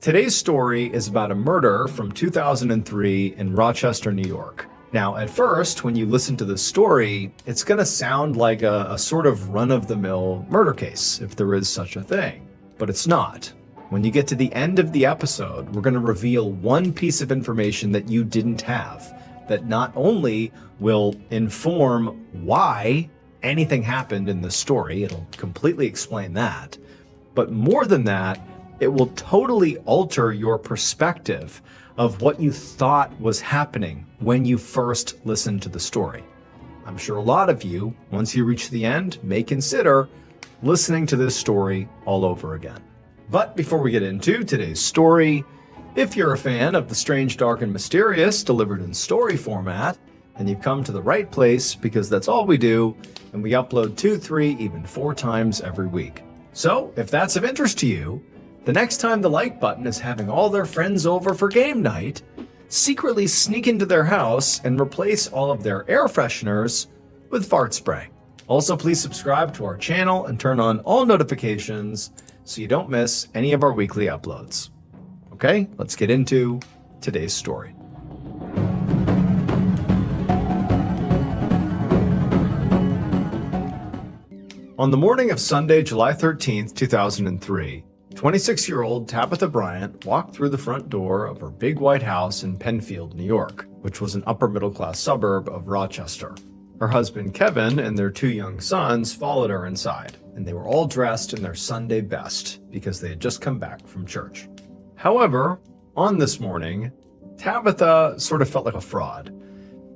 Today's story is about a murder from 2003 in Rochester, New York. Now, at first, when you listen to the story, it's going to sound like a sort of run-of-the-mill murder case, if there is such a thing. But it's not. When you get to the end of the episode, we're going to reveal one piece of information that you didn't have, that not only will inform why anything happened in the story, it'll completely explain that, but more than that, it will totally alter your perspective of what you thought was happening when you first listened to the story. I'm sure a lot of you, once you reach the end, may consider listening to this story all over again. But before we get into today's story, if you're a fan of the strange, dark, and mysterious delivered in story format, then you've come to the right place, because that's all we do, and we upload 2, 3, even 4 times every week. So if that's of interest to you, the next time the like button is having all their friends over for game night, secretly sneak into their house and replace all of their air fresheners with fart spray. Also, please subscribe to our channel and turn on all notifications so you don't miss any of our weekly uploads. Okay, let's get into today's story. On the morning of Sunday, July 13th, 2003, 26-year-old Tabitha Bryant walked through the front door of her big white house in Penfield, New York, which was an upper-middle-class suburb of Rochester. Her husband, Kevin, and their 2 young sons followed her inside, and they were all dressed in their Sunday best because they had just come back from church. However, on this morning, Tabitha sort of felt like a fraud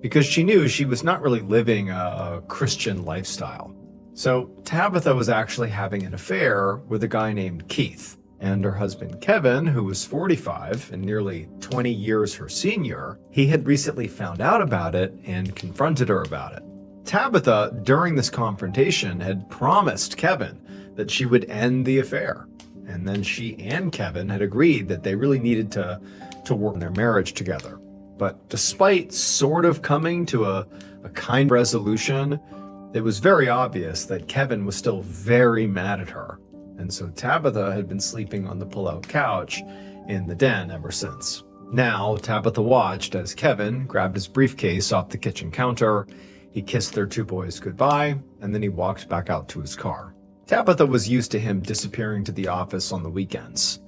because she knew she was not really living a Christian lifestyle. So Tabitha was actually having an affair with a guy named Keith, and her husband Kevin, who was 45 and nearly 20 years her senior, he had recently found out about it and confronted her about it. Tabitha, during this confrontation, had promised Kevin that she would end the affair, and then she and Kevin had agreed that they really needed to work on their marriage together. But despite sort of coming to a kind resolution, it was very obvious that Kevin was still very mad at her, and so Tabitha had been sleeping on the pull-out couch in the den ever since. Now, Tabitha watched as Kevin grabbed his briefcase off the kitchen counter, he kissed their 2 boys goodbye, and then he walked back out to his car. Tabitha was used to him disappearing to the office on the weekends.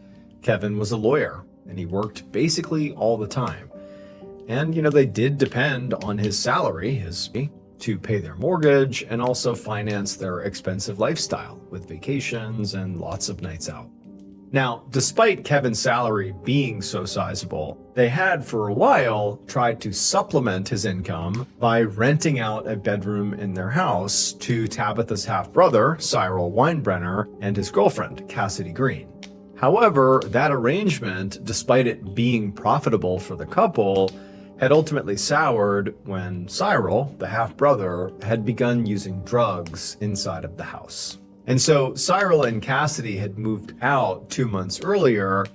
Kevin was a lawyer, and he worked basically all the time. And, they did depend on his salary, to pay their mortgage and also finance their expensive lifestyle with vacations and lots of nights out. Now, despite Kevin's salary being so sizable, they had for a while tried to supplement his income by renting out a bedroom in their house to Tabitha's half-brother, Cyril Weinbrenner, and his girlfriend, Cassidy Green. However, that arrangement, despite it being profitable for the couple, had ultimately soured when Cyril, the half-brother, had begun using drugs inside of the house. And so Cyril and Cassidy had moved out 2 months earlier,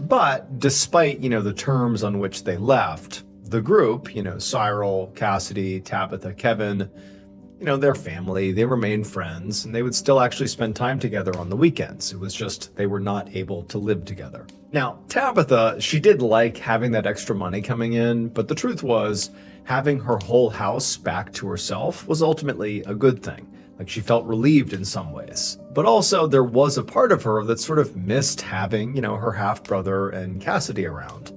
but despite, the terms on which they left, the group, Cyril, Cassidy, Tabitha, Kevin, their family, they remained friends, and they would still actually spend time together on the weekends. It was just they were not able to live together. Now, Tabitha, she did like having that extra money coming in, but the truth was having her whole house back to herself was ultimately a good thing. Like, she felt relieved in some ways. But also there was a part of her that sort of missed having, her half-brother and Cassidy around,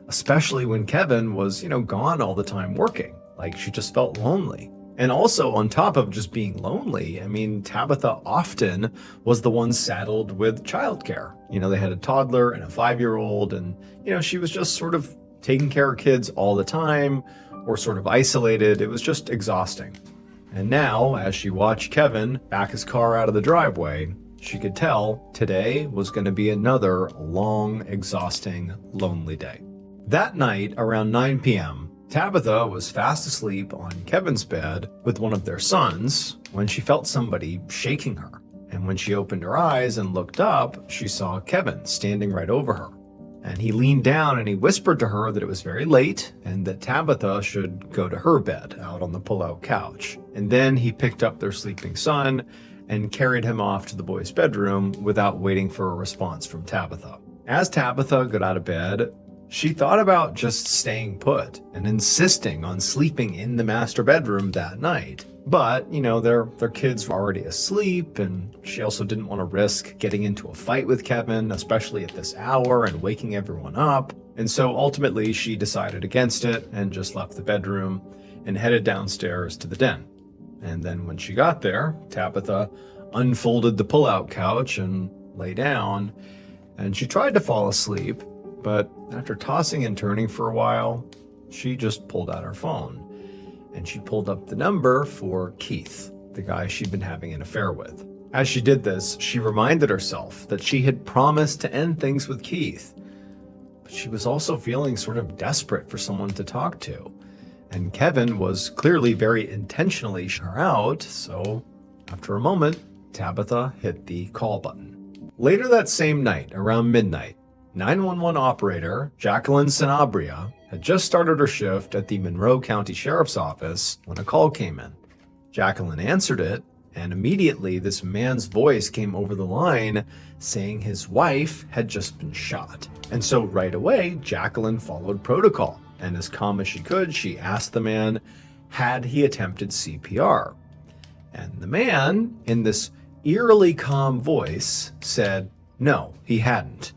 especially when Kevin was, gone all the time working. Like, she just felt lonely. And also, on top of just being lonely, Tabitha often was the one saddled with childcare. They had a toddler and a 5-year-old, and, she was just sort of taking care of kids all the time, or sort of isolated. It was just exhausting. And now, as she watched Kevin back his car out of the driveway, she could tell today was going to be another long, exhausting, lonely day. That night, around 9 p.m., Tabitha was fast asleep on Kevin's bed with one of their sons when she felt somebody shaking her. And when she opened her eyes and looked up, she saw Kevin standing right over her. And he leaned down and he whispered to her that it was very late and that Tabitha should go to her bed out on the pull-out couch. And then he picked up their sleeping son and carried him off to the boys' bedroom without waiting for a response from Tabitha. As Tabitha got out of bed, she thought about just staying put and insisting on sleeping in the master bedroom that night. But, their kids were already asleep, and she also didn't want to risk getting into a fight with Kevin, especially at this hour, and waking everyone up. And so ultimately she decided against it and just left the bedroom and headed downstairs to the den. And then when she got there, Tabitha unfolded the pull-out couch and lay down, and she tried to fall asleep, but after tossing and turning for a while, she just pulled out her phone. And she pulled up the number for Keith, the guy she'd been having an affair with. As she did this, she reminded herself that she had promised to end things with Keith. But she was also feeling sort of desperate for someone to talk to. And Kevin was clearly very intentionally shutting her out, so after a moment, Tabitha hit the call button. Later that same night, around midnight, 911 operator Jacqueline Sanabria had just started her shift at the Monroe County Sheriff's Office when a call came in. Jacqueline answered it, and immediately this man's voice came over the line saying his wife had just been shot. And so right away, Jacqueline followed protocol, and as calm as she could, she asked the man, had he attempted CPR? And the man, in this eerily calm voice, said no, he hadn't.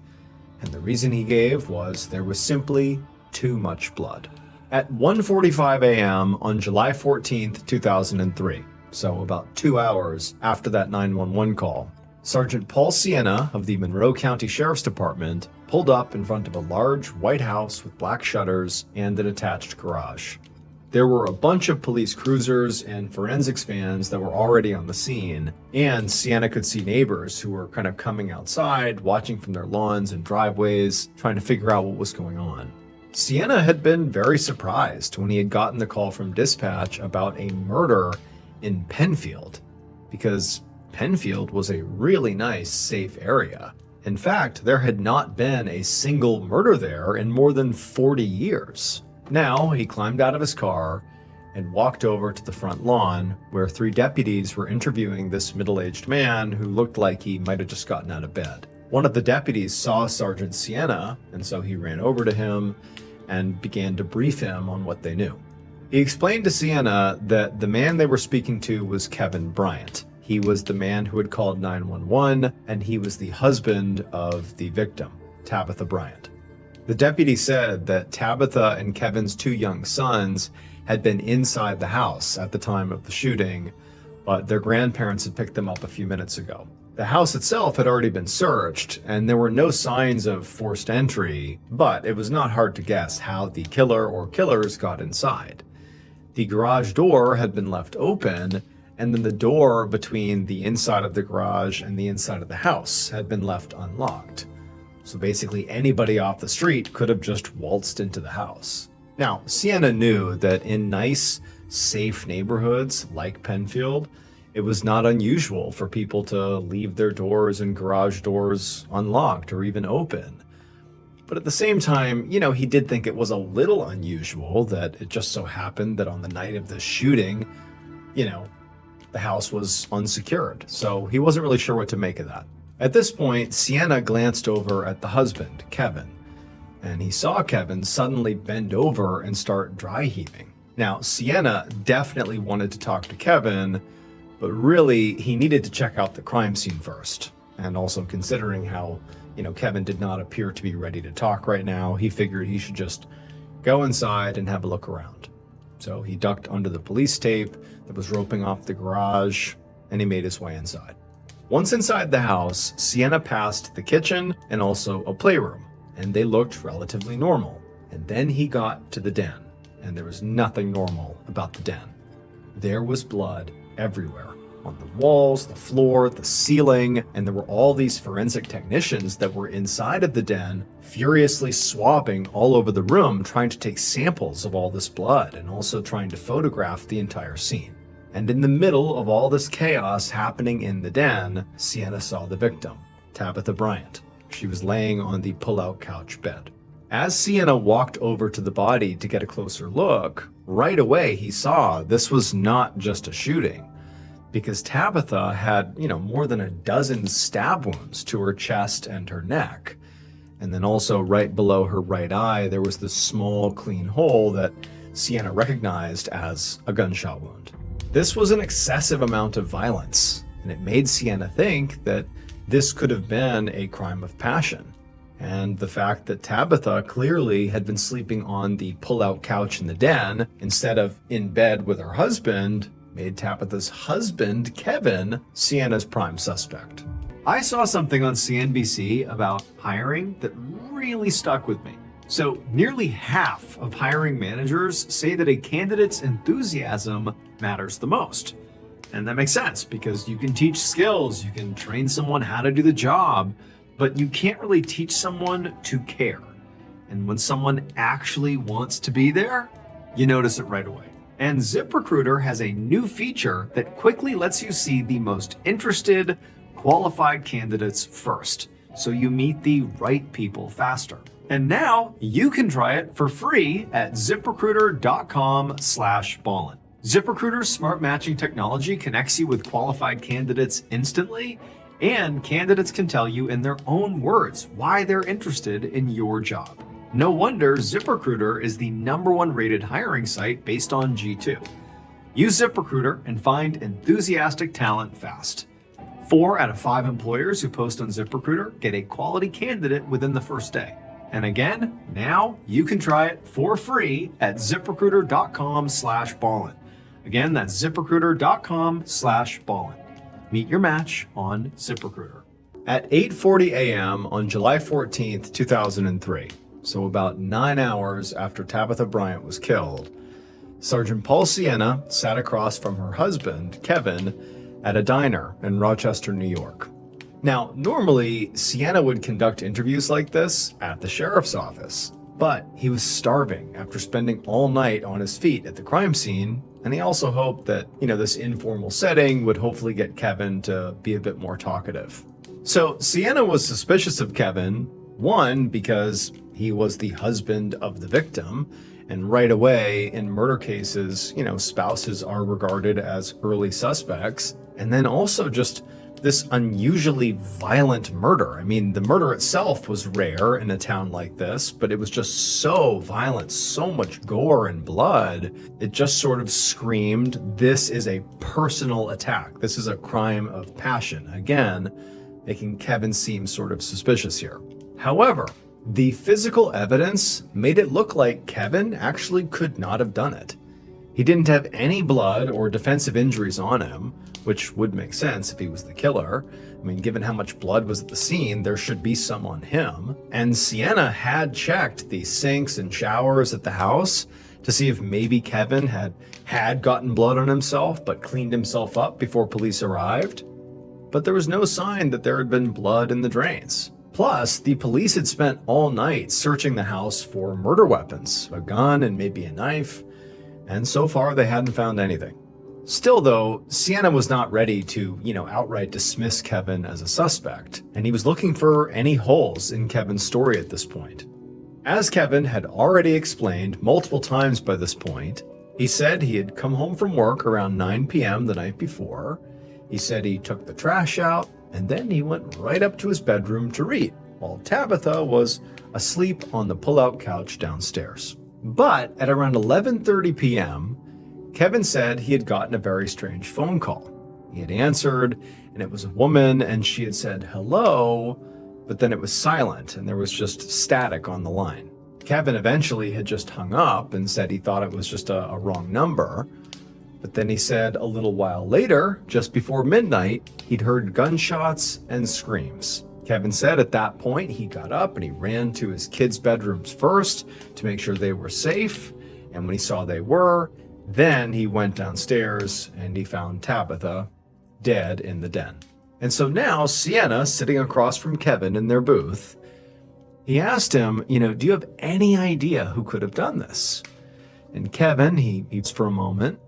And the reason he gave was there was simply too much blood. At 1:45 a.m. on July 14th, 2003, so about 2 hours after that 911 call, Sergeant Paul Sienna of the Monroe County Sheriff's Department pulled up in front of a large white house with black shutters and an attached garage. There were a bunch of police cruisers and forensics vans that were already on the scene, and Sienna could see neighbors who were kind of coming outside, watching from their lawns and driveways, trying to figure out what was going on. Sienna had been very surprised when he had gotten the call from dispatch about a murder in Penfield, because Penfield was a really nice, safe area. In fact, there had not been a single murder there in more than 40 years. Now, he climbed out of his car and walked over to the front lawn where 3 deputies were interviewing this middle-aged man who looked like he might have just gotten out of bed. One of the deputies saw Sergeant Sienna, and so he ran over to him and began to brief him on what they knew. He explained to Sienna that the man they were speaking to was Kevin Bryant. He was the man who had called 911, and he was the husband of the victim, Tabitha Bryant. The deputy said that Tabitha and Kevin's 2 young sons had been inside the house at the time of the shooting, but their grandparents had picked them up a few minutes ago. The house itself had already been searched, and there were no signs of forced entry, but it was not hard to guess how the killer or killers got inside. The garage door had been left open, and then the door between the inside of the garage and the inside of the house had been left unlocked. So basically anybody off the street could have just waltzed into the house. Now, Sienna knew that in nice, safe neighborhoods like Penfield, it was not unusual for people to leave their doors and garage doors unlocked or even open. But at the same time, he did think it was a little unusual that it just so happened that on the night of the shooting, the house was unsecured. So he wasn't really sure what to make of that. At this point, Sienna glanced over at the husband, Kevin, and he saw Kevin suddenly bend over and start dry heaving. Now, Sienna definitely wanted to talk to Kevin, but really he needed to check out the crime scene first. And also considering how, Kevin did not appear to be ready to talk right now, he figured he should just go inside and have a look around. So he ducked under the police tape that was roping off the garage, and he made his way inside. Once inside the house, Sienna passed the kitchen and also a playroom, and they looked relatively normal. And then he got to the den, and there was nothing normal about the den. There was blood everywhere, on the walls, the floor, the ceiling, and there were all these forensic technicians that were inside of the den, furiously swabbing all over the room, trying to take samples of all this blood and also trying to photograph the entire scene. And in the middle of all this chaos happening in the den, Sienna saw the victim, Tabitha Bryant. She was laying on the pull-out couch bed. As Sienna walked over to the body to get a closer look, right away he saw this was not just a shooting, because Tabitha had, more than a dozen stab wounds to her chest and her neck. And then also right below her right eye, there was this small, clean hole that Sienna recognized as a gunshot wound. This was an excessive amount of violence, and it made Sienna think that this could have been a crime of passion. And the fact that Tabitha clearly had been sleeping on the pull-out couch in the den instead of in bed with her husband made Tabitha's husband, Kevin, Sienna's prime suspect. I saw something on CNBC about hiring that really stuck with me. So nearly half of hiring managers say that a candidate's enthusiasm matters the most. And that makes sense because you can teach skills, you can train someone how to do the job, but you can't really teach someone to care. And when someone actually wants to be there, you notice it right away. And ZipRecruiter has a new feature that quickly lets you see the most interested, qualified candidates first, so you meet the right people faster. And now you can try it for free at ZipRecruiter.com/Ballen. ZipRecruiter's smart matching technology connects you with qualified candidates instantly, and candidates can tell you in their own words why they're interested in your job. No wonder ZipRecruiter is the #1 rated hiring site based on G2. Use ZipRecruiter and find enthusiastic talent fast. 4 out of 5 employers who post on ZipRecruiter get a quality candidate within the first day. And again, now you can try it for free at ZipRecruiter.com/Ballen. Again, that's ZipRecruiter.com/Ballen. Meet your match on ZipRecruiter. At 8:40 a.m. on July 14th, 2003, so about 9 hours after Tabitha Bryant was killed, Sergeant Paul Sienna sat across from her husband, Kevin, at a diner in Rochester, New York. Now, normally, Sienna would conduct interviews like this at the sheriff's office, but he was starving after spending all night on his feet at the crime scene, and he also hoped that, this informal setting would hopefully get Kevin to be a bit more talkative. So Sienna was suspicious of Kevin, one, because he was the husband of the victim, and right away in murder cases, spouses are regarded as early suspects, and then also just this unusually violent murder. I mean, the murder itself was rare in a town like this, but it was just so violent, so much gore and blood. It just sort of screamed, this is a personal attack. This is a crime of passion. Again, making Kevin seem sort of suspicious here. However, the physical evidence made it look like Kevin actually could not have done it. He didn't have any blood or defensive injuries on him, which would make sense if he was the killer. I mean, given how much blood was at the scene, there should be some on him. And Sienna had checked the sinks and showers at the house to see if maybe Kevin had gotten blood on himself but cleaned himself up before police arrived. But there was no sign that there had been blood in the drains. Plus, the police had spent all night searching the house for murder weapons, a gun and maybe a knife, and so far they hadn't found anything. Still though, Sienna was not ready to, outright dismiss Kevin as a suspect, and he was looking for any holes in Kevin's story at this point. As Kevin had already explained multiple times by this point, he said he had come home from work around 9 p.m. the night before. He said he took the trash out, and then he went right up to his bedroom to read, while Tabitha was asleep on the pull-out couch downstairs. But at around 11:30 p.m., Kevin said he had gotten a very strange phone call. He had answered, and it was a woman, and she had said hello, but then it was silent, and there was just static on the line. Kevin eventually had just hung up and said he thought it was just a wrong number. But then he said a little while later, just before midnight, he'd heard gunshots and screams. Kevin said at that point he got up and he ran to his kids' bedrooms first to make sure they were safe. And when he saw they were, then he went downstairs and he found Tabitha dead in the den. And so now Sienna, sitting across from Kevin in their booth, he asked him, do you have any idea who could have done this? And Kevin, he eats for a moment.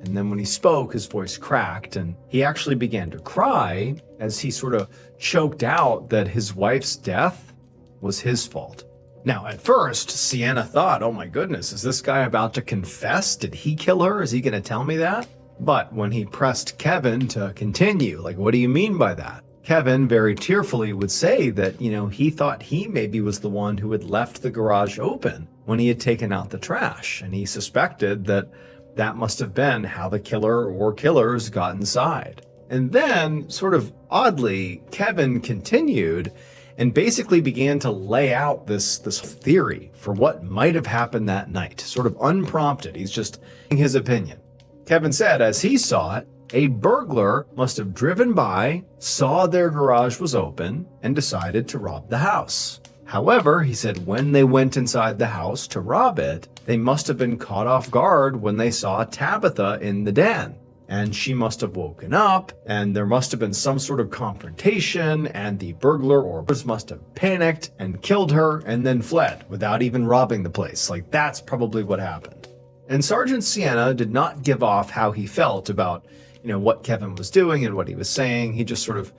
And then when he spoke, his voice cracked and he actually began to cry as he sort of choked out that his wife's death was his fault. Now, at first, Sienna thought, oh my goodness, is this guy about to confess? Did he kill her? Is he going to tell me that? But when he pressed Kevin to continue, what do you mean by that? Kevin very tearfully would say that, he thought he maybe was the one who had left the garage open when he had taken out the trash, and he suspected that that must have been how the killer or killers got inside. And then, sort of oddly, Kevin continued and basically began to lay out this theory for what might have happened that night, sort of unprompted. He's just giving his opinion. Kevin said, as he saw it, a burglar must have driven by, saw their garage was open, and decided to rob the house. However, he said when they went inside the house to rob it, they must have been caught off guard when they saw Tabitha in the den. And she must have woken up, and there must have been some sort of confrontation, and the burglar or burglars must have panicked and killed her and then fled without even robbing the place. Like, that's probably what happened. And Sergeant Sienna did not give off how he felt about, what Kevin was doing and what he was saying. He just sort of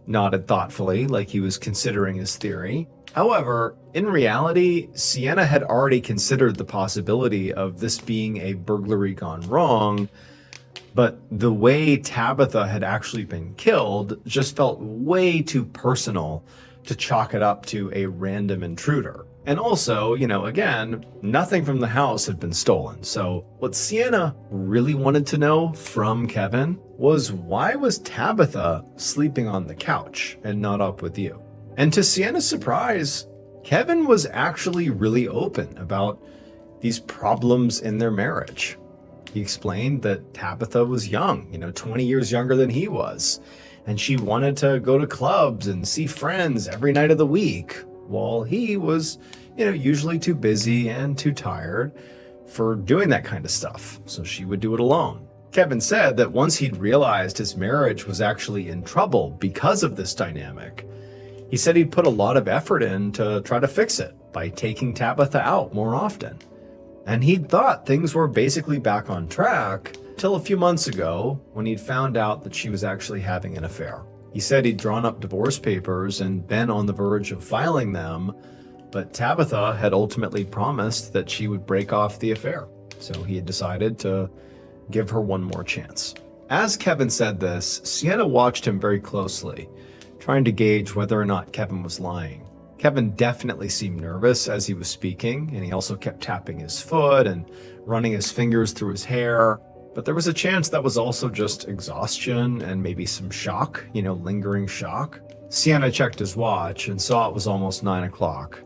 nodded thoughtfully, like he was considering his theory. However, in reality, Sienna had already considered the possibility of this being a burglary gone wrong, but the way Tabitha had actually been killed just felt way too personal to chalk it up to a random intruder. And also, again, nothing from the house had been stolen. So what Sienna really wanted to know from Kevin was, why was Tabitha sleeping on the couch and not up with you? And to Sienna's surprise, Kevin was actually really open about these problems in their marriage. He explained that Tabitha was young, 20 years younger than he was, and she wanted to go to clubs and see friends every night of the week, while he was, usually too busy and too tired for doing that kind of stuff, so she would do it alone. Kevin said that once he'd realized his marriage was actually in trouble because of this dynamic, he said he'd put a lot of effort in to try to fix it by taking Tabitha out more often. And he'd thought things were basically back on track till a few months ago when he'd found out that she was actually having an affair. He said he'd drawn up divorce papers and been on the verge of filing them, but Tabitha had ultimately promised that she would break off the affair. So he had decided to give her one more chance. As Kevin said this, Sienna watched him very closely, trying to gauge whether or not Kevin was lying. Kevin definitely seemed nervous as he was speaking, and he also kept tapping his foot and running his fingers through his hair. But there was a chance that was also just exhaustion and maybe some shock, lingering shock. Sienna checked his watch and saw it was almost 9 o'clock,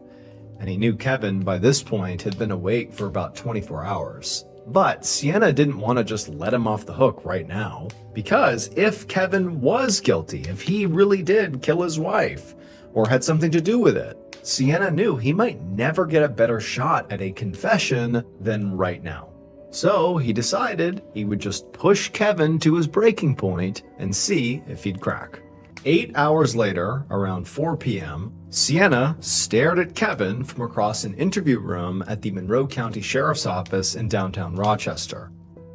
and he knew Kevin by this point had been awake for about 24 hours. But Sienna didn't want to just let him off the hook right now, because if Kevin was guilty, if he really did kill his wife, or had something to do with it, Sienna knew he might never get a better shot at a confession than right now. So he decided he would just push Kevin to his breaking point and see if he'd crack. 8 hours later, around 4 p.m., Sienna stared at Kevin from across an interview room at the Monroe County Sheriff's Office in downtown Rochester.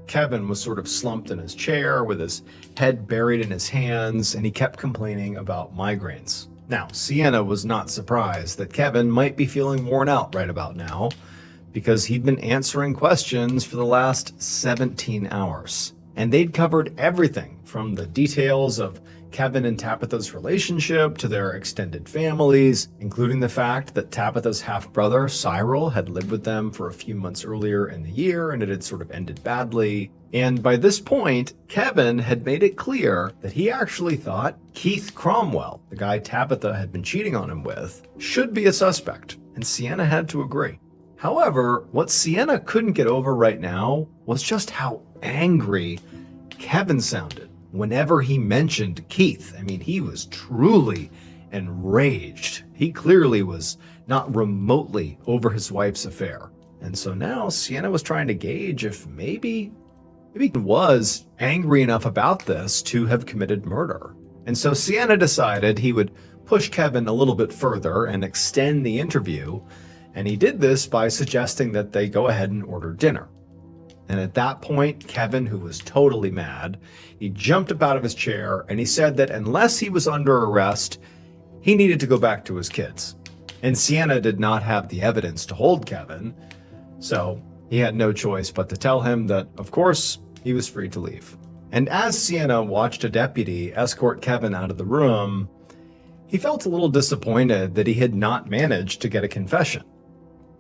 Kevin was sort of slumped in his chair with his head buried in his hands, and he kept complaining about migraines. Now, Sienna was not surprised that Kevin might be feeling worn out right about now, because he'd been answering questions for the last 17 hours. And they'd covered everything from the details of Kevin and Tabitha's relationship to their extended families, including the fact that Tabitha's half-brother, Cyril, had lived with them for a few months earlier in the year and it had sort of ended badly. And by this point, Kevin had made it clear that he actually thought Keith Cromwell, the guy Tabitha had been cheating on him with, should be a suspect, and Sienna had to agree. However, what Sienna couldn't get over right now was just how angry Kevin sounded whenever he mentioned Keith. I mean, he was truly enraged. He clearly was not remotely over his wife's affair. And so now Sienna was trying to gauge if maybe he was angry enough about this to have committed murder. And so Sienna decided he would push Kevin a little bit further and extend the interview. And he did this by suggesting that they go ahead and order dinner. And at that point, Kevin, who was totally mad, he jumped up out of his chair and he said that unless he was under arrest, he needed to go back to his kids. And Sienna did not have the evidence to hold Kevin, so he had no choice but to tell him that, of course, he was free to leave. And as Sienna watched a deputy escort Kevin out of the room, He felt a little disappointed that he had not managed to get a confession.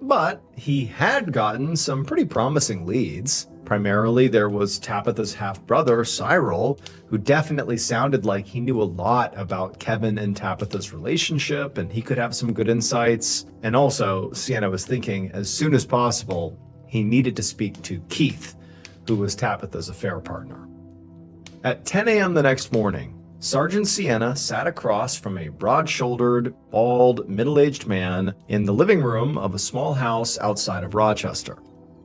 But he had gotten some pretty promising leads. Primarily, there was Tabitha's half-brother, Cyril, who definitely sounded like he knew a lot about Kevin and Tabitha's relationship, and he could have some good insights. And also, Sienna was thinking, as soon as possible, he needed to speak to Keith, who was Tabitha's affair partner. At 10 a.m. the next morning, Sergeant Sienna sat across from a broad-shouldered, bald, middle-aged man in the living room of a small house outside of Rochester.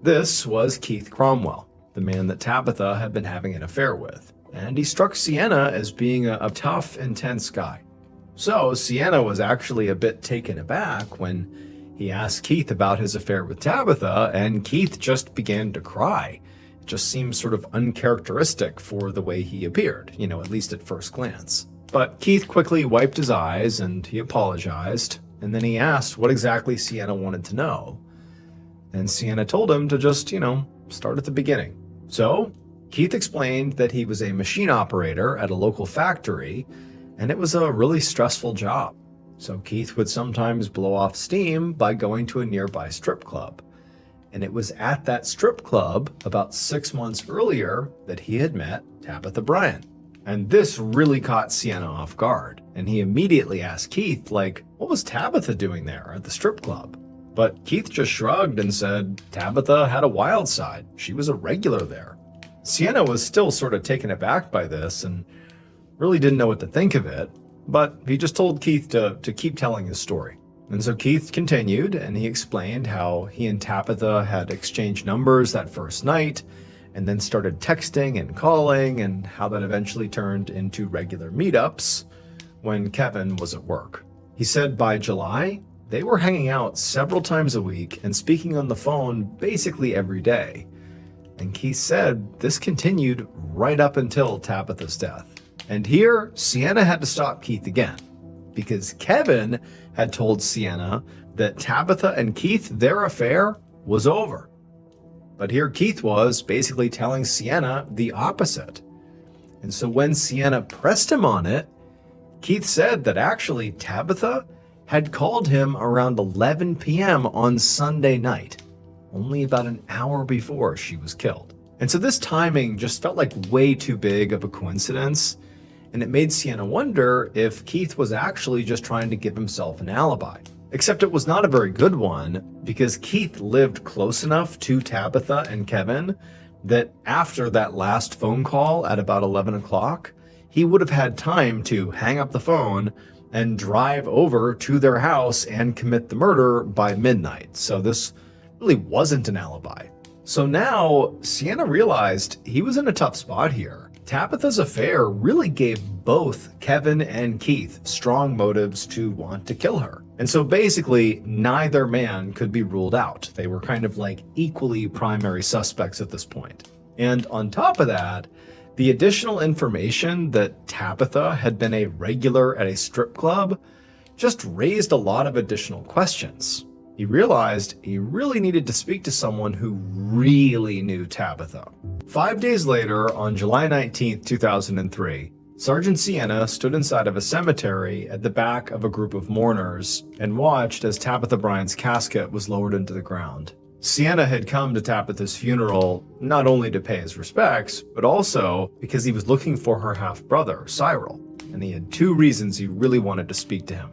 This was Keith Cromwell, the man that Tabitha had been having an affair with, and he struck Sienna as being a tough, intense guy. So Sienna was actually a bit taken aback when he asked Keith about his affair with Tabitha, and Keith just began to cry. It just seemed sort of uncharacteristic for the way he appeared, at least at first glance. But Keith quickly wiped his eyes and he apologized, and then he asked what exactly Sienna wanted to know. And Sienna told him to just, start at the beginning. So Keith explained that he was a machine operator at a local factory, and it was a really stressful job. So Keith would sometimes blow off steam by going to a nearby strip club. And it was at that strip club about 6 months earlier that he had met Tabitha Bryant. And this really caught Sienna off guard. And he immediately asked Keith, what was Tabitha doing there at the strip club? But Keith just shrugged and said Tabitha had a wild side. She was a regular there. Sienna was still sort of taken aback by this and really didn't know what to think of it. But he just told Keith to keep telling his story. And so Keith continued, and he explained how he and Tabitha had exchanged numbers that first night, and then started texting and calling, and how that eventually turned into regular meetups when Kevin was at work. He said by July, they were hanging out several times a week and speaking on the phone basically every day. And Keith said this continued right up until Tabitha's death. And here, Sienna had to stop Keith again, because Kevin had told Sienna that Tabitha and Keith, their affair was over. But here Keith was basically telling Sienna the opposite. And so when Sienna pressed him on it, Keith said that actually Tabitha had called him around 11 p.m. on Sunday night, only about an hour before she was killed. And so this timing just felt like way too big of a coincidence. And it made Sienna wonder if Keith was actually just trying to give himself an alibi. Except it was not a very good one, because Keith lived close enough to Tabitha and Kevin that after that last phone call at about 11 o'clock, he would have had time to hang up the phone and drive over to their house and commit the murder by midnight. So this really wasn't an alibi. So now Sienna realized he was in a tough spot here. Tabitha's affair really gave both Kevin and Keith strong motives to want to kill her. And so basically, neither man could be ruled out. They were kind of like equally primary suspects at this point. And on top of that, the additional information that Tabitha had been a regular at a strip club just raised a lot of additional questions. He realized he really needed to speak to someone who really knew Tabitha. 5 days later, on July 19, 2003, Sergeant Sienna stood inside of a cemetery at the back of a group of mourners and watched as Tabitha Bryant's casket was lowered into the ground. Sienna had come to Tabitha's funeral not only to pay his respects, but also because he was looking for her half-brother, Cyril, and he had two reasons he really wanted to speak to him.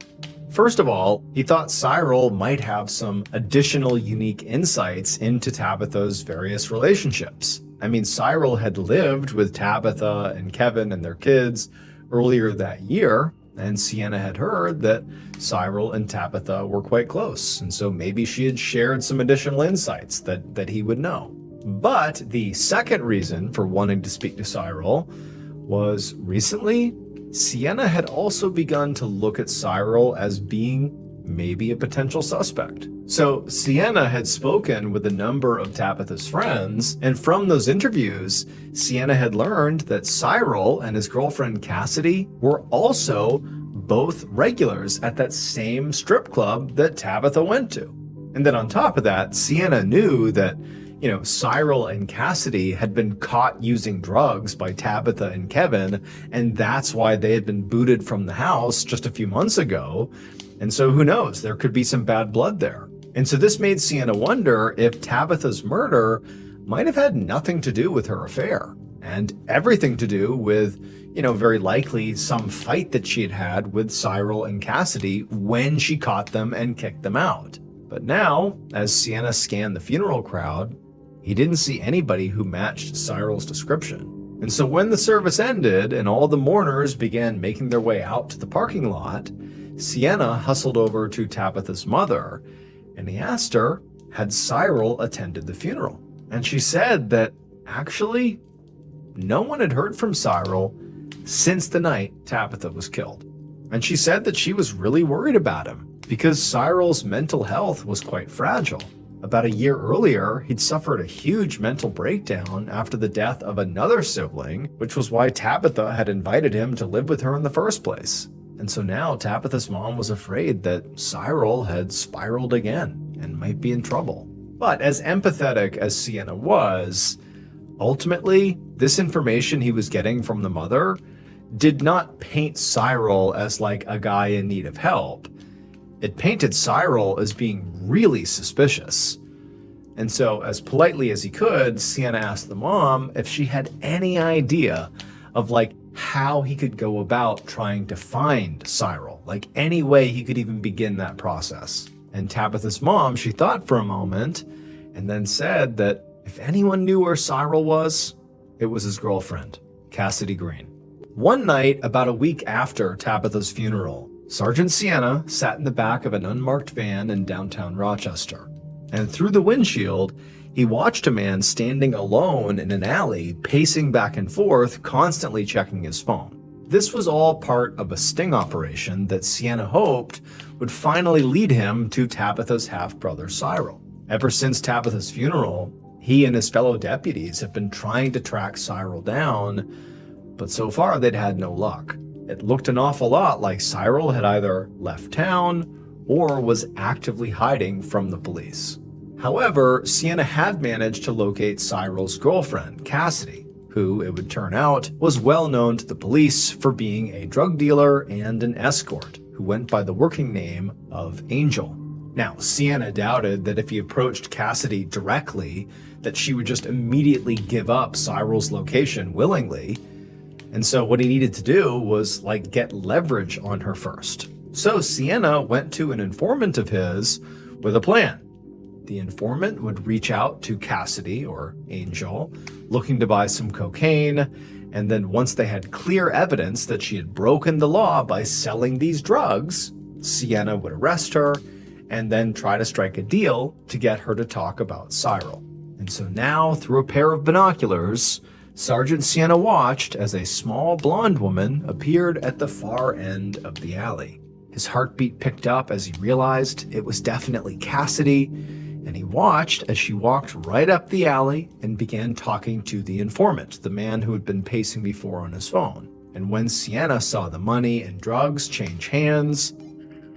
First of all, he thought Cyril might have some additional unique insights into Tabitha's various relationships. I mean, Cyril had lived with Tabitha and Kevin and their kids earlier that year, and Sienna had heard that Cyril and Tabitha were quite close, and so maybe she had shared some additional insights that he would know. But the second reason for wanting to speak to Cyril was recently, Sienna had also begun to look at Cyril as being maybe a potential suspect. So Sienna had spoken with a number of Tabitha's friends, and from those interviews, Sienna had learned that Cyril and his girlfriend Cassidy were also both regulars at that same strip club that Tabitha went to. And then on top of that, Sienna knew that Cyril and Cassidy had been caught using drugs by Tabitha and Kevin, and that's why they had been booted from the house just a few months ago. And so who knows, there could be some bad blood there. And so this made Sienna wonder if Tabitha's murder might have had nothing to do with her affair, and everything to do with, very likely some fight that she had had with Cyril and Cassidy when she caught them and kicked them out. But now, as Sienna scanned the funeral crowd, he didn't see anybody who matched Cyril's description. And so when the service ended and all the mourners began making their way out to the parking lot, Sienna hustled over to Tabitha's mother, and he asked her, had Cyril attended the funeral? And she said that actually, no one had heard from Cyril since the night Tabitha was killed. And she said that she was really worried about him because Cyril's mental health was quite fragile. About a year earlier, he'd suffered a huge mental breakdown after the death of another sibling, which was why Tabitha had invited him to live with her in the first place. And so now Tabitha's mom was afraid that Cyril had spiraled again and might be in trouble. But as empathetic as Sienna was, ultimately, this information he was getting from the mother did not paint Cyril as like a guy in need of help. It painted Cyril as being really suspicious. And so, as politely as he could, Sienna asked the mom if she had any idea of how he could go about trying to find Cyril, any way he could even begin that process. And Tabitha's mom, she thought for a moment and then said that if anyone knew where Cyril was, it was his girlfriend, Cassidy Green. One night, about a week after Tabitha's funeral, Sergeant Sienna sat in the back of an unmarked van in downtown Rochester. And through the windshield, he watched a man standing alone in an alley, pacing back and forth, constantly checking his phone. This was all part of a sting operation that Sienna hoped would finally lead him to Tabitha's half-brother Cyril. Ever since Tabitha's funeral, he and his fellow deputies have been trying to track Cyril down, but so far they'd had no luck. It looked an awful lot like Cyril had either left town or was actively hiding from the police. However, Sienna had managed to locate Cyril's girlfriend, Cassidy, who, it would turn out, was well known to the police for being a drug dealer and an escort, who went by the working name of Angel. Now, Sienna doubted that if he approached Cassidy directly, that she would just immediately give up Cyril's location willingly. And so what he needed to do was get leverage on her first. So Sienna went to an informant of his with a plan. The informant would reach out to Cassidy, or Angel, looking to buy some cocaine, and then once they had clear evidence that she had broken the law by selling these drugs, Sienna would arrest her and then try to strike a deal to get her to talk about Cyril. And so now, through a pair of binoculars, Sergeant Sienna watched as a small blonde woman appeared at the far end of the alley. His heartbeat picked up as he realized it was definitely Cassidy, and he watched as she walked right up the alley and began talking to the informant, the man who had been pacing before on his phone. And when Sienna saw the money and drugs change hands,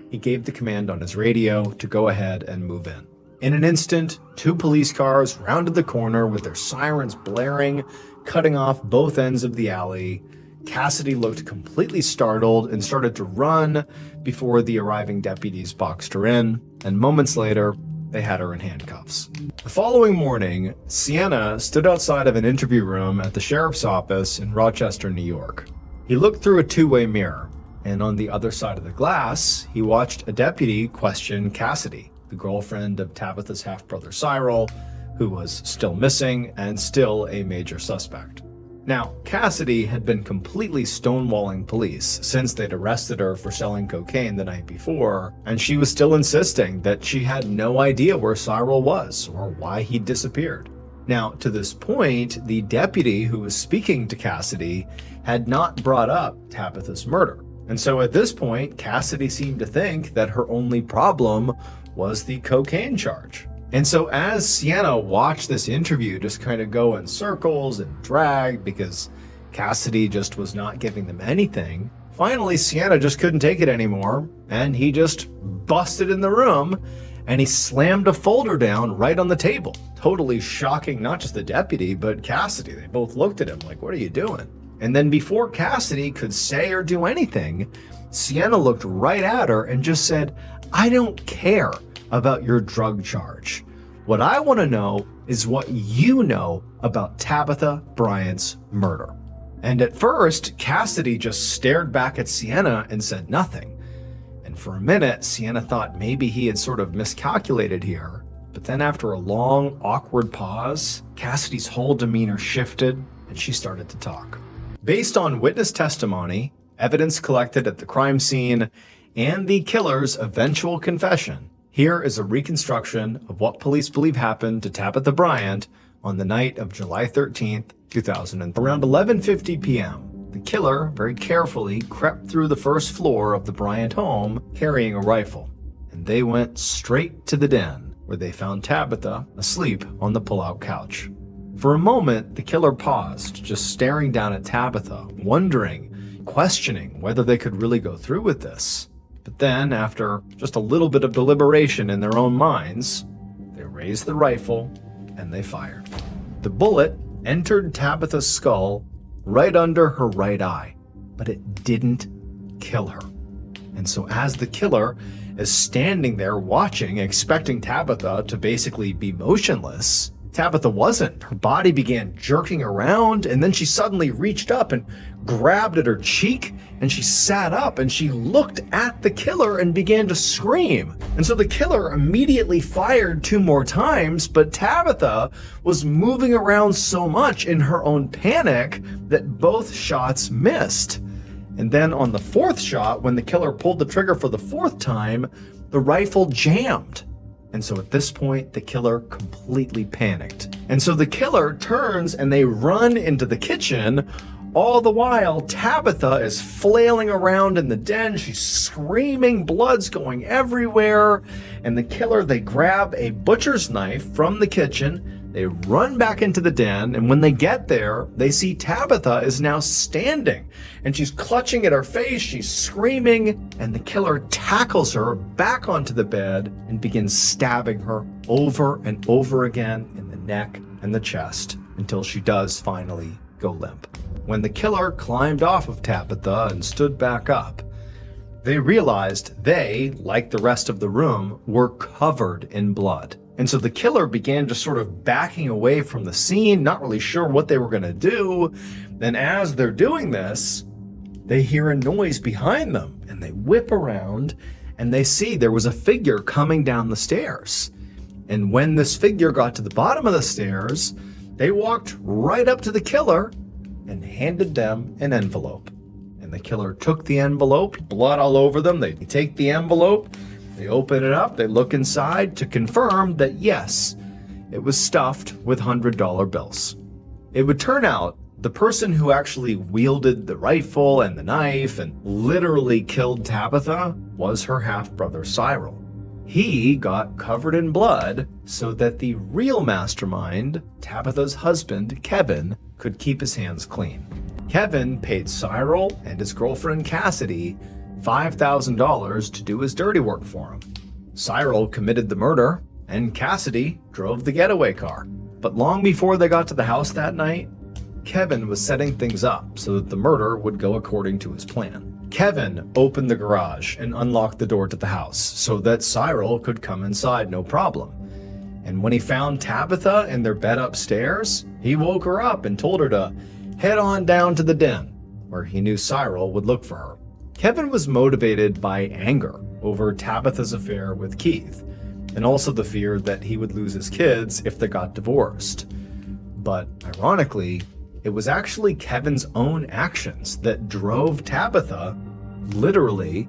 he gave the command on his radio to go ahead and move in. In an instant, 2 police cars rounded the corner with their sirens blaring, cutting off both ends of the alley. Cassidy looked completely startled and started to run before the arriving deputies boxed her in, and moments later, they had her in handcuffs. The following morning, Sienna stood outside of an interview room at the sheriff's office in Rochester, New York. He looked through a two-way mirror, and on the other side of the glass, he watched a deputy question Cassidy, the girlfriend of Tabitha's half-brother Cyril, who was still missing and still a major suspect. Now, Cassidy had been completely stonewalling police since they'd arrested her for selling cocaine the night before, and she was still insisting that she had no idea where Cyril was or why he'd disappeared. Now, to this point, the deputy who was speaking to Cassidy had not brought up Tabitha's murder. And so at this point, Cassidy seemed to think that her only problem was the cocaine charge. And so as Sienna watched this interview just kind of go in circles and drag because Cassidy just was not giving them anything, finally Sienna just couldn't take it anymore, and he just busted in the room and he slammed a folder down right on the table, totally shocking not just the deputy, but Cassidy. They both looked at him like, what are you doing? And then before Cassidy could say or do anything, Sienna looked right at her and just said, I don't care about your drug charge. What I want to know is what you know about Tabitha Bryant's murder. And at first, Cassidy just stared back at Sienna and said nothing. And for a minute, Sienna thought maybe he had sort of miscalculated here. But then after a long, awkward pause, Cassidy's whole demeanor shifted and she started to talk. Based on witness testimony, evidence collected at the crime scene, and the killer's eventual confession, here is a reconstruction of what police believe happened to Tabitha Bryant on the night of July 13th, 2000. Around 11:50 p.m., the killer very carefully crept through the first floor of the Bryant home carrying a rifle, and they went straight to the den where they found Tabitha asleep on the pull-out couch. For a moment, the killer paused, just staring down at Tabitha, wondering, questioning whether they could really go through with this. But then, after just a little bit of deliberation in their own minds, they raised the rifle and they fired. The bullet entered Tabitha's skull right under her right eye, but it didn't kill her. And so as the killer is standing there watching, expecting Tabitha to basically be motionless, Tabitha wasn't. Her body began jerking around, and then she suddenly reached up and grabbed at her cheek, and she sat up and she looked at the killer and began to scream. And so the killer immediately fired 2 more times, but Tabitha was moving around so much in her own panic that both shots missed. And then on the 4th shot, when the killer pulled the trigger for the 4th time, the rifle jammed. And so at this point, the killer completely panicked. And so the killer turns and they run into the kitchen. All the while, Tabitha is flailing around in the den. She's screaming, blood's going everywhere. And the killer, they grab a butcher's knife from the kitchen. They run back into the den, and when they get there, they see Tabitha is now standing, and she's clutching at her face, she's screaming, and the killer tackles her back onto the bed and begins stabbing her over and over again in the neck and the chest until she does finally go limp. When the killer climbed off of Tabitha and stood back up, they realized they, like the rest of the room, were covered in blood. And so the killer began just sort of backing away from the scene, not really sure what they were going to do. Then as they're doing this, they hear a noise behind them and they whip around and they see there was a figure coming down the stairs. And when this figure got to the bottom of the stairs, they walked right up to the killer and handed them an envelope. And the killer took the envelope, blood all over them. They take the envelope, they open it up, they look inside to confirm that yes, it was stuffed with $100 bills. It would turn out the person who actually wielded the rifle and the knife and literally killed Tabitha was her half-brother Cyril. He got covered in blood so that the real mastermind, Tabitha's husband, Kevin, could keep his hands clean. Kevin paid Cyril and his girlfriend Cassidy $5,000 to do his dirty work for him. Cyril committed the murder, and Cassidy drove the getaway car. But long before they got to the house that night, Kevin was setting things up so that the murder would go according to his plan. Kevin opened the garage and unlocked the door to the house so that Cyril could come inside no problem. And when he found Tabitha in their bed upstairs, he woke her up and told her to head on down to the den, where he knew Cyril would look for her. Kevin was motivated by anger over Tabitha's affair with Keith, and also the fear that he would lose his kids if they got divorced. But ironically, it was actually Kevin's own actions that drove Tabitha, literally,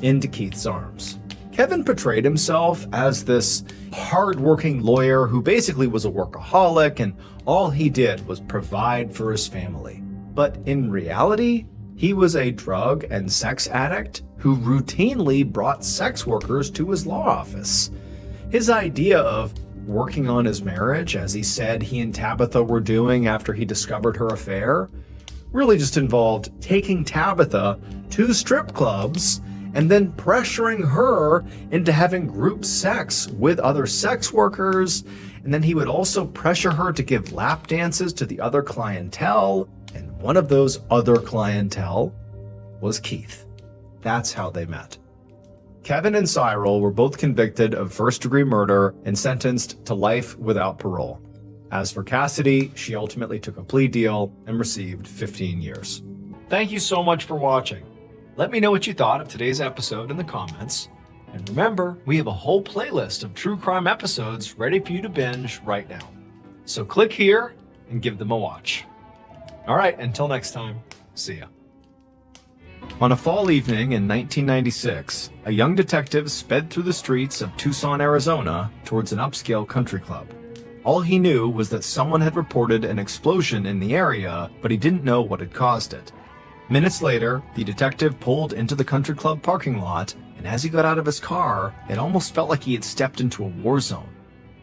into Keith's arms. Kevin portrayed himself as this hard-working lawyer who basically was a workaholic, and all he did was provide for his family. But in reality, he was a drug and sex addict who routinely brought sex workers to his law office. His idea of working on his marriage, as he said he and Tabitha were doing after he discovered her affair, really just involved taking Tabitha to strip clubs and then pressuring her into having group sex with other sex workers. And then he would also pressure her to give lap dances to the other clientele. And one of those other clientele was Keith. That's how they met. Kevin and Cyril were both convicted of first-degree murder and sentenced to life without parole. As for Cassidy, she ultimately took a plea deal and received 15 years. Thank you so much for watching. Let me know what you thought of today's episode in the comments. And remember, we have a whole playlist of true crime episodes ready for you to binge right now. So click here and give them a watch. All right, until next time, see ya. On a fall evening in 1996, a young detective sped through the streets of Tucson, Arizona, towards an upscale country club. All he knew was that someone had reported an explosion in the area, but he didn't know what had caused it. Minutes later, the detective pulled into the country club parking lot, and as he got out of his car, it almost felt like he had stepped into a war zone.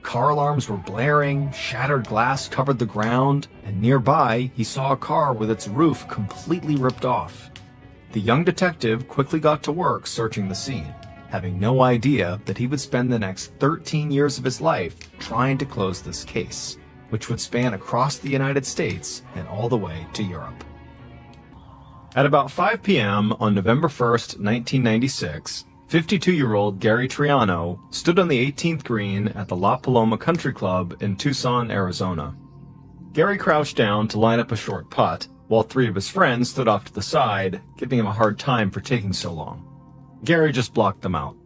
Car alarms were blaring, shattered glass covered the ground, and nearby, he saw a car with its roof completely ripped off. The young detective quickly got to work searching the scene, having no idea that he would spend the next 13 years of his life trying to close this case, which would span across the United States and all the way to Europe. At about 5 p.m. on November 1st, 1996, 52-year-old Gary Triano stood on the 18th green at the La Paloma Country Club in Tucson, Arizona. Gary crouched down to line up a short putt, while three of his friends stood off to the side, giving him a hard time for taking so long. Gary just blocked them out.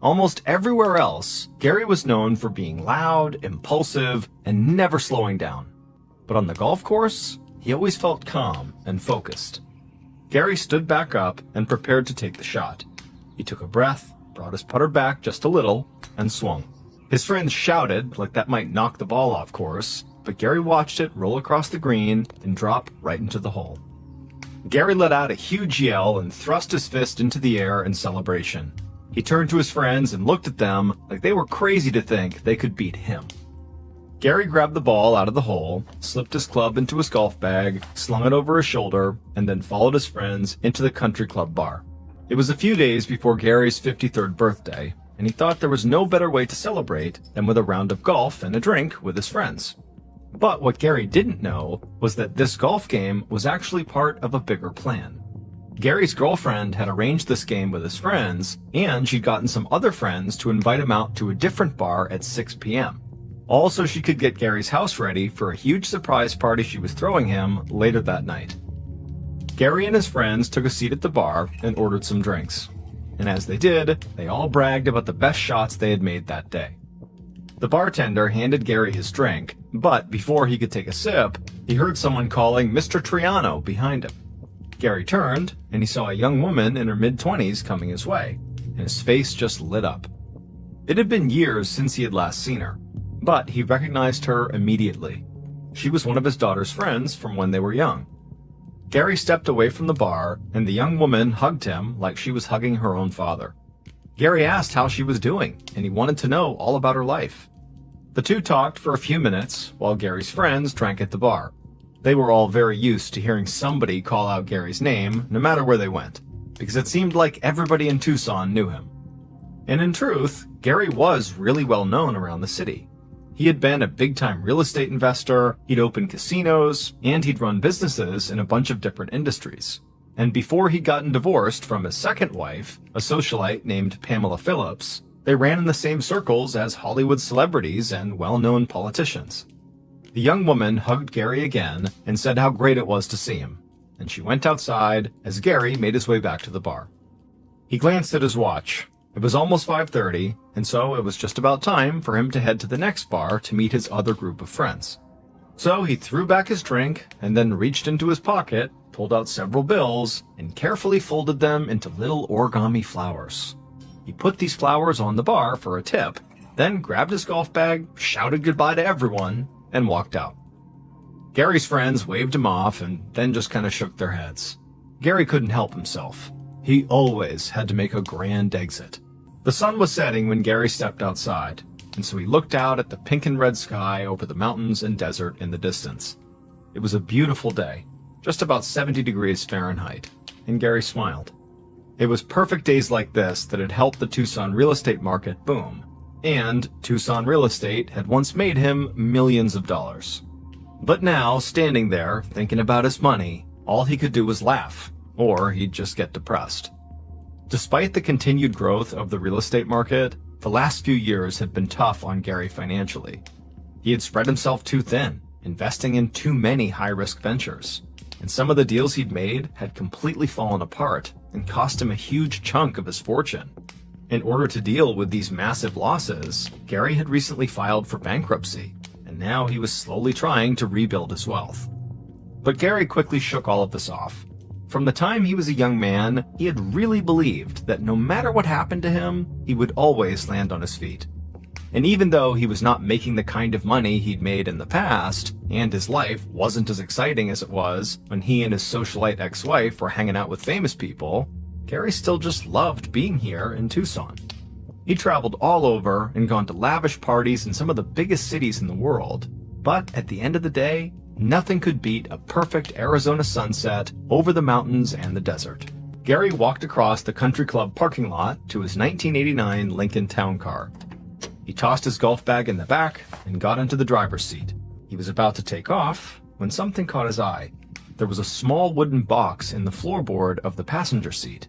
Almost everywhere else, Gary was known for being loud, impulsive, and never slowing down. But on the golf course, he always felt calm and focused. Gary stood back up and prepared to take the shot. He took a breath, brought his putter back just a little, and swung. His friends shouted like that might knock the ball off course, but Gary watched it roll across the green and drop right into the hole. Gary let out a huge yell and thrust his fist into the air in celebration. He turned to his friends and looked at them like they were crazy to think they could beat him. Gary grabbed the ball out of the hole, slipped his club into his golf bag, slung it over his shoulder, and then followed his friends into the country club bar. It was a few days before Gary's 53rd birthday, and he thought there was no better way to celebrate than with a round of golf and a drink with his friends. But what Gary didn't know was that this golf game was actually part of a bigger plan. Gary's girlfriend had arranged this game with his friends, and she'd gotten some other friends to invite him out to a different bar at 6 p.m. All so she could get Gary's house ready for a huge surprise party she was throwing him later that night. Gary and his friends took a seat at the bar and ordered some drinks. And as they did, they all bragged about the best shots they had made that day. The bartender handed Gary his drink, but before he could take a sip, he heard someone calling Mr. Triano behind him. Gary turned, and he saw a young woman in her mid-20s coming his way, and his face just lit up. It had been years since he had last seen her, but he recognized her immediately. She was one of his daughter's friends from when they were young. Gary stepped away from the bar, and the young woman hugged him like she was hugging her own father. Gary asked how she was doing, and he wanted to know all about her life. The two talked for a few minutes while Gary's friends drank at the bar. They were all very used to hearing somebody call out Gary's name no matter where they went, because it seemed like everybody in Tucson knew him. And in truth, Gary was really well known around the city. He had been a big-time real estate investor, he'd opened casinos, and he'd run businesses in a bunch of different industries. And before he'd gotten divorced from his second wife, a socialite named Pamela Phillips, they ran in the same circles as Hollywood celebrities and well-known politicians. The young woman hugged Gary again and said how great it was to see him, and she went outside as Gary made his way back to the bar. He glanced at his watch. It was almost 5:30, and so it was just about time for him to head to the next bar to meet his other group of friends. So he threw back his drink and then reached into his pocket, pulled out several bills, and carefully folded them into little origami flowers. He put these flowers on the bar for a tip, then grabbed his golf bag, shouted goodbye to everyone, and walked out. Gary's friends waved him off and then just kind of shook their heads. Gary couldn't help himself. He always had to make a grand exit. The sun was setting when Gary stepped outside, and so he looked out at the pink and red sky over the mountains and desert in the distance. It was a beautiful day, just about 70 degrees Fahrenheit, and Gary smiled. It was perfect days like this that had helped the Tucson real estate market boom, and Tucson real estate had once made him millions of dollars. But now, standing there, thinking about his money, all he could do was laugh, or he'd just get depressed. Despite the continued growth of the real estate market, the last few years had been tough on Gary financially. He had spread himself too thin, investing in too many high-risk ventures, and some of the deals he'd made had completely fallen apart and cost him a huge chunk of his fortune. In order to deal with these massive losses, Gary had recently filed for bankruptcy, and now he was slowly trying to rebuild his wealth. But Gary quickly shook all of this off. From the time he was a young man, he had really believed that no matter what happened to him, he would always land on his feet. And even though he was not making the kind of money he'd made in the past, and his life wasn't as exciting as it was when he and his socialite ex-wife were hanging out with famous people, Gary still just loved being here in Tucson. He traveled all over and gone to lavish parties in some of the biggest cities in the world, but at the end of the day, nothing could beat a perfect Arizona sunset over the mountains and the desert. Gary walked across the country club parking lot to his 1989 Lincoln Town Car. He tossed his golf bag in the back and got into the driver's seat. He was about to take off when something caught his eye. There was a small wooden box in the floorboard of the passenger seat.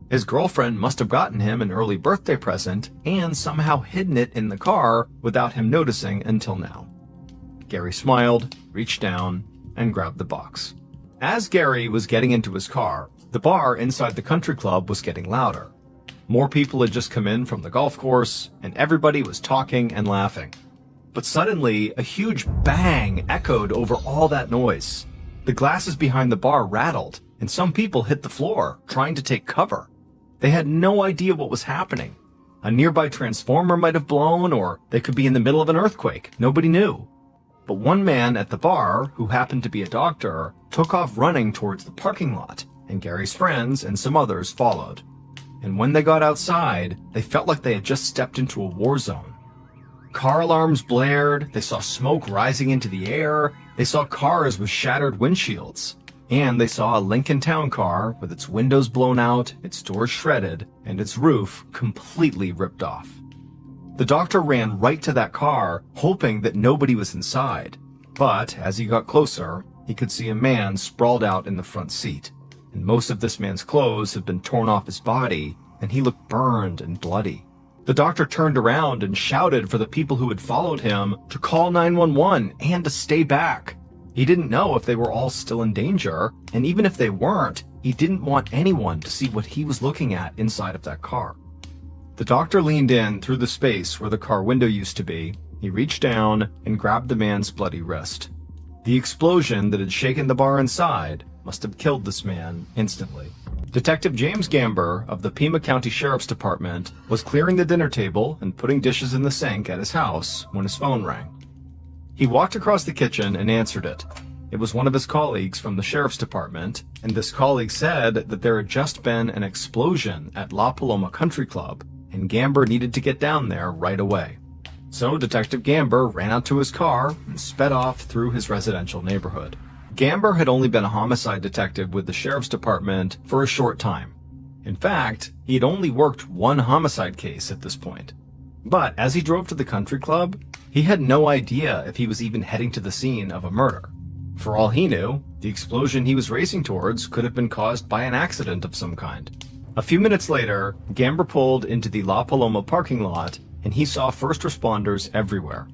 His girlfriend must have gotten him an early birthday present and somehow hidden it in the car without him noticing until now. Gary smiled, reached down, and grabbed the box. As Gary was getting into his car, the bar inside the country club was getting louder. More people had just come in from the golf course, and everybody was talking and laughing. But suddenly, a huge bang echoed over all that noise. The glasses behind the bar rattled, and some people hit the floor, trying to take cover. They had no idea what was happening. A nearby transformer might have blown, or they could be in the middle of an earthquake. Nobody knew. But one man at the bar, who happened to be a doctor, took off running towards the parking lot, and Gary's friends and some others followed. And when they got outside, they felt like they had just stepped into a war zone. Car alarms blared, they saw smoke rising into the air, they saw cars with shattered windshields, and they saw a Lincoln Town Car with its windows blown out, its doors shredded, and its roof completely ripped off. The doctor ran right to that car, hoping that nobody was inside. But as he got closer, he could see a man sprawled out in the front seat, and most of this man's clothes had been torn off his body, and he looked burned and bloody. The doctor turned around and shouted for the people who had followed him to call 911 and to stay back. He didn't know if they were all still in danger, and even if they weren't, he didn't want anyone to see what he was looking at inside of that car. The doctor leaned in through the space where the car window used to be. He reached down and grabbed the man's bloody wrist. The explosion that had shaken the bar inside must have killed this man instantly. Detective James Gamber of the Pima County Sheriff's Department was clearing the dinner table and putting dishes in the sink at his house when his phone rang. He walked across the kitchen and answered it. It was one of his colleagues from the Sheriff's Department, and this colleague said that there had just been an explosion at La Paloma Country Club, and Gamber needed to get down there right away. So Detective Gamber ran out to his car and sped off through his residential neighborhood. Gamber had only been a homicide detective with the Sheriff's Department for a short time. In fact, he had only worked one homicide case at this point. But as he drove to the country club, he had no idea if he was even heading to the scene of a murder. For all he knew, the explosion he was racing towards could have been caused by an accident of some kind. A few minutes later, Gamber pulled into the La Paloma parking lot, and he saw first responders everywhere.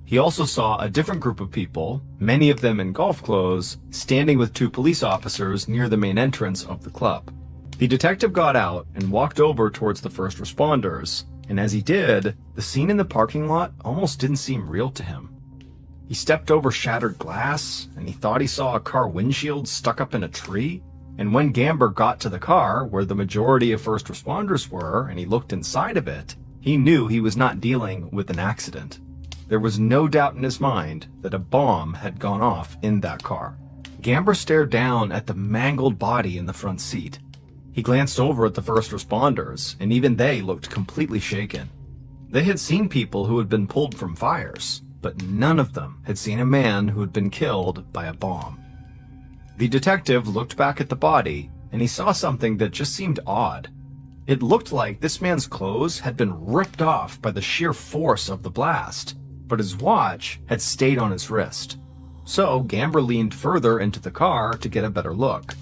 He also saw a different group of people, many of them in golf clothes, standing with two police officers near the main entrance of the club. The detective got out and walked over towards the first responders, and as he did, the scene in the parking lot almost didn't seem real to him. He stepped over shattered glass, and he thought he saw a car windshield stuck up in a tree. And when Gamber got to the car where the majority of first responders were, and he looked inside of it, he knew he was not dealing with an accident. There was no doubt in his mind that a bomb had gone off in that car. Gamber stared down at the mangled body in the front seat. He glanced over at the first responders, and even they looked completely shaken. They had seen people who had been pulled from fires, but none of them had seen a man who had been killed by a bomb. The detective looked back at the body, and he saw something that just seemed odd. It looked like this man's clothes had been ripped off by the sheer force of the blast, but his watch had stayed on his wrist. So Gamber leaned further into the car to get a better look.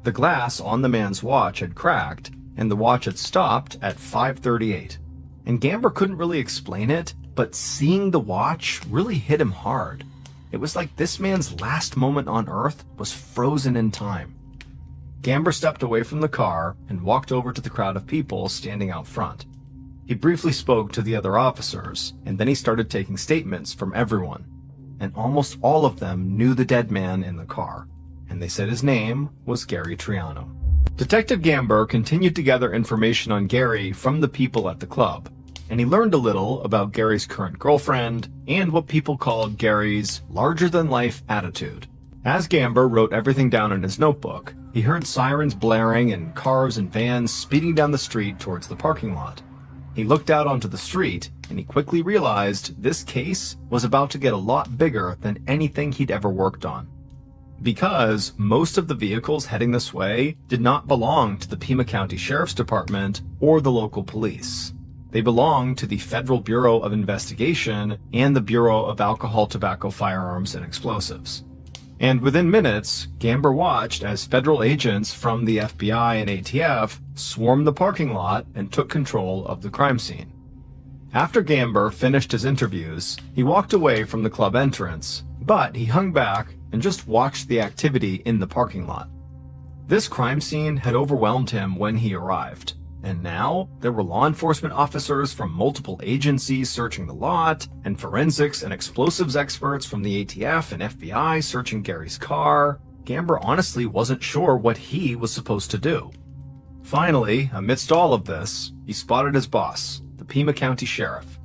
The glass on the man's watch had cracked, and the watch had stopped at 5:38. And Gamber couldn't really explain it, but seeing the watch really hit him hard. It was like this man's last moment on Earth was frozen in time. Gamber stepped away from the car and walked over to the crowd of people standing out front. He briefly spoke to the other officers, and then he started taking statements from everyone. And almost all of them knew the dead man in the car, and they said his name was Gary Triano. Detective Gamber continued to gather information on Gary from the people at the club, and he learned a little about Gary's current girlfriend and what people called Gary's larger-than-life attitude. As Gamber wrote everything down in his notebook, he heard sirens blaring and cars and vans speeding down the street towards the parking lot. He looked out onto the street, and he quickly realized this case was about to get a lot bigger than anything he'd ever worked on. Because most of the vehicles heading this way did not belong to the Pima County Sheriff's Department or the local police. They belonged to the Federal Bureau of Investigation and the Bureau of Alcohol, Tobacco, Firearms, and Explosives. And within minutes, Gamber watched as federal agents from the FBI and ATF swarmed the parking lot and took control of the crime scene. After Gamber finished his interviews, he walked away from the club entrance, but he hung back and just watched the activity in the parking lot. This crime scene had overwhelmed him when he arrived, and now there were law enforcement officers from multiple agencies searching the lot, and forensics and explosives experts from the ATF and FBI searching Gary's car. Gamber honestly wasn't sure what he was supposed to do. Finally, amidst all of this, he spotted his boss, the Pima County Sheriff.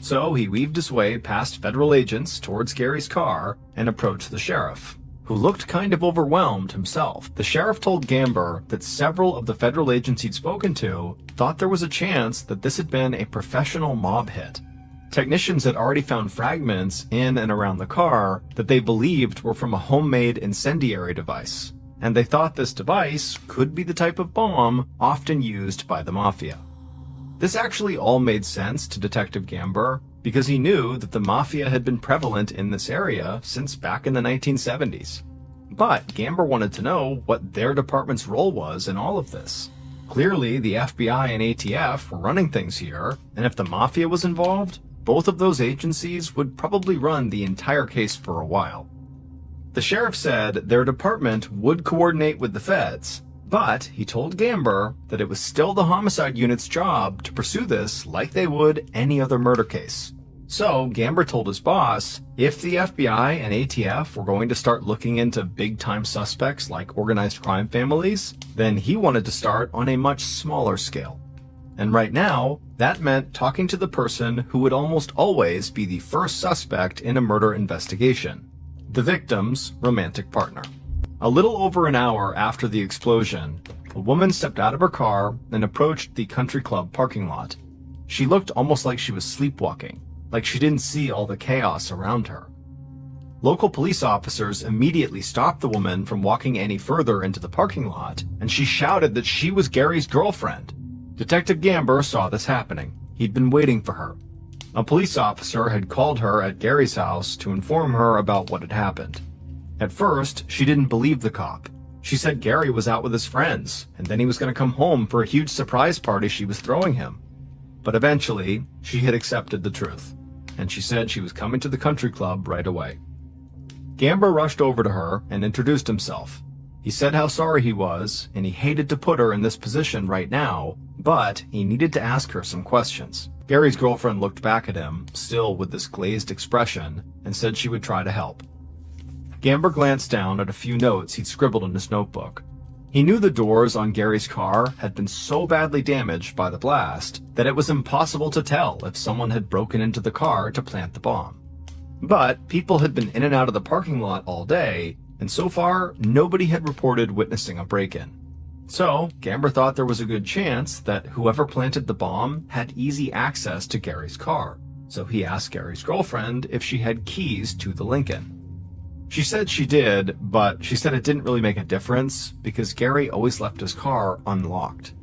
So he weaved his way past federal agents towards Gary's car and approached the sheriff, who looked kind of overwhelmed himself. The sheriff told Gamber that several of the federal agents he'd spoken to thought there was a chance that this had been a professional mob hit. Technicians had already found fragments in and around the car that they believed were from a homemade incendiary device, and they thought this device could be the type of bomb often used by the mafia. This actually all made sense to Detective Gamber because he knew that the mafia had been prevalent in this area since back in the 1970s. But Gamber wanted to know what their department's role was in all of this. Clearly, the FBI and ATF were running things here, and if the mafia was involved, both of those agencies would probably run the entire case for a while. The sheriff said their department would coordinate with the feds, but he told Gamber that it was still the homicide unit's job to pursue this like they would any other murder case. So Gamber told his boss if the FBI and ATF were going to start looking into big-time suspects like organized crime families, then he wanted to start on a much smaller scale. And right now, that meant talking to the person who would almost always be the first suspect in a murder investigation, the victim's romantic partner. A little over an hour after the explosion, a woman stepped out of her car and approached the country club parking lot. She looked almost like she was sleepwalking, like she didn't see all the chaos around her. Local police officers immediately stopped the woman from walking any further into the parking lot, and she shouted that she was Gary's girlfriend. Detective Gamber saw this happening. He'd been waiting for her. A police officer had called her at Gary's house to inform her about what had happened. At first, she didn't believe the cop. She said Gary was out with his friends, and then he was going to come home for a huge surprise party she was throwing him. But eventually, she had accepted the truth, and she said she was coming to the country club right away. Gamber rushed over to her and introduced himself. He said how sorry he was, and he hated to put her in this position right now, but he needed to ask her some questions. Gary's girlfriend looked back at him, still with this glazed expression, and said she would try to help. Gamber glanced down at a few notes he'd scribbled in his notebook. He knew the doors on Gary's car had been so badly damaged by the blast that it was impossible to tell if someone had broken into the car to plant the bomb. But people had been in and out of the parking lot all day, and so far, nobody had reported witnessing a break-in. So, Gamber thought there was a good chance that whoever planted the bomb had easy access to Gary's car, so he asked Gary's girlfriend if she had keys to the Lincoln. She said she did, but she said it didn't really make a difference because Gary always left his car unlocked.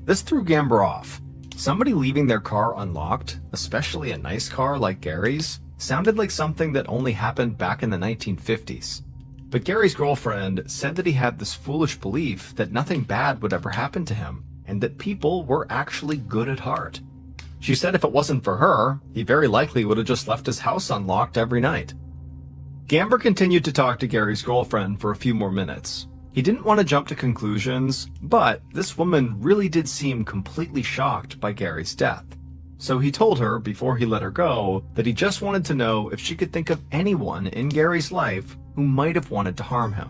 This threw Gamber off. Somebody leaving their car unlocked, especially a nice car like Gary's, sounded like something that only happened back in the 1950s. But Gary's girlfriend said that he had this foolish belief that nothing bad would ever happen to him, and that people were actually good at heart. She said if it wasn't for her, he very likely would have just left his house unlocked every night. Gamber continued to talk to Gary's girlfriend for a few more minutes. He didn't want to jump to conclusions, but this woman really did seem completely shocked by Gary's death. So he told her, before he let her go, that he just wanted to know if she could think of anyone in Gary's life who might have wanted to harm him.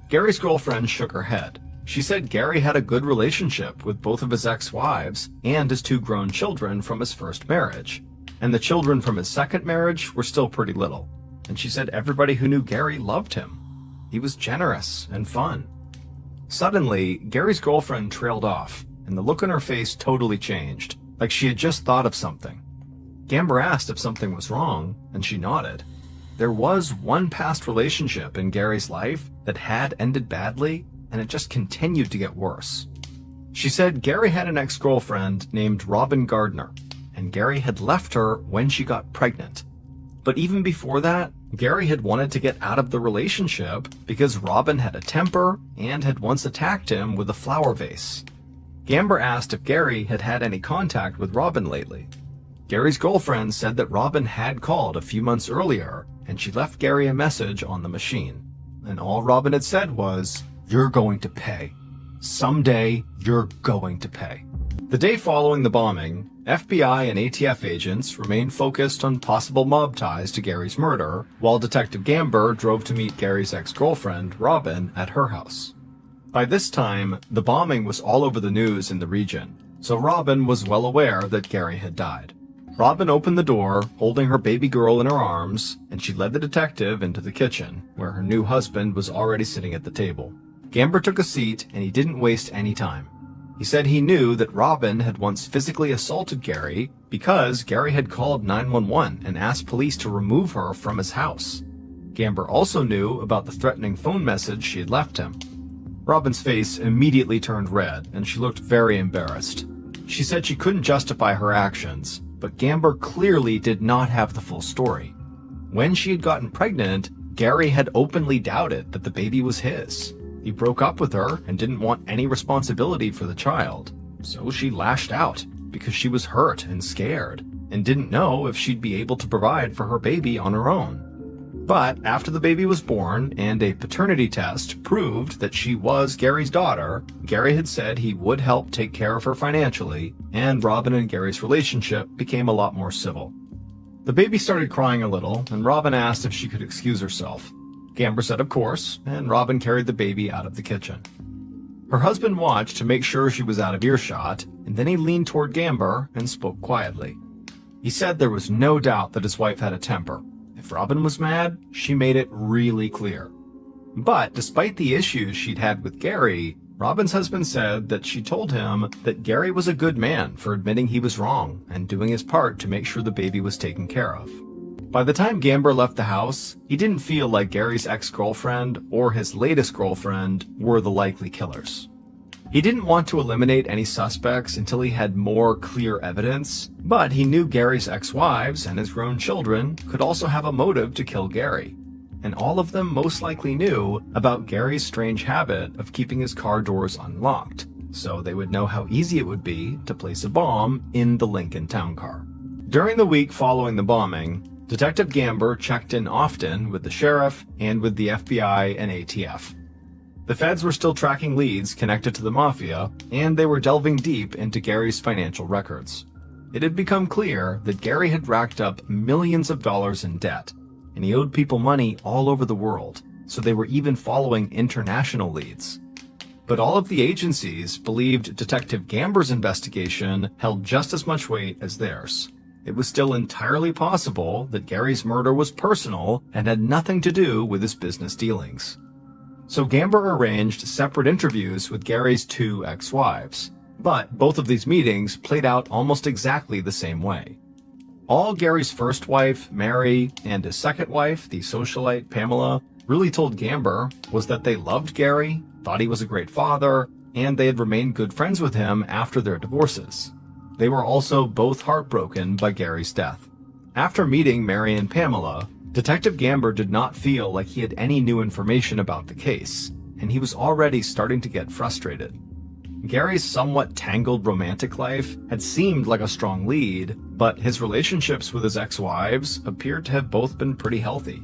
Gary's girlfriend shook her head. She said Gary had a good relationship with both of his ex-wives and his 2 grown children from his first marriage, and the children from his second marriage were still pretty little. And she said everybody who knew Gary loved him. He was generous and fun. Suddenly, Gary's girlfriend trailed off, and the look on her face totally changed, like she had just thought of something. Gamber asked if something was wrong, and she nodded. There was one past relationship in Gary's life that had ended badly, and it just continued to get worse. She said Gary had an ex-girlfriend named Robin Gardner, and Gary had left her when she got pregnant. But even before that, Gary had wanted to get out of the relationship because Robin had a temper and had once attacked him with a flower vase. Gamber asked if Gary had had any contact with Robin lately. Gary's girlfriend said that Robin had called a few months earlier, and she left Gary a message on the machine. And all Robin had said was, "You're going to pay. Someday, you're going to pay." The day following the bombing, FBI and ATF agents remained focused on possible mob ties to Gary's murder, while Detective Gamber drove to meet Gary's ex-girlfriend, Robin, at her house. By this time, the bombing was all over the news in the region, so Robin was well aware that Gary had died. Robin opened the door, holding her baby girl in her arms, and she led the detective into the kitchen, where her new husband was already sitting at the table. Gamber took a seat, and he didn't waste any time. He said he knew that Robin had once physically assaulted Gary because Gary had called 911 and asked police to remove her from his house. Gamber also knew about the threatening phone message she had left him. Robin's face immediately turned red, and she looked very embarrassed. She said she couldn't justify her actions, but Gamber clearly did not have the full story. When she had gotten pregnant, Gary had openly doubted that the baby was his. He broke up with her and didn't want any responsibility for the child, so she lashed out because she was hurt and scared and didn't know if she'd be able to provide for her baby on her own. But after the baby was born and a paternity test proved that she was Gary's daughter, Gary had said he would help take care of her financially, and Robin and Gary's relationship became a lot more civil. The baby started crying a little, and Robin asked if she could excuse herself. Gamber said of course, and Robin carried the baby out of the kitchen. Her husband watched to make sure she was out of earshot, and then he leaned toward Gamber and spoke quietly. He said there was no doubt that his wife had a temper. If Robin was mad, she made it really clear. But despite the issues she'd had with Gary, Robin's husband said that she told him that Gary was a good man for admitting he was wrong and doing his part to make sure the baby was taken care of. By the time Gamber left the house, he didn't feel like Gary's ex-girlfriend or his latest girlfriend were the likely killers. He didn't want to eliminate any suspects until he had more clear evidence, but he knew Gary's ex-wives and his grown children could also have a motive to kill Gary. And all of them most likely knew about Gary's strange habit of keeping his car doors unlocked, so they would know how easy it would be to place a bomb in the Lincoln town car. During the week following the bombing, Detective Gamber checked in often with the sheriff and with the FBI and ATF. The feds were still tracking leads connected to the mafia, and they were delving deep into Gary's financial records. It had become clear that Gary had racked up millions of dollars in debt, and he owed people money all over the world, so they were even following international leads. But all of the agencies believed Detective Gamber's investigation held just as much weight as theirs. It was still entirely possible that Gary's murder was personal and had nothing to do with his business dealings. So Gamber arranged separate interviews with Gary's 2 ex-wives, but both of these meetings played out almost exactly the same way. All Gary's first wife, Mary, and his second wife, the socialite Pamela, really told Gamber was that they loved Gary, thought he was a great father, and they had remained good friends with him after their divorces. They were also both heartbroken by Gary's death. After meeting Mary and Pamela, Detective Gamber did not feel like he had any new information about the case, and he was already starting to get frustrated. Gary's somewhat tangled romantic life had seemed like a strong lead, but his relationships with his ex-wives appeared to have both been pretty healthy.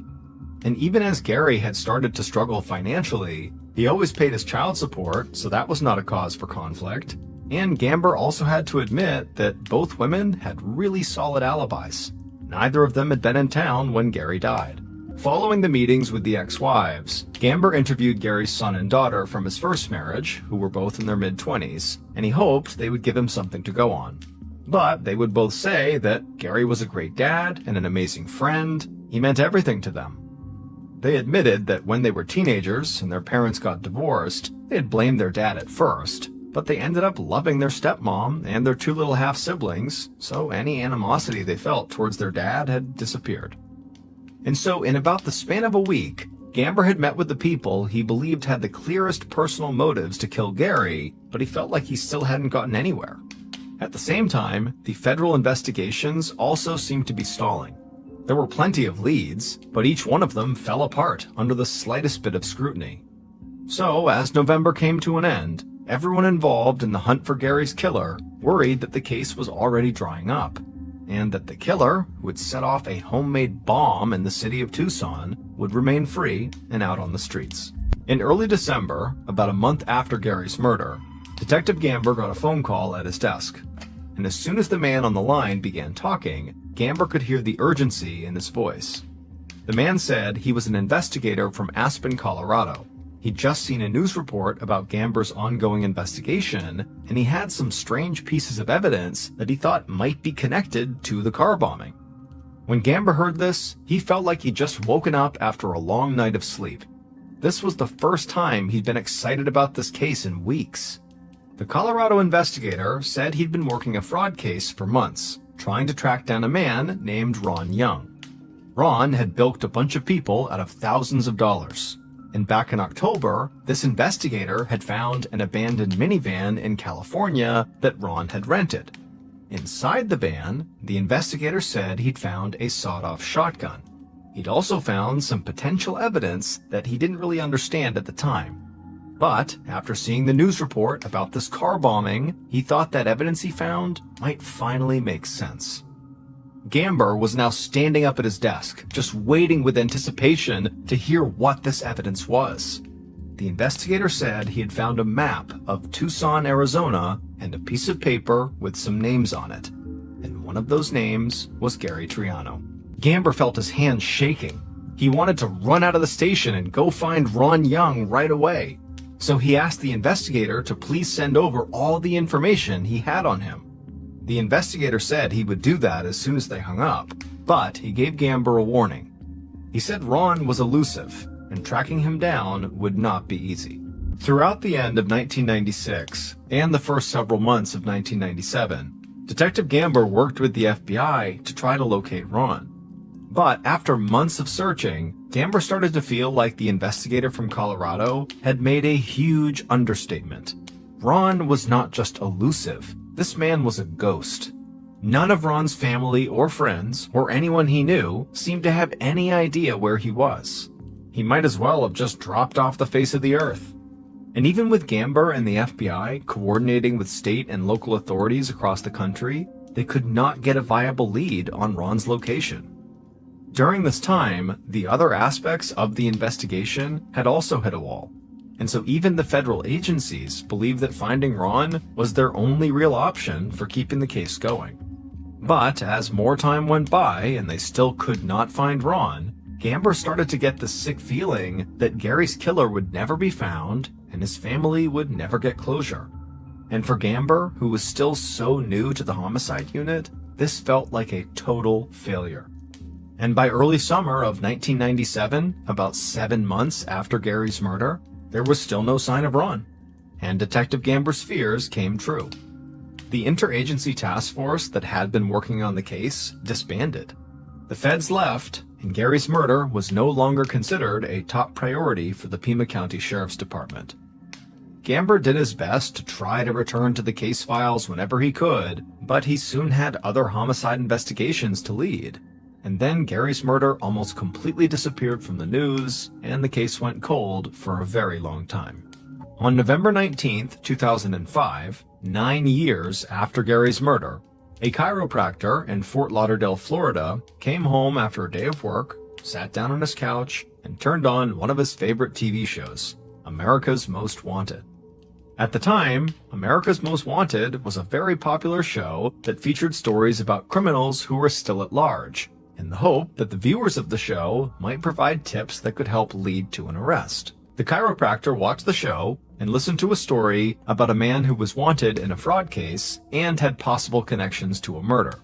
And even as Gary had started to struggle financially, he always paid his child support, so that was not a cause for conflict. And Gamber also had to admit that both women had really solid alibis. Neither of them had been in town when Gary died. Following the meetings with the ex-wives, Gamber interviewed Gary's son and daughter from his first marriage, who were both in their mid-20s, and he hoped they would give him something to go on. But they would both say that Gary was a great dad and an amazing friend. He meant everything to them. They admitted that when they were teenagers and their parents got divorced, they had blamed their dad at first, but they ended up loving their stepmom and their two little half-siblings, so any animosity they felt towards their dad had disappeared. And so in about the span of a week, Gamber had met with the people he believed had the clearest personal motives to kill Gary, but he felt like he still hadn't gotten anywhere. At the same time, the federal investigations also seemed to be stalling. There were plenty of leads, but each one of them fell apart under the slightest bit of scrutiny. So, as November came to an end, everyone involved in the hunt for Gary's killer worried that the case was already drying up, and that the killer, who had set off a homemade bomb in the city of Tucson, would remain free and out on the streets. In early December, about a month after Gary's murder, Detective Gamber got a phone call at his desk. And as soon as the man on the line began talking, Gamber could hear the urgency in his voice. The man said he was an investigator from Aspen, Colorado. He'd just seen a news report about Gamber's ongoing investigation, and he had some strange pieces of evidence that he thought might be connected to the car bombing. When Gamber heard this, he felt like he'd just woken up after a long night of sleep. This was the first time he'd been excited about this case in weeks. The Colorado investigator said he'd been working a fraud case for months, trying to track down a man named Ron Young. Ron had bilked a bunch of people out of thousands of dollars. And back in October, this investigator had found an abandoned minivan in California that Ron had rented. Inside the van, the investigator said he'd found a sawed-off shotgun. He'd also found some potential evidence that he didn't really understand at the time. But after seeing the news report about this car bombing, he thought that evidence he found might finally make sense. Gamber was now standing up at his desk, just waiting with anticipation to hear what this evidence was. The investigator said he had found a map of Tucson, Arizona, and a piece of paper with some names on it. And one of those names was Gary Triano. Gamber felt his hands shaking. He wanted to run out of the station and go find Ron Young right away. So he asked the investigator to please send over all the information he had on him. The investigator said he would do that as soon as they hung up, but he gave Gamber a warning. He said Ron was elusive, and tracking him down would not be easy. Throughout the end of 1996, and the first several months of 1997, Detective Gamber worked with the FBI to try to locate Ron. But after months of searching, Gamber started to feel like the investigator from Colorado had made a huge understatement. Ron was not just elusive. This man was a ghost. None of Ron's family or friends, or anyone he knew, seemed to have any idea where he was. He might as well have just dropped off the face of the earth. And even with Gamber and the FBI coordinating with state and local authorities across the country, they could not get a viable lead on Ron's location. During this time, the other aspects of the investigation had also hit a wall. And so even the federal agencies believed that finding Ron was their only real option for keeping the case going. But as more time went by and they still could not find Ron, Gamber started to get the sick feeling that Gary's killer would never be found and his family would never get closure. And for Gamber, who was still so new to the homicide unit, this felt like a total failure. And by early summer of 1997, about 7 months after Gary's murder, there was still no sign of Ron, and Detective Gamber's fears came true. The interagency task force that had been working on the case disbanded. The feds left, and Gary's murder was no longer considered a top priority for the Pima County Sheriff's Department. Gamber did his best to try to return to the case files whenever he could, but he soon had other homicide investigations to lead. And then Gary's murder almost completely disappeared from the news, and the case went cold for a very long time. On November 19, 2005, 9 years after Gary's murder, a chiropractor in Fort Lauderdale, Florida, came home after a day of work, sat down on his couch, and turned on one of his favorite TV shows, America's Most Wanted. At the time, America's Most Wanted was a very popular show that featured stories about criminals who were still at large, in the hope that the viewers of the show might provide tips that could help lead to an arrest. The chiropractor watched the show and listened to a story about a man who was wanted in a fraud case and had possible connections to a murder.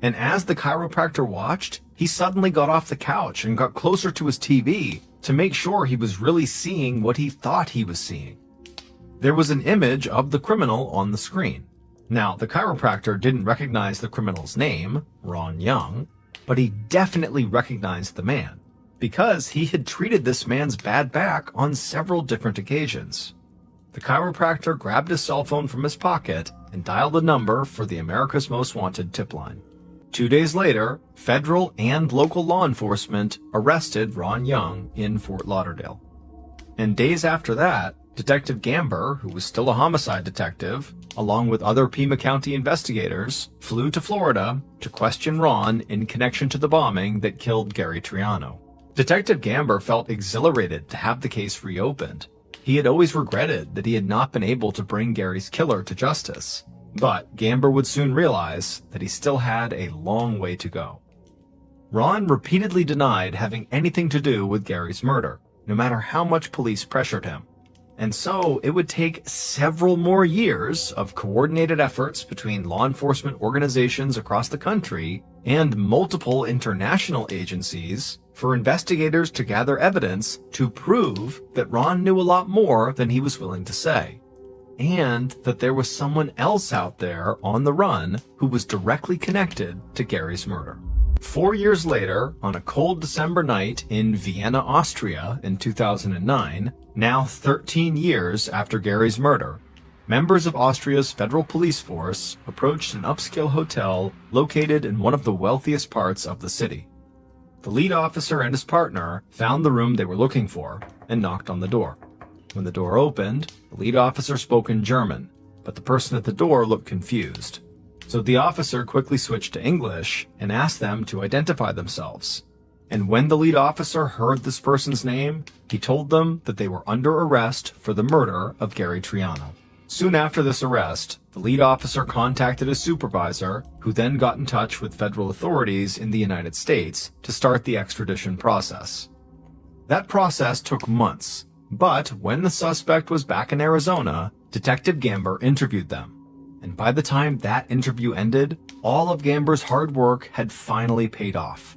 And as the chiropractor watched, he suddenly got off the couch and got closer to his TV to make sure he was really seeing what he thought he was seeing. There was an image of the criminal on the screen. Now, the chiropractor didn't recognize the criminal's name, Ron Young, but he definitely recognized the man, because he had treated this man's bad back on several different occasions. The chiropractor grabbed his cell phone from his pocket and dialed the number for the America's Most Wanted tip line. 2 days later, federal and local law enforcement arrested Ron Young in Fort Lauderdale. And days after that, Detective Gamber, who was still a homicide detective, along with other Pima County investigators, flew to Florida to question Ron in connection to the bombing that killed Gary Triano. Detective Gamber felt exhilarated to have the case reopened. He had always regretted that he had not been able to bring Gary's killer to justice, but Gamber would soon realize that he still had a long way to go. Ron repeatedly denied having anything to do with Gary's murder, no matter how much police pressured him. And so it would take several more years of coordinated efforts between law enforcement organizations across the country and multiple international agencies for investigators to gather evidence to prove that Ron knew a lot more than he was willing to say, and that there was someone else out there on the run who was directly connected to Gary's murder. 4 years later, on a cold December night in Vienna, Austria in 2009, now 13 years after Gary's murder, members of Austria's federal police force approached an upscale hotel located in one of the wealthiest parts of the city. The lead officer and his partner found the room they were looking for and knocked on the door. When the door opened, the lead officer spoke in German, but the person at the door looked confused. So the officer quickly switched to English and asked them to identify themselves. And when the lead officer heard this person's name, he told them that they were under arrest for the murder of Gary Triano. Soon after this arrest, the lead officer contacted his supervisor, who then got in touch with federal authorities in the United States to start the extradition process. That process took months, but when the suspect was back in Arizona, Detective Gamber interviewed them. And by the time that interview ended, all of Gamber's hard work had finally paid off.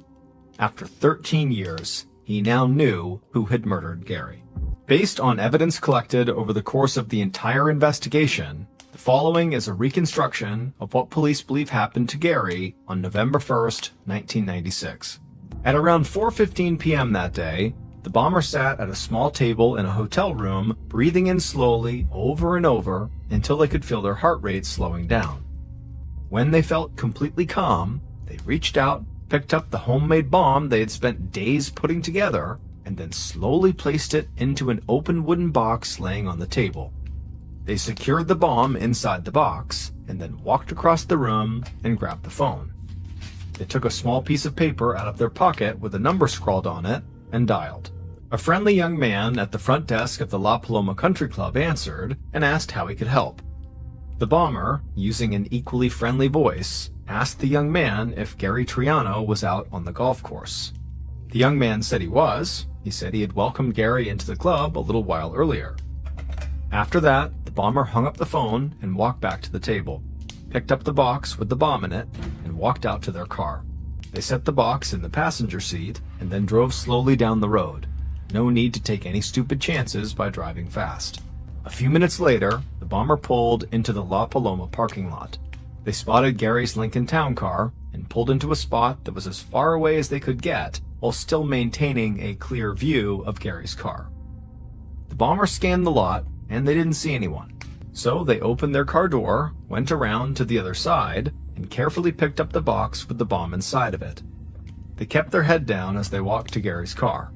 After 13 years, he now knew who had murdered Gary. Based on evidence collected over the course of the entire investigation, the following is a reconstruction of what police believe happened to Gary on November 1st, 1996. At around 4:15 p.m. that day, the bomber sat at a small table in a hotel room, breathing in slowly over and over until they could feel their heart rate slowing down. When they felt completely calm, they reached out, picked up the homemade bomb they had spent days putting together, and then slowly placed it into an open wooden box laying on the table. They secured the bomb inside the box, and then walked across the room and grabbed the phone. They took a small piece of paper out of their pocket with a number scrawled on it and dialed. A friendly young man at the front desk of the La Paloma Country Club answered and asked how he could help. The bomber, using an equally friendly voice, asked the young man if Gary Triano was out on the golf course. The young man said he was. He said he had welcomed Gary into the club a little while earlier. After that, the bomber hung up the phone and walked back to the table, picked up the box with the bomb in it, and walked out to their car. They set the box in the passenger seat and then drove slowly down the road. No need to take any stupid chances by driving fast. A few minutes later, the the bomber pulled into the La Paloma parking lot. They spotted Gary's Lincoln Town Car and pulled into a spot that was as far away as they could get while still maintaining a clear view of Gary's car. The bomber scanned the lot and they didn't see anyone. So they opened their car door, went around to the other side, and carefully picked up the box with the bomb inside of it. They kept their head down as they walked to Gary's car.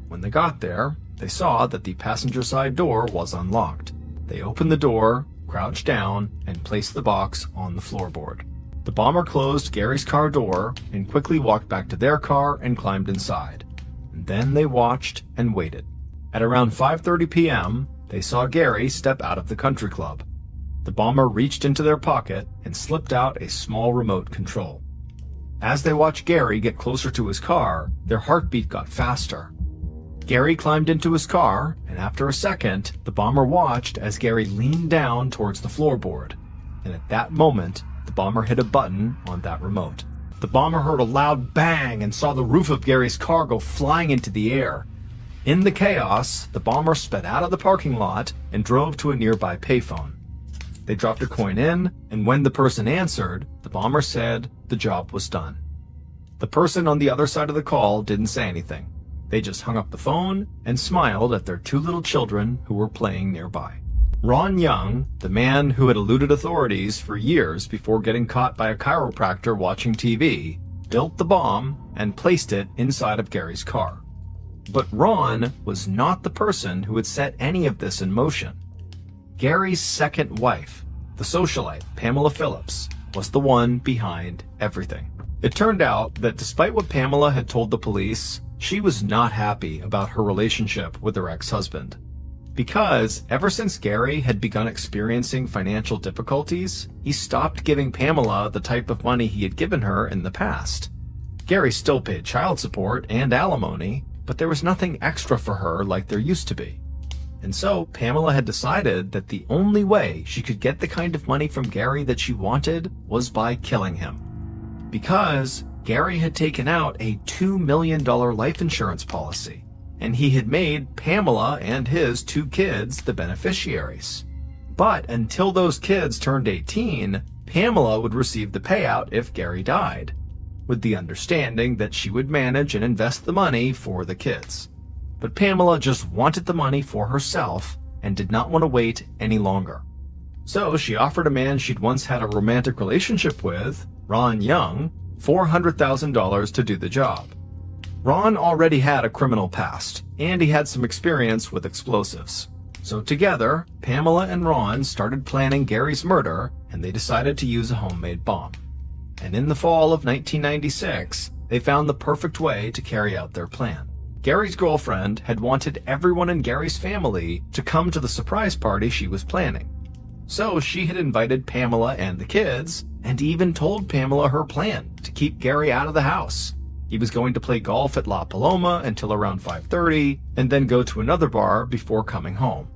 When they got there, they saw that the passenger side door was unlocked. They opened the door, crouched down, and placed the box on the floorboard. The bomber closed Gary's car door and quickly walked back to their car and climbed inside. And then they watched and waited. At around 5:30 p.m., they saw Gary step out of the country club. The bomber reached into their pocket and slipped out a small remote control. As they watched Gary get closer to his car, their heartbeat got faster. Gary climbed into his car, and after a second, the bomber watched as Gary leaned down towards the floorboard. And at that moment, the bomber hit a button on that remote. The bomber heard a loud bang and saw the roof of Gary's car go flying into the air. In the chaos, the bomber sped out of the parking lot and drove to a nearby payphone. They dropped a coin in, and when the person answered, the bomber said the job was done. The person on the other side of the call didn't say anything. They just hung up the phone and smiled at their two little children who were playing nearby. Ron Young, the man who had eluded authorities for years before getting caught by a chiropractor watching TV, built the bomb and placed it inside of Gary's car. But Ron was not the person who had set any of this in motion. Gary's second wife, the socialite Pamela Phillips, was the one behind everything. It turned out that despite what Pamela had told the police, she was not happy about her relationship with her ex-husband. Because ever since Gary had begun experiencing financial difficulties, he stopped giving Pamela the type of money he had given her in the past. Gary still paid child support and alimony, but there was nothing extra for her like there used to be. And so Pamela had decided that the only way she could get the kind of money from Gary that she wanted was by killing him. Because Gary had taken out a $2 million life insurance policy, and he had made Pamela and his two kids the beneficiaries. But until those kids turned 18, Pamela would receive the payout if Gary died, with the understanding that she would manage and invest the money for the kids. But Pamela just wanted the money for herself and did not want to wait any longer. So she offered a man she'd once had a romantic relationship with, Ron Young, $400,000 to do the job. Ron already had a criminal past, and he had some experience with explosives. So together, Pamela and Ron started planning Gary's murder, and they decided to use a homemade bomb. And in the fall of 1996, they found the perfect way to carry out their plan. Gary's girlfriend had wanted everyone in Gary's family to come to the surprise party she was planning. So she had invited Pamela and the kids, and even told Pamela her plan to keep Gary out of the house. He was going to play golf at La Paloma until around 5:30, and then go to another bar before coming home.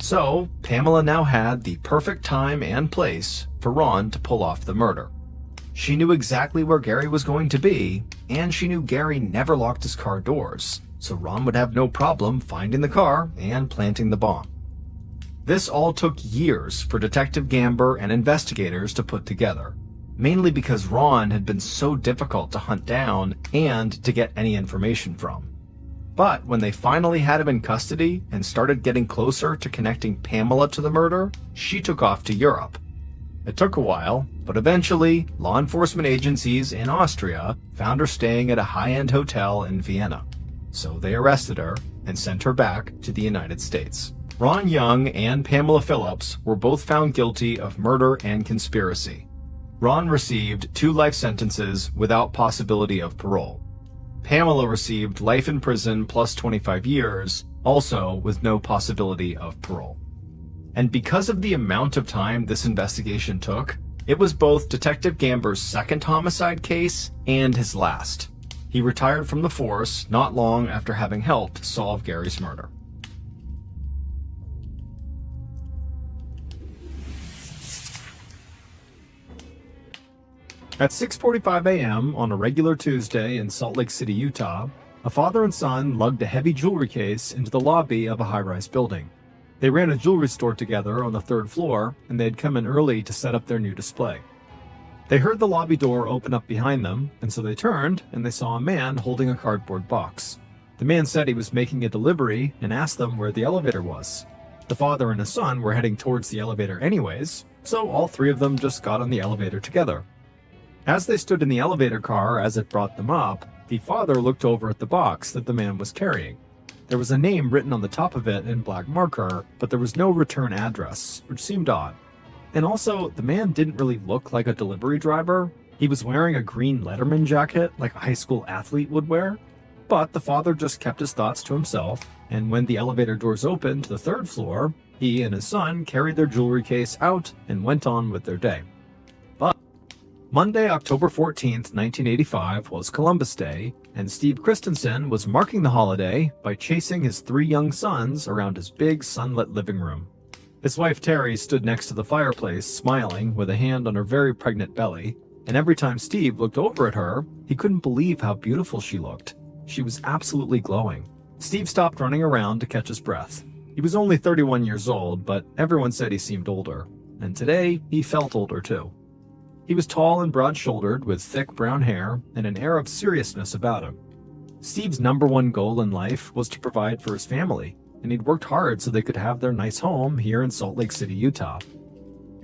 So Pamela now had the perfect time and place for Ron to pull off the murder. She knew exactly where Gary was going to be, and she knew Gary never locked his car doors, so Ron would have no problem finding the car and planting the bomb. This all took years for Detective Gamber and investigators to put together, mainly because Ron had been so difficult to hunt down and to get any information from. But when they finally had him in custody and started getting closer to connecting Pamela to the murder, she took off to Europe. It took a while, but eventually, law enforcement agencies in Austria found her staying at a high-end hotel in Vienna. So they arrested her and sent her back to the United States. Ron Young and Pamela Phillips were both found guilty of murder and conspiracy. Ron received 2 life sentences without possibility of parole. Pamela received life in prison plus 25 years, also with no possibility of parole. And because of the amount of time this investigation took, it was both Detective Gamber's second homicide case and his last. He retired from the force not long after having helped solve Gary's murder. At 6:45 a.m. on a regular Tuesday in Salt Lake City, Utah, a father and son lugged a heavy jewelry case into the lobby of a high-rise building. They ran a jewelry store together on the third floor, and they had come in early to set up their new display. They heard the lobby door open up behind them, and so they turned, and they saw a man holding a cardboard box. The man said he was making a delivery and asked them where the elevator was. The father and his son were heading towards the elevator anyways, so all three of them just got on the elevator together. As they stood in the elevator car as it brought them up, the father looked over at the box that the man was carrying. There was a name written on the top of it in black marker, but there was no return address, which seemed odd. And also, the man didn't really look like a delivery driver. He was wearing a green Letterman jacket like a high school athlete would wear. But the father just kept his thoughts to himself, and when the elevator doors opened to the third floor, he and his son carried their jewelry case out and went on with their day. But Monday, October 14th, 1985 was Columbus Day, and Steve Christensen was marking the holiday by chasing his three young sons around his big sunlit living room. His wife Terry stood next to the fireplace, smiling with a hand on her very pregnant belly, and every time Steve looked over at her, he couldn't believe how beautiful she looked. She was absolutely glowing. Steve stopped running around to catch his breath. He was only 31 years old, but everyone said he seemed older, and today he felt older too. He was tall and broad-shouldered with thick brown hair and an air of seriousness about him. Steve's number one goal in life was to provide for his family, and he'd worked hard so they could have their nice home here in Salt Lake City, Utah.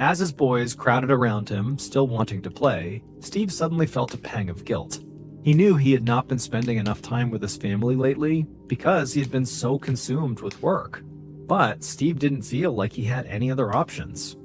As his boys crowded around him, still wanting to play, Steve suddenly felt a pang of guilt. He knew he had not been spending enough time with his family lately because he had been so consumed with work. But Steve didn't feel like he had any other options.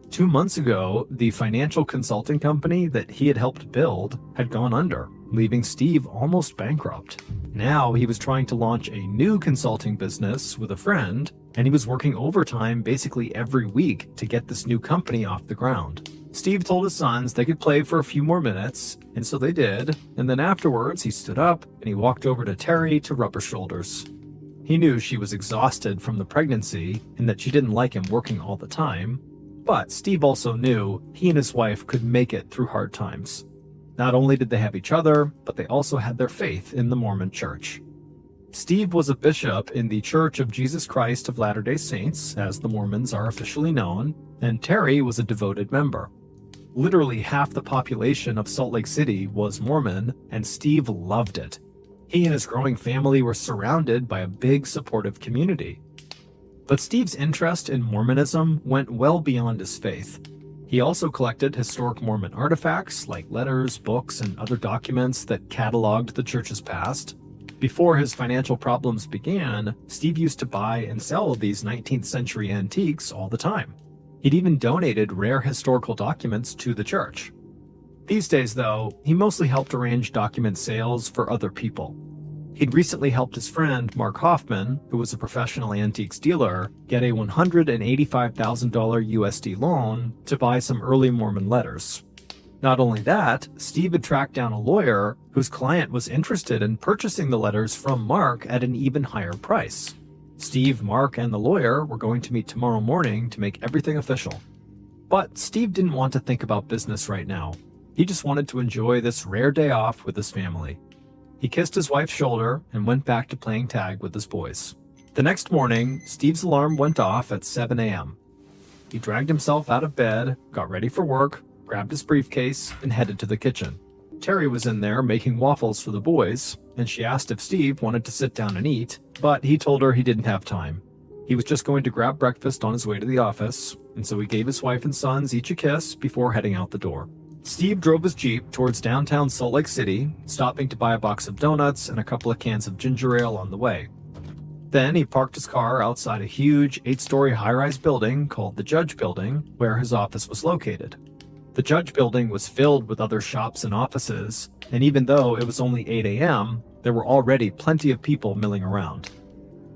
2 months ago, the financial consulting company that he had helped build had gone under, leaving Steve almost bankrupt. Now he was trying to launch a new consulting business with a friend, and he was working overtime basically every week to get this new company off the ground. Steve told his sons they could play for a few more minutes, and so they did, and then afterwards he stood up and he walked over to Terry to rub her shoulders. He knew she was exhausted from the pregnancy and that she didn't like him working all the time, but Steve also knew he and his wife could make it through hard times. Not only did they have each other, but they also had their faith in the Mormon Church. Steve was a bishop in the Church of Jesus Christ of Latter-day Saints, as the Mormons are officially known, and Terry was a devoted member. Literally half the population of Salt Lake City was Mormon, and Steve loved it. He and his growing family were surrounded by a big supportive community. But Steve's interest in Mormonism went well beyond his faith. He also collected historic Mormon artifacts like letters, books, and other documents that cataloged the church's past. Before his financial problems began, Steve used to buy and sell these 19th century antiques all the time. He'd even donated rare historical documents to the church. These days, though, he mostly helped arrange document sales for other people. He'd recently helped his friend Mark Hoffman, who was a professional antiques dealer, get a $185,000 USD loan to buy some early Mormon letters. Not only that, Steve had tracked down a lawyer whose client was interested in purchasing the letters from Mark at an even higher price. Steve, Mark, and the lawyer were going to meet tomorrow morning to make everything official. But Steve didn't want to think about business right now. He just wanted to enjoy this rare day off with his family. He kissed his wife's shoulder and went back to playing tag with his boys. The next morning, Steve's alarm went off at 7 a.m. He dragged himself out of bed, got ready for work, grabbed his briefcase, and headed to the kitchen. Terry was in there making waffles for the boys, and she asked if Steve wanted to sit down and eat, but he told her he didn't have time. He was just going to grab breakfast on his way to the office, and so he gave his wife and sons each a kiss before heading out the door. Steve drove his Jeep towards downtown Salt Lake City, stopping to buy a box of donuts and a couple of cans of ginger ale on the way. Then he parked his car outside a huge 8-story high-rise building called the Judge Building, where his office was located. The Judge Building was filled with other shops and offices, and even though it was only 8 a.m., there were already plenty of people milling around.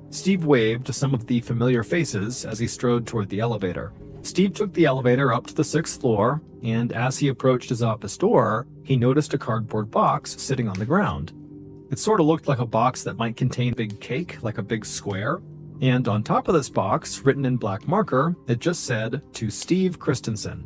Steve waved to some of the familiar faces as he strode toward the elevator. Steve took the elevator up to the 6th floor, and as he approached his office door, he noticed a cardboard box sitting on the ground. It sort of looked like a box that might contain a big cake, like a big square, and on top of this box, written in black marker, it just said, "To Steve Christensen."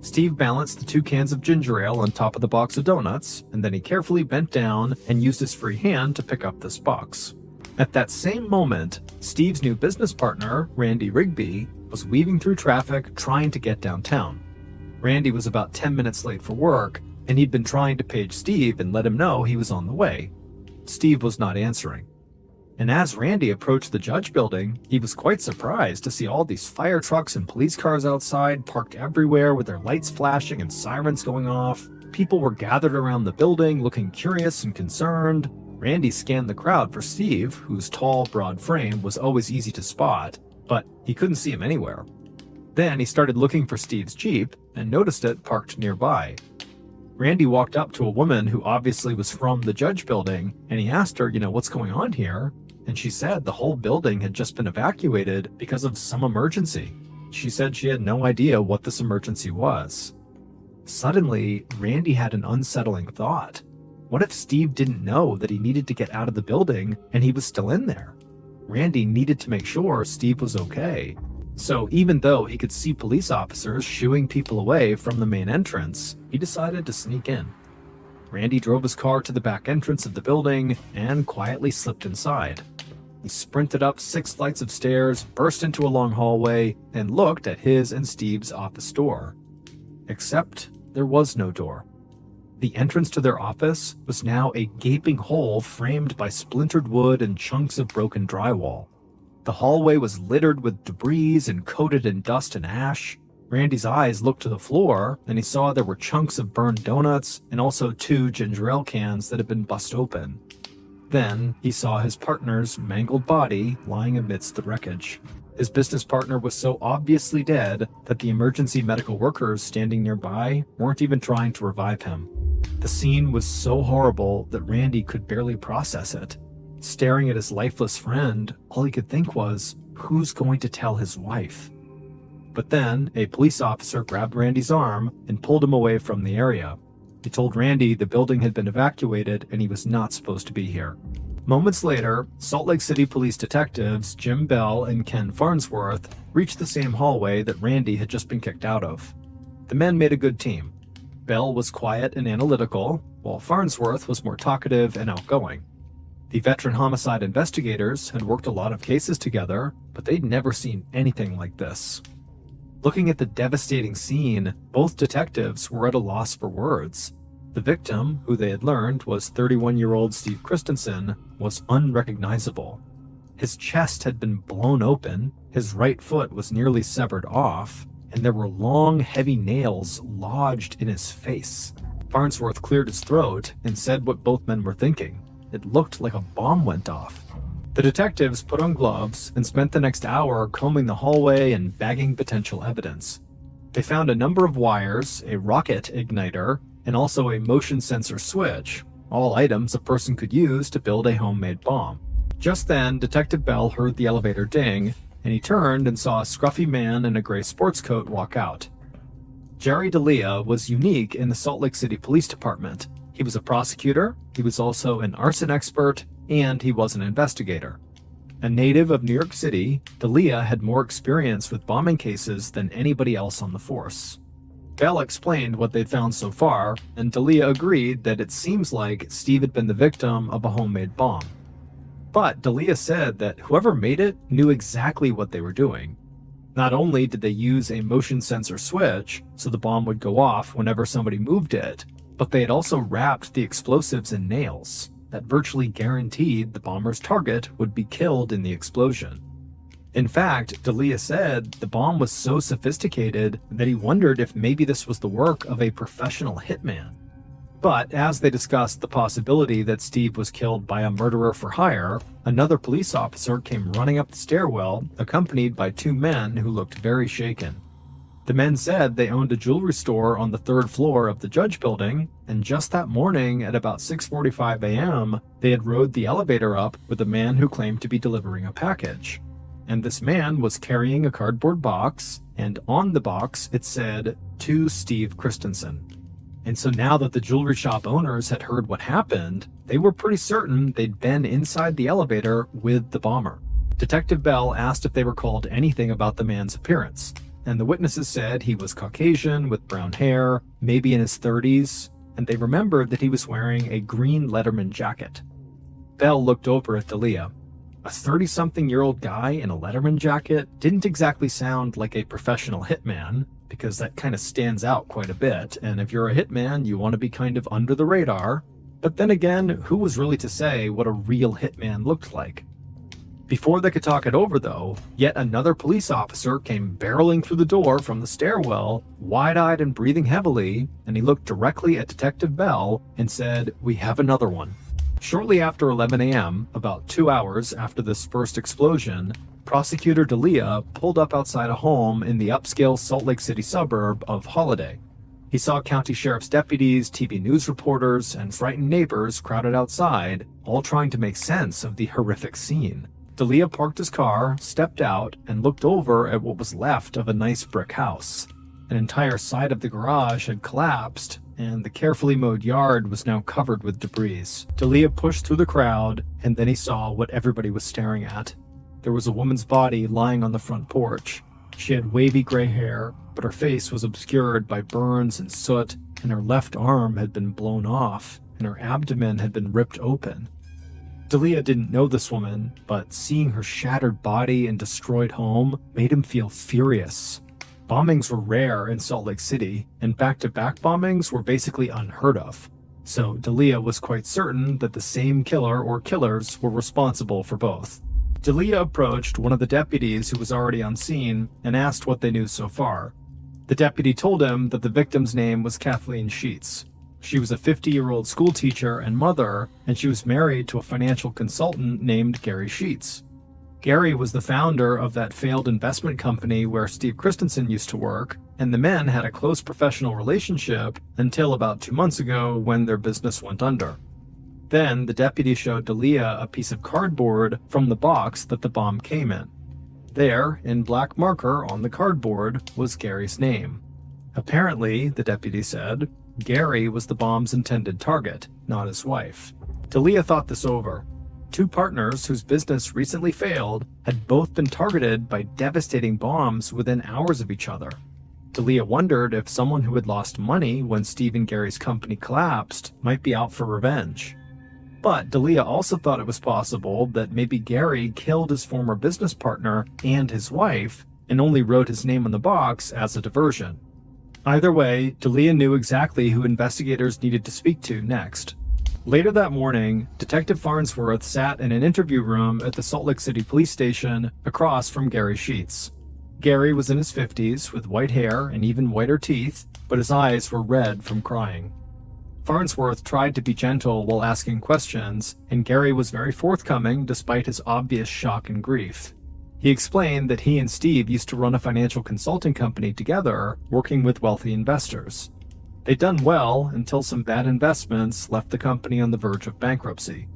Steve balanced the 2 cans of ginger ale on top of the box of donuts, and then he carefully bent down and used his free hand to pick up this box. At that same moment, Steve's new business partner, Randy Rigby, was weaving through traffic trying to get downtown. Randy was about 10 minutes late for work, and he'd been trying to page Steve and let him know he was on the way. Steve was not answering. And as Randy approached the Judge building, he was quite surprised to see all these fire trucks and police cars outside, parked everywhere with their lights flashing and sirens going off. People were gathered around the building, looking curious and concerned. Randy scanned the crowd for Steve, whose tall, broad frame was always easy to spot, but he couldn't see him anywhere. Then he started looking for Steve's Jeep and noticed it parked nearby. Randy walked up to a woman who obviously was from the Judge building, and he asked her, what's going on here? And she said the whole building had just been evacuated because of some emergency. She said she had no idea what this emergency was. Suddenly, Randy had an unsettling thought. What if Steve didn't know that he needed to get out of the building and he was still in there? Randy needed to make sure Steve was okay. So even though he could see police officers shooing people away from the main entrance, he decided to sneak in. Randy drove his car to the back entrance of the building and quietly slipped inside. He sprinted up 6 flights of stairs, burst into a long hallway, and looked at his and Steve's office door. Except there was no door. The entrance to their office was now a gaping hole framed by splintered wood and chunks of broken drywall. The hallway was littered with debris and coated in dust and ash. Randy's eyes looked to the floor, and he saw there were chunks of burned donuts and also 2 ginger ale cans that had been bust open. Then he saw his partner's mangled body lying amidst the wreckage. His business partner was so obviously dead that the emergency medical workers standing nearby weren't even trying to revive him. The scene was so horrible that Randy could barely process it. Staring at his lifeless friend, all he could think was, who's going to tell his wife? But then, a police officer grabbed Randy's arm and pulled him away from the area. He told Randy the building had been evacuated and he was not supposed to be here. Moments later, Salt Lake City police detectives Jim Bell and Ken Farnsworth reached the same hallway that Randy had just been kicked out of. The men made a good team. Bell was quiet and analytical, while Farnsworth was more talkative and outgoing. The veteran homicide investigators had worked a lot of cases together, but they'd never seen anything like this. Looking at the devastating scene, both detectives were at a loss for words. The victim, who they had learned was 31-year-old Steve Christensen, was unrecognizable. His chest had been blown open, his right foot was nearly severed off, and there were long, heavy nails lodged in his face. Farnsworth cleared his throat and said what both men were thinking. It looked like a bomb went off. The detectives put on gloves and spent the next hour combing the hallway and bagging potential evidence. They found a number of wires, a rocket igniter, and also a motion sensor switch, all items a person could use to build a homemade bomb. Just then, Detective Bell heard the elevator ding, and he turned and saw a scruffy man in a gray sports coat walk out. Jerry D'Elia was unique in the Salt Lake City Police Department. He was a prosecutor, he was also an arson expert, and he was an investigator. A native of New York City, D'Elia had more experience with bombing cases than anybody else on the force. Bell explained what they'd found so far, and D'Elia agreed that it seems like Steve had been the victim of a homemade bomb. But D'Elia said that whoever made it knew exactly what they were doing. Not only did they use a motion sensor switch, so the bomb would go off whenever somebody moved it, but they had also wrapped the explosives in nails that virtually guaranteed the bomber's target would be killed in the explosion. In fact, D'Elia said the bomb was so sophisticated that he wondered if maybe this was the work of a professional hitman. But as they discussed the possibility that Steve was killed by a murderer for hire, another police officer came running up the stairwell, accompanied by 2 men who looked very shaken. The men said they owned a jewelry store on the 3rd floor of the Judge building, and just that morning at about 6:45 a.m., they had rode the elevator up with a man who claimed to be delivering a package. And this man was carrying a cardboard box, and on the box it said, "To Steve Christensen." And so now that the jewelry shop owners had heard what happened, they were pretty certain they'd been inside the elevator with the bomber. Detective Bell asked if they recalled anything about the man's appearance, and the witnesses said he was Caucasian with brown hair, maybe in his 30s, and they remembered that he was wearing a green Letterman jacket. Bell looked over at D'Elia. A 30-something-year-old guy in a Letterman jacket didn't exactly sound like a professional hitman, because that kind of stands out quite a bit, and if you're a hitman, you want to be kind of under the radar. But then again, who was really to say what a real hitman looked like? Before they could talk it over, though, yet another police officer came barreling through the door from the stairwell, wide-eyed and breathing heavily, and he looked directly at Detective Bell and said, "We have another one." Shortly after 11 a.m., about 2 hours after this first explosion, Prosecutor D'Elia pulled up outside a home in the upscale Salt Lake City suburb of Holiday. He saw county sheriff's deputies, TV news reporters, and frightened neighbors crowded outside, all trying to make sense of the horrific scene. D'Elia parked his car, stepped out, and looked over at what was left of a nice brick house. An entire side of the garage had collapsed, and the carefully mowed yard was now covered with debris. D'Elia pushed through the crowd, and then he saw what everybody was staring at. There was a woman's body lying on the front porch. She had wavy gray hair, but her face was obscured by burns and soot, and her left arm had been blown off, and her abdomen had been ripped open. D'Elia didn't know this woman, but seeing her shattered body and destroyed home made him feel furious. Bombings were rare in Salt Lake City, and back-to-back bombings were basically unheard of. So D'Elia was quite certain that the same killer or killers were responsible for both. D'Elia approached one of the deputies who was already on scene and asked what they knew so far. The deputy told him that the victim's name was Kathleen Sheets. She was a 50-year-old schoolteacher and mother, and she was married to a financial consultant named Gary Sheets. Gary was the founder of that failed investment company where Steve Christensen used to work, and the men had a close professional relationship until about 2 months ago when their business went under. Then the deputy showed D'Elia a piece of cardboard from the box that the bomb came in. There, in black marker on the cardboard, was Gary's name. Apparently, the deputy said, Gary was the bomb's intended target, not his wife. D'Elia thought this over. Two partners whose business recently failed had both been targeted by devastating bombs within hours of each other. D'Elia wondered if someone who had lost money when Steve and Gary's company collapsed might be out for revenge. But D'Elia also thought it was possible that maybe Gary killed his former business partner and his wife and only wrote his name on the box as a diversion. Either way, D'Elia knew exactly who investigators needed to speak to next. Later that morning, Detective Farnsworth sat in an interview room at the Salt Lake City police station across from Gary Sheets. Gary was in his 50s with white hair and even whiter teeth, but his eyes were red from crying. Farnsworth tried to be gentle while asking questions, and Gary was very forthcoming despite his obvious shock and grief. He explained that he and Steve used to run a financial consulting company together, working with wealthy investors. They'd done well until some bad investments left the company on the verge of bankruptcy.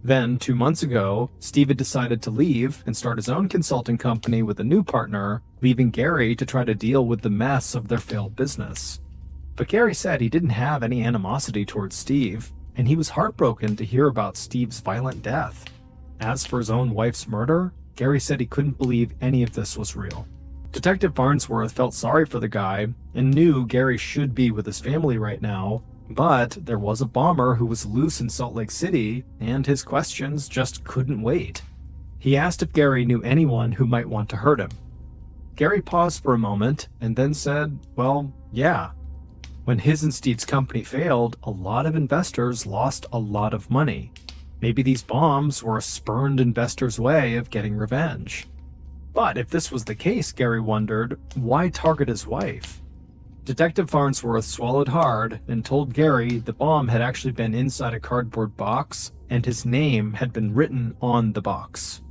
Then, 2 months ago, Steve had decided to leave and start his own consulting company with a new partner, leaving Gary to try to deal with the mess of their failed business. But Gary said he didn't have any animosity towards Steve, and he was heartbroken to hear about Steve's violent death. As for his own wife's murder, Gary said he couldn't believe any of this was real. Detective Farnsworth felt sorry for the guy and knew Gary should be with his family right now, but there was a bomber who was loose in Salt Lake City, and his questions just couldn't wait. He asked if Gary knew anyone who might want to hurt him. Gary paused for a moment and then said, well, yeah. When his and Steve's company failed, a lot of investors lost a lot of money. Maybe these bombs were a spurned investor's way of getting revenge. But if this was the case, Gary wondered, why target his wife? Detective Farnsworth swallowed hard and told Gary the bomb had actually been inside a cardboard box and his name had been written on the box.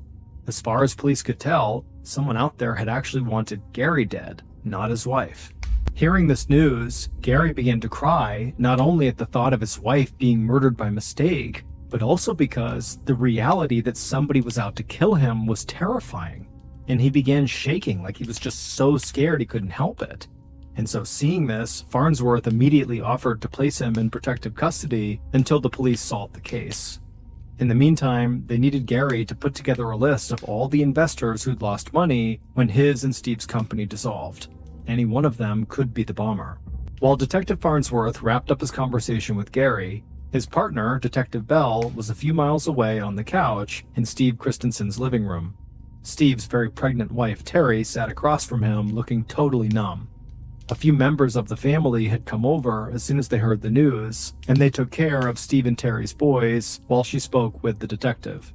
As far as police could tell, someone out there had actually wanted Gary dead, not his wife. Hearing this news, Gary began to cry, not only at the thought of his wife being murdered by mistake, but also because the reality that somebody was out to kill him was terrifying. And he began shaking like he was just so scared he couldn't help it. And so seeing this, Farnsworth immediately offered to place him in protective custody until the police solved the case. In the meantime, they needed Gary to put together a list of all the investors who'd lost money when his and Steve's company dissolved. Any one of them could be the bomber. While Detective Farnsworth wrapped up his conversation with Gary, His partner, Detective Bell, was a few miles away on the couch in Steve Christensen's living room. Steve's very pregnant wife, Terry, sat across from him, looking totally numb. A few members of the family had come over as soon as they heard the news, and they took care of Steve and Terry's boys while she spoke with the detective.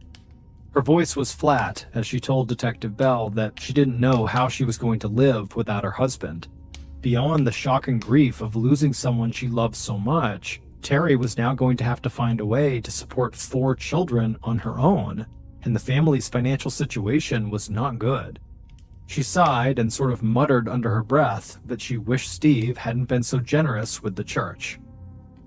Her voice was flat as she told Detective Bell that she didn't know how she was going to live without her husband. Beyond the shocking grief of losing someone she loved so much, Terry was now going to have to find a way to support 4 children on her own, and the family's financial situation was not good. She sighed and sort of muttered under her breath that she wished Steve hadn't been so generous with the church.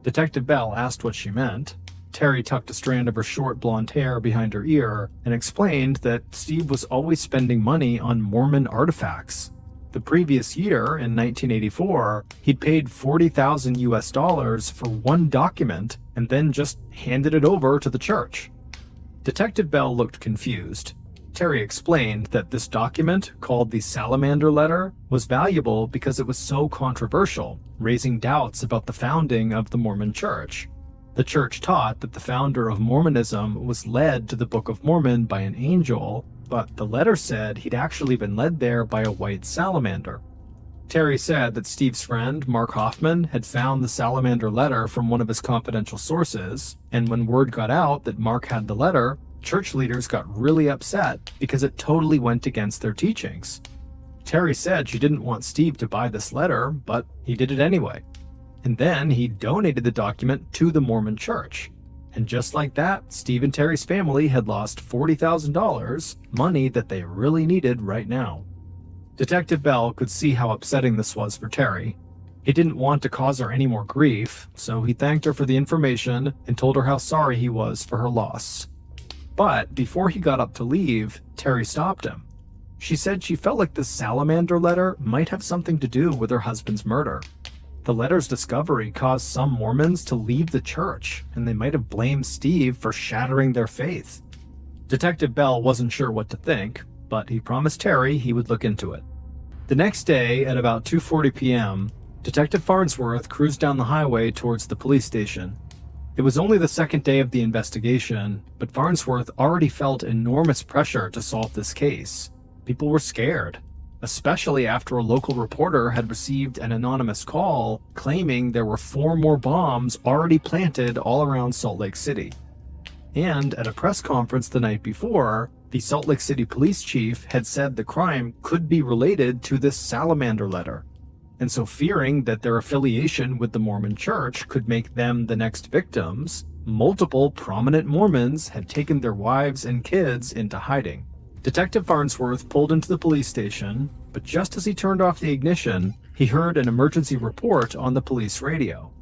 Detective Bell asked what she meant. Terry tucked a strand of her short blonde hair behind her ear and explained that Steve was always spending money on Mormon artifacts. The previous year, in 1984, he'd paid $40,000 for one document and then just handed it over to the church. Detective Bell looked confused. Terry explained that this document, called the Salamander Letter, was valuable because it was so controversial, raising doubts about the founding of the Mormon Church. The church taught that the founder of Mormonism was led to the Book of Mormon by an angel, but the letter said he'd actually been led there by a white salamander. Terry said that Steve's friend, Mark Hoffman, had found the Salamander Letter from one of his confidential sources, and when word got out that Mark had the letter, church leaders got really upset because it totally went against their teachings. Terry said she didn't want Steve to buy this letter, but he did it anyway. And then he donated the document to the Mormon Church. And just like that, Steve and Terry's family had lost $40,000, money that they really needed right now. Detective Bell could see how upsetting this was for Terry. He didn't want to cause her any more grief, so he thanked her for the information and told her how sorry he was for her loss. But before he got up to leave, Terry stopped him. She said she felt like the Salamander Letter might have something to do with her husband's murder. The letter's discovery caused some Mormons to leave the church, and they might have blamed Steve for shattering their faith. Detective Bell wasn't sure what to think, but he promised Terry he would look into it. The next day, at about 2:40 p.m., Detective Farnsworth cruised down the highway towards the police station. It was only the second day of the investigation, but Farnsworth already felt enormous pressure to solve this case. People were scared, especially after a local reporter had received an anonymous call claiming there were 4 more bombs already planted all around Salt Lake City. And at a press conference the night before, the Salt Lake City police chief had said the crime could be related to this Salamander Letter. And so, fearing that their affiliation with the Mormon Church could make them the next victims, multiple prominent Mormons had taken their wives and kids into hiding. Detective Farnsworth pulled into the police station, but just as he turned off the ignition, he heard an emergency report on the police radio.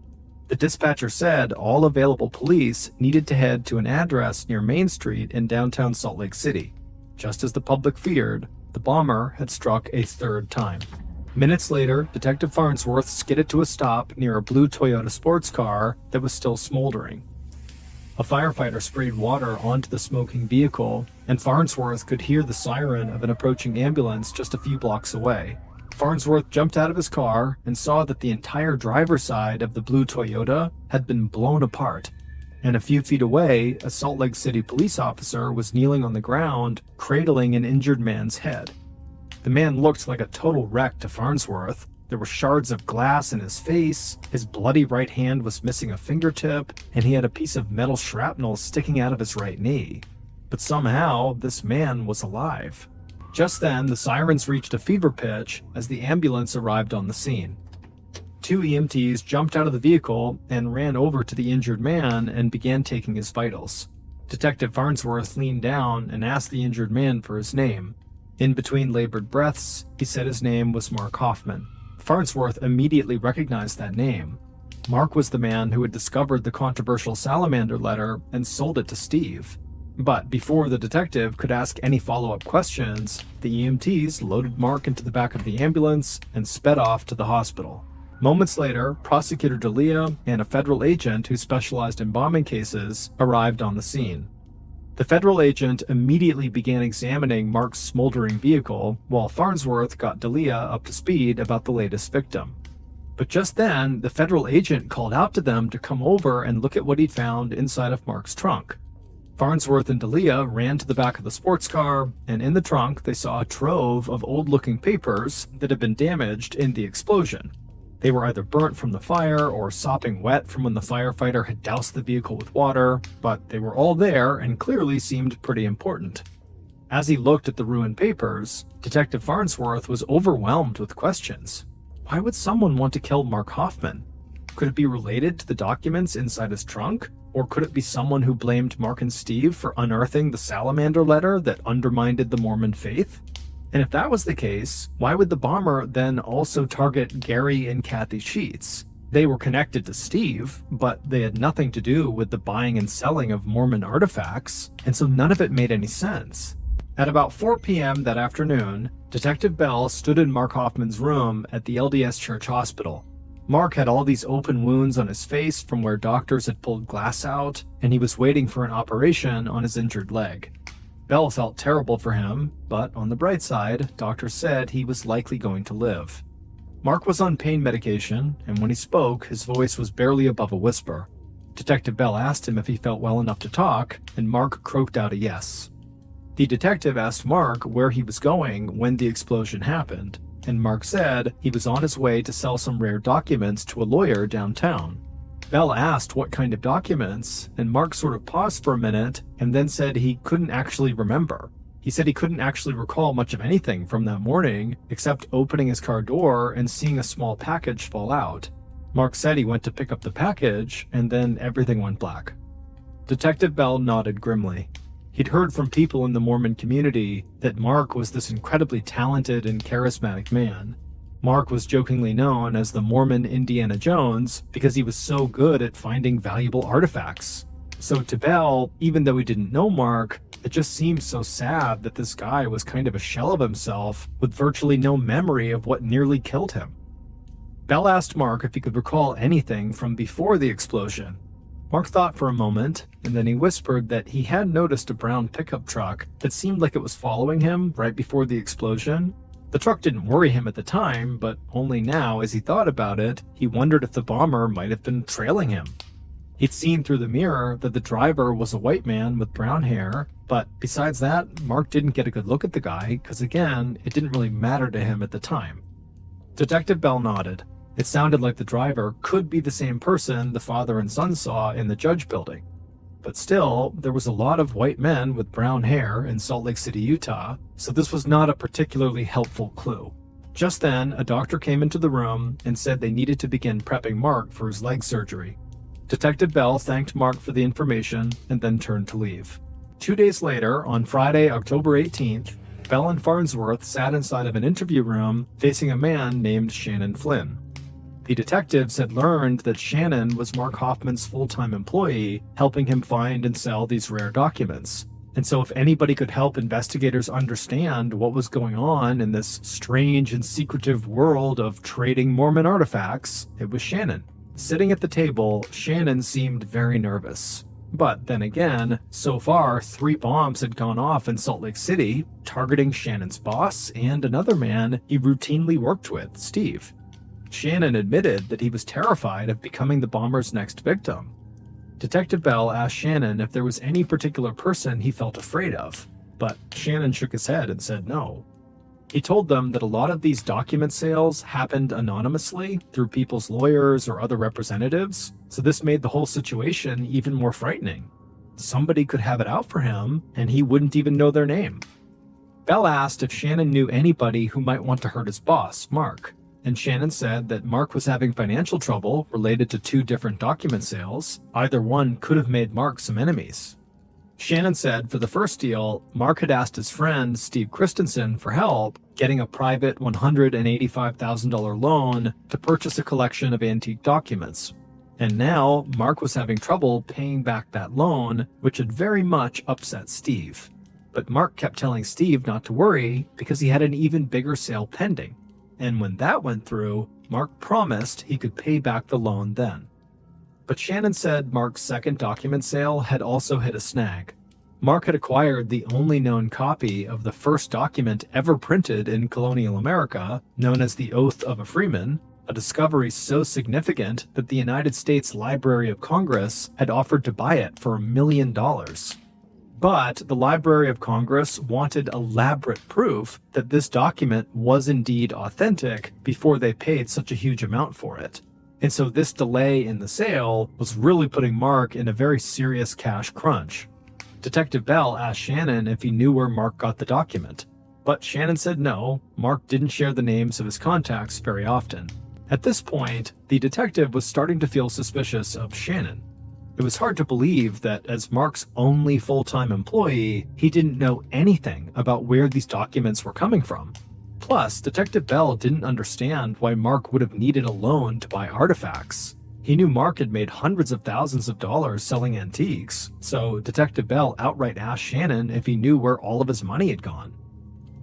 The dispatcher said all available police needed to head to an address near Main Street in downtown Salt Lake City. Just as the public feared, the bomber had struck a 3rd time. Minutes later, Detective Farnsworth skidded to a stop near a blue Toyota sports car that was still smoldering. A firefighter sprayed water onto the smoking vehicle, and Farnsworth could hear the siren of an approaching ambulance just a few blocks away. Farnsworth jumped out of his car and saw that the entire driver's side of the blue Toyota had been blown apart, and a few feet away, a Salt Lake City police officer was kneeling on the ground, cradling an injured man's head. The man looked like a total wreck to Farnsworth. There were shards of glass in his face, his bloody right hand was missing a fingertip, and he had a piece of metal shrapnel sticking out of his right knee. But somehow, this man was alive. Just then, the sirens reached a fever pitch as the ambulance arrived on the scene. 2 EMTs jumped out of the vehicle and ran over to the injured man and began taking his vitals. Detective Farnsworth leaned down and asked the injured man for his name. In between labored breaths, he said his name was Mark Hoffman. Farnsworth immediately recognized that name. Mark was the man who had discovered the controversial Salamander Letter and sold it to Steve. But before the detective could ask any follow-up questions, the EMTs loaded Mark into the back of the ambulance and sped off to the hospital. Moments later, Prosecutor D'Elia and a federal agent who specialized in bombing cases arrived on the scene. The federal agent immediately began examining Mark's smoldering vehicle, while Farnsworth got D'Elia up to speed about the latest victim. But just then, the federal agent called out to them to come over and look at what he'd found inside of Mark's trunk. Farnsworth and D'Elia ran to the back of the sports car, and in the trunk they saw a trove of old-looking papers that had been damaged in the explosion. They were either burnt from the fire or sopping wet from when the firefighter had doused the vehicle with water, but they were all there and clearly seemed pretty important. As he looked at the ruined papers, Detective Farnsworth was overwhelmed with questions. Why would someone want to kill Mark Hoffman? Could it be related to the documents inside his trunk? Or could it be someone who blamed Mark and Steve for unearthing the salamander letter that undermined the Mormon faith? And if that was the case, why would the bomber then also target Gary and Kathy Sheets? They were connected to Steve, but they had nothing to do with the buying and selling of Mormon artifacts, and so none of it made any sense. At about 4 p.m. that afternoon, Detective Bell stood in Mark Hoffman's room at the LDS Church Hospital. Mark had all these open wounds on his face from where doctors had pulled glass out, and he was waiting for an operation on his injured leg. Bell felt terrible for him, but on the bright side, doctors said he was likely going to live. Mark was on pain medication, and when he spoke, his voice was barely above a whisper. Detective Bell asked him if he felt well enough to talk, and Mark croaked out a yes. The detective asked Mark where he was going when the explosion happened, and Mark said he was on his way to sell some rare documents to a lawyer downtown. Bell asked what kind of documents, and Mark sort of paused for a minute and then said he couldn't actually remember. He said he couldn't actually recall much of anything from that morning except opening his car door and seeing a small package fall out. Mark said he went to pick up the package, and then everything went black. Detective Bell nodded grimly. He'd heard from people in the Mormon community that Mark was this incredibly talented and charismatic man. Mark was jokingly known as the Mormon Indiana Jones because he was so good at finding valuable artifacts. So to Bell, even though he didn't know Mark, it just seemed so sad that this guy was kind of a shell of himself with virtually no memory of what nearly killed him. Bell asked Mark if he could recall anything from before the explosion. Mark thought for a moment, and then he whispered that he had noticed a brown pickup truck that seemed like it was following him right before the explosion. The truck didn't worry him at the time, but only now, as he thought about it, he wondered if the bomber might have been trailing him. He'd seen through the mirror that the driver was a white man with brown hair, but besides that, Mark didn't get a good look at the guy, because again, it didn't really matter to him at the time. Detective Bell nodded. It sounded like the driver could be the same person the father and son saw in the Judge building. But still, there was a lot of white men with brown hair in Salt Lake City, Utah, so this was not a particularly helpful clue. Just then, a doctor came into the room and said they needed to begin prepping Mark for his leg surgery. Detective Bell thanked Mark for the information and then turned to leave. 2 days later, on Friday, October 18th, Bell and Farnsworth sat inside of an interview room facing a man named Shannon Flynn. The detectives had learned that Shannon was Mark Hoffman's full-time employee, helping him find and sell these rare documents. And so if anybody could help investigators understand what was going on in this strange and secretive world of trading Mormon artifacts, it was Shannon. Sitting at the table, Shannon seemed very nervous. But then again, so far 3 bombs had gone off in Salt Lake City, targeting Shannon's boss and another man he routinely worked with, Steve. Shannon admitted that he was terrified of becoming the bomber's next victim. Detective Bell asked Shannon if there was any particular person he felt afraid of, but Shannon shook his head and said no. He told them that a lot of these document sales happened anonymously through people's lawyers or other representatives, so this made the whole situation even more frightening. Somebody could have it out for him, and he wouldn't even know their name. Bell asked if Shannon knew anybody who might want to hurt his boss, Mark. And Shannon said that Mark was having financial trouble related to 2 different document sales. Either one could have made Mark some enemies. Shannon said for the first deal, Mark had asked his friend Steve Christensen for help getting a private $185,000 loan to purchase a collection of antique documents. And now Mark was having trouble paying back that loan, which had very much upset Steve. But Mark kept telling Steve not to worry because he had an even bigger sale pending. And when that went through, Mark promised he could pay back the loan then. But Shannon said Mark's second document sale had also hit a snag. Mark had acquired the only known copy of the first document ever printed in colonial America, known as the Oath of a Freeman, a discovery so significant that the United States Library of Congress had offered to buy it for $1 million. But the Library of Congress wanted elaborate proof that this document was indeed authentic before they paid such a huge amount for it. And so this delay in the sale was really putting Mark in a very serious cash crunch. Detective Bell asked Shannon if he knew where Mark got the document, but Shannon said no. Mark didn't share the names of his contacts very often. At this point, the detective was starting to feel suspicious of Shannon. It was hard to believe that as Mark's only full-time employee, he didn't know anything about where these documents were coming from. Plus, Detective Bell didn't understand why Mark would have needed a loan to buy artifacts. He knew Mark had made hundreds of thousands of dollars selling antiques, so Detective Bell outright asked Shannon if he knew where all of his money had gone.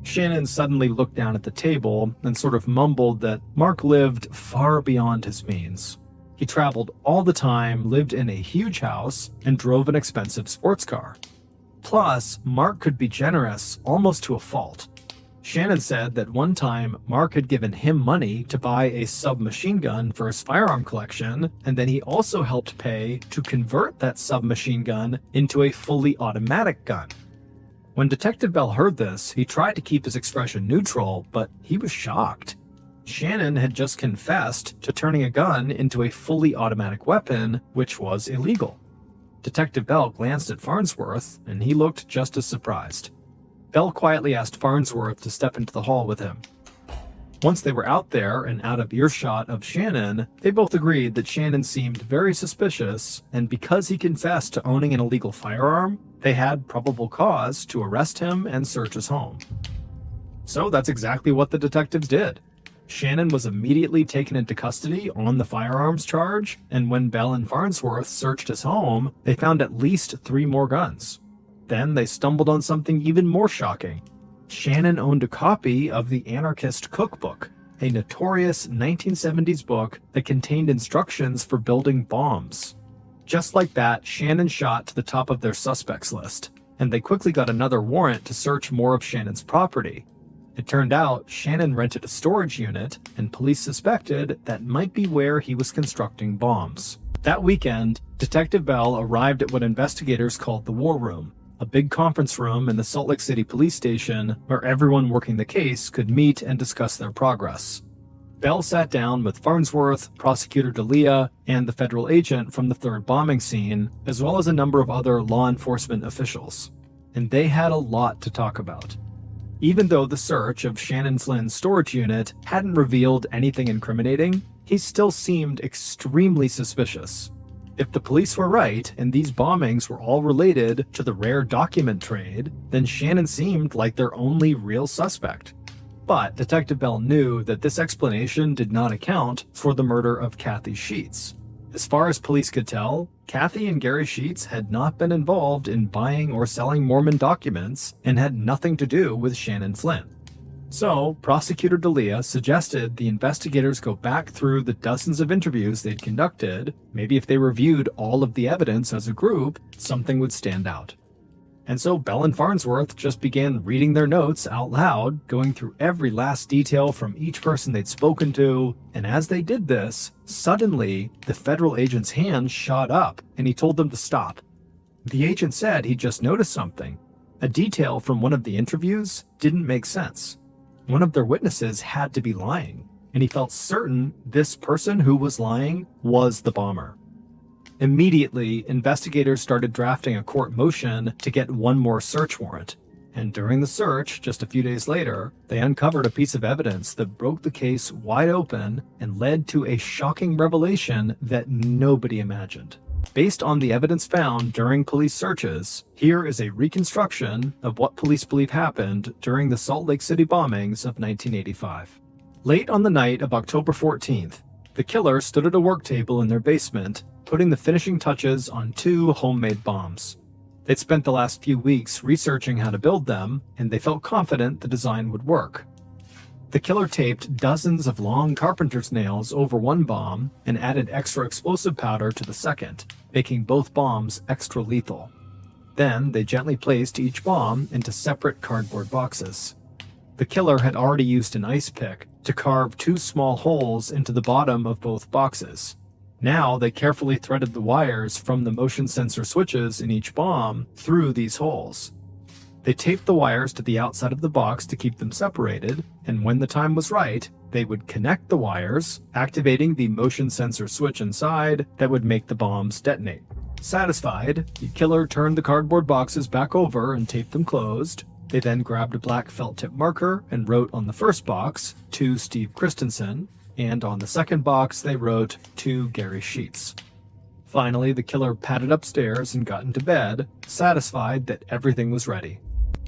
Shannon suddenly looked down at the table and sort of mumbled that Mark lived far beyond his means. He traveled all the time, lived in a huge house, and drove an expensive sports car. Plus, Mark could be generous almost to a fault. Shannon said that one time Mark had given him money to buy a submachine gun for his firearm collection, and then he also helped pay to convert that submachine gun into a fully automatic gun. When Detective Bell heard this, he tried to keep his expression neutral, but he was shocked. Shannon had just confessed to turning a gun into a fully automatic weapon, which was illegal. Detective Bell glanced at Farnsworth, and he looked just as surprised. Bell quietly asked Farnsworth to step into the hall with him. Once they were out there and out of earshot of Shannon, they both agreed that Shannon seemed very suspicious, and because he confessed to owning an illegal firearm, they had probable cause to arrest him and search his home. So that's exactly what the detectives did. Shannon was immediately taken into custody on the firearms charge, and when Bell and Farnsworth searched his home, they found at least 3 more guns. Then they stumbled on something even more shocking. Shannon owned a copy of the Anarchist Cookbook, a notorious 1970s book that contained instructions for building bombs. Just like that, Shannon shot to the top of their suspects list, and they quickly got another warrant to search more of Shannon's property. It turned out Shannon rented a storage unit, and police suspected that might be where he was constructing bombs. That weekend, Detective Bell arrived at what investigators called the War Room, a big conference room in the Salt Lake City police station where everyone working the case could meet and discuss their progress. Bell sat down with Farnsworth, Prosecutor D'Elia, and the federal agent from the 3rd bombing scene, as well as a number of other law enforcement officials. And they had a lot to talk about. Even though the search of Shannon Flynn's storage unit hadn't revealed anything incriminating, he still seemed extremely suspicious. If the police were right, and these bombings were all related to the rare document trade, then Shannon seemed like their only real suspect. But Detective Bell knew that this explanation did not account for the murder of Kathy Sheets. As far as police could tell, Kathy and Gary Sheets had not been involved in buying or selling Mormon documents and had nothing to do with Shannon Flynn. So, Prosecutor D'Elia suggested the investigators go back through the dozens of interviews they'd conducted. Maybe if they reviewed all of the evidence as a group, something would stand out. And so Bell and Farnsworth just began reading their notes out loud, going through every last detail from each person they'd spoken to, and as they did this, suddenly, the federal agent's hand shot up, and he told them to stop. The agent said he just noticed something. A detail from one of the interviews didn't make sense. One of their witnesses had to be lying, and he felt certain this person who was lying was the bomber. Immediately, investigators started drafting a court motion to get one more search warrant, and during the search, just a few days later, they uncovered a piece of evidence that broke the case wide open and led to a shocking revelation that nobody imagined. Based on the evidence found during police searches, here is a reconstruction of what police believe happened during the Salt Lake City bombings of 1985. Late on the night of October 14th, the killer stood at a work table in their basement, putting the finishing touches on 2 homemade bombs. They'd spent the last few weeks researching how to build them, and they felt confident the design would work. The killer taped dozens of long carpenter's nails over one bomb and added extra explosive powder to the second, making both bombs extra lethal. Then they gently placed each bomb into separate cardboard boxes. The killer had already used an ice pick to carve 2 small holes into the bottom of both boxes. Now they carefully threaded the wires from the motion sensor switches in each bomb through these holes. They taped the wires to the outside of the box to keep them separated, and when the time was right, they would connect the wires, activating the motion sensor switch inside that would make the bombs detonate. Satisfied, the killer turned the cardboard boxes back over and taped them closed. They then grabbed a black felt tip marker and wrote on the first box, "To Steve Christensen," and on the second box they wrote, "To Gary Sheets." Finally, the killer padded upstairs and got into bed, satisfied that everything was ready.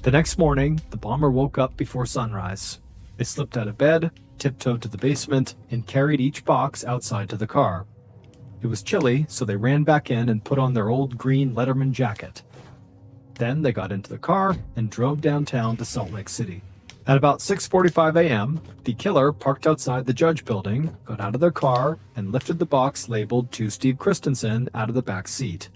The next morning, the bomber woke up before sunrise. They slipped out of bed, tiptoed to the basement, and carried each box outside to the car. It was chilly, so they ran back in and put on their old green Letterman jacket. Then they got into the car and drove downtown to Salt Lake City. At about 6:45 a.m., the killer parked outside the Judge building, got out of their car, and lifted the box labeled "To Steve Christensen" out of the back seat.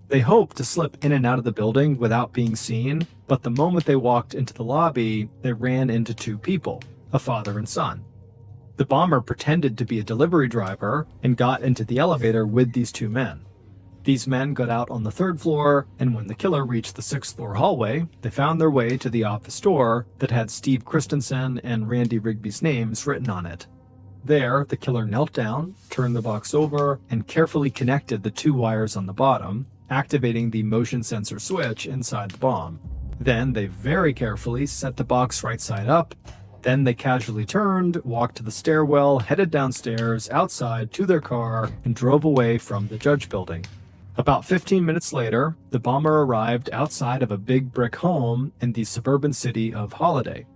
They hoped to slip in and out of the building without being seen, but the moment they walked into the lobby, they ran into 2 people, a father and son. The bomber pretended to be a delivery driver and got into the elevator with these 2 men. These men got out on the 3rd floor, and when the killer reached the 6th floor hallway, they found their way to the office door that had Steve Christensen and Randy Rigby's names written on it. There, the killer knelt down, turned the box over, and carefully connected the 2 wires on the bottom, activating the motion sensor switch inside the bomb. Then they very carefully set the box right side up. Then they casually turned, walked to the stairwell, headed downstairs, outside to their car, and drove away from the Judge building. About 15 minutes later, the bomber arrived outside of a big brick home in the suburban city of Holiday.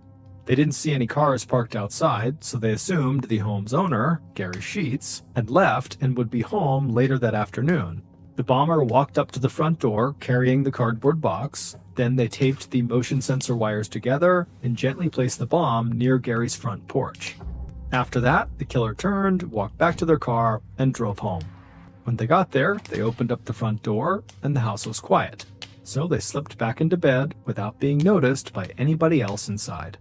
They didn't see any cars parked outside, so they assumed the home's owner, Gary Sheets, had left and would be home later that afternoon. The bomber walked up to the front door carrying the cardboard box. Then they taped the motion sensor wires together and gently placed the bomb near Gary's front porch. After that, the killer turned, walked back to their car, and drove home. When they got there, they opened up the front door, and the house was quiet. So they slipped back into bed without being noticed by anybody else inside.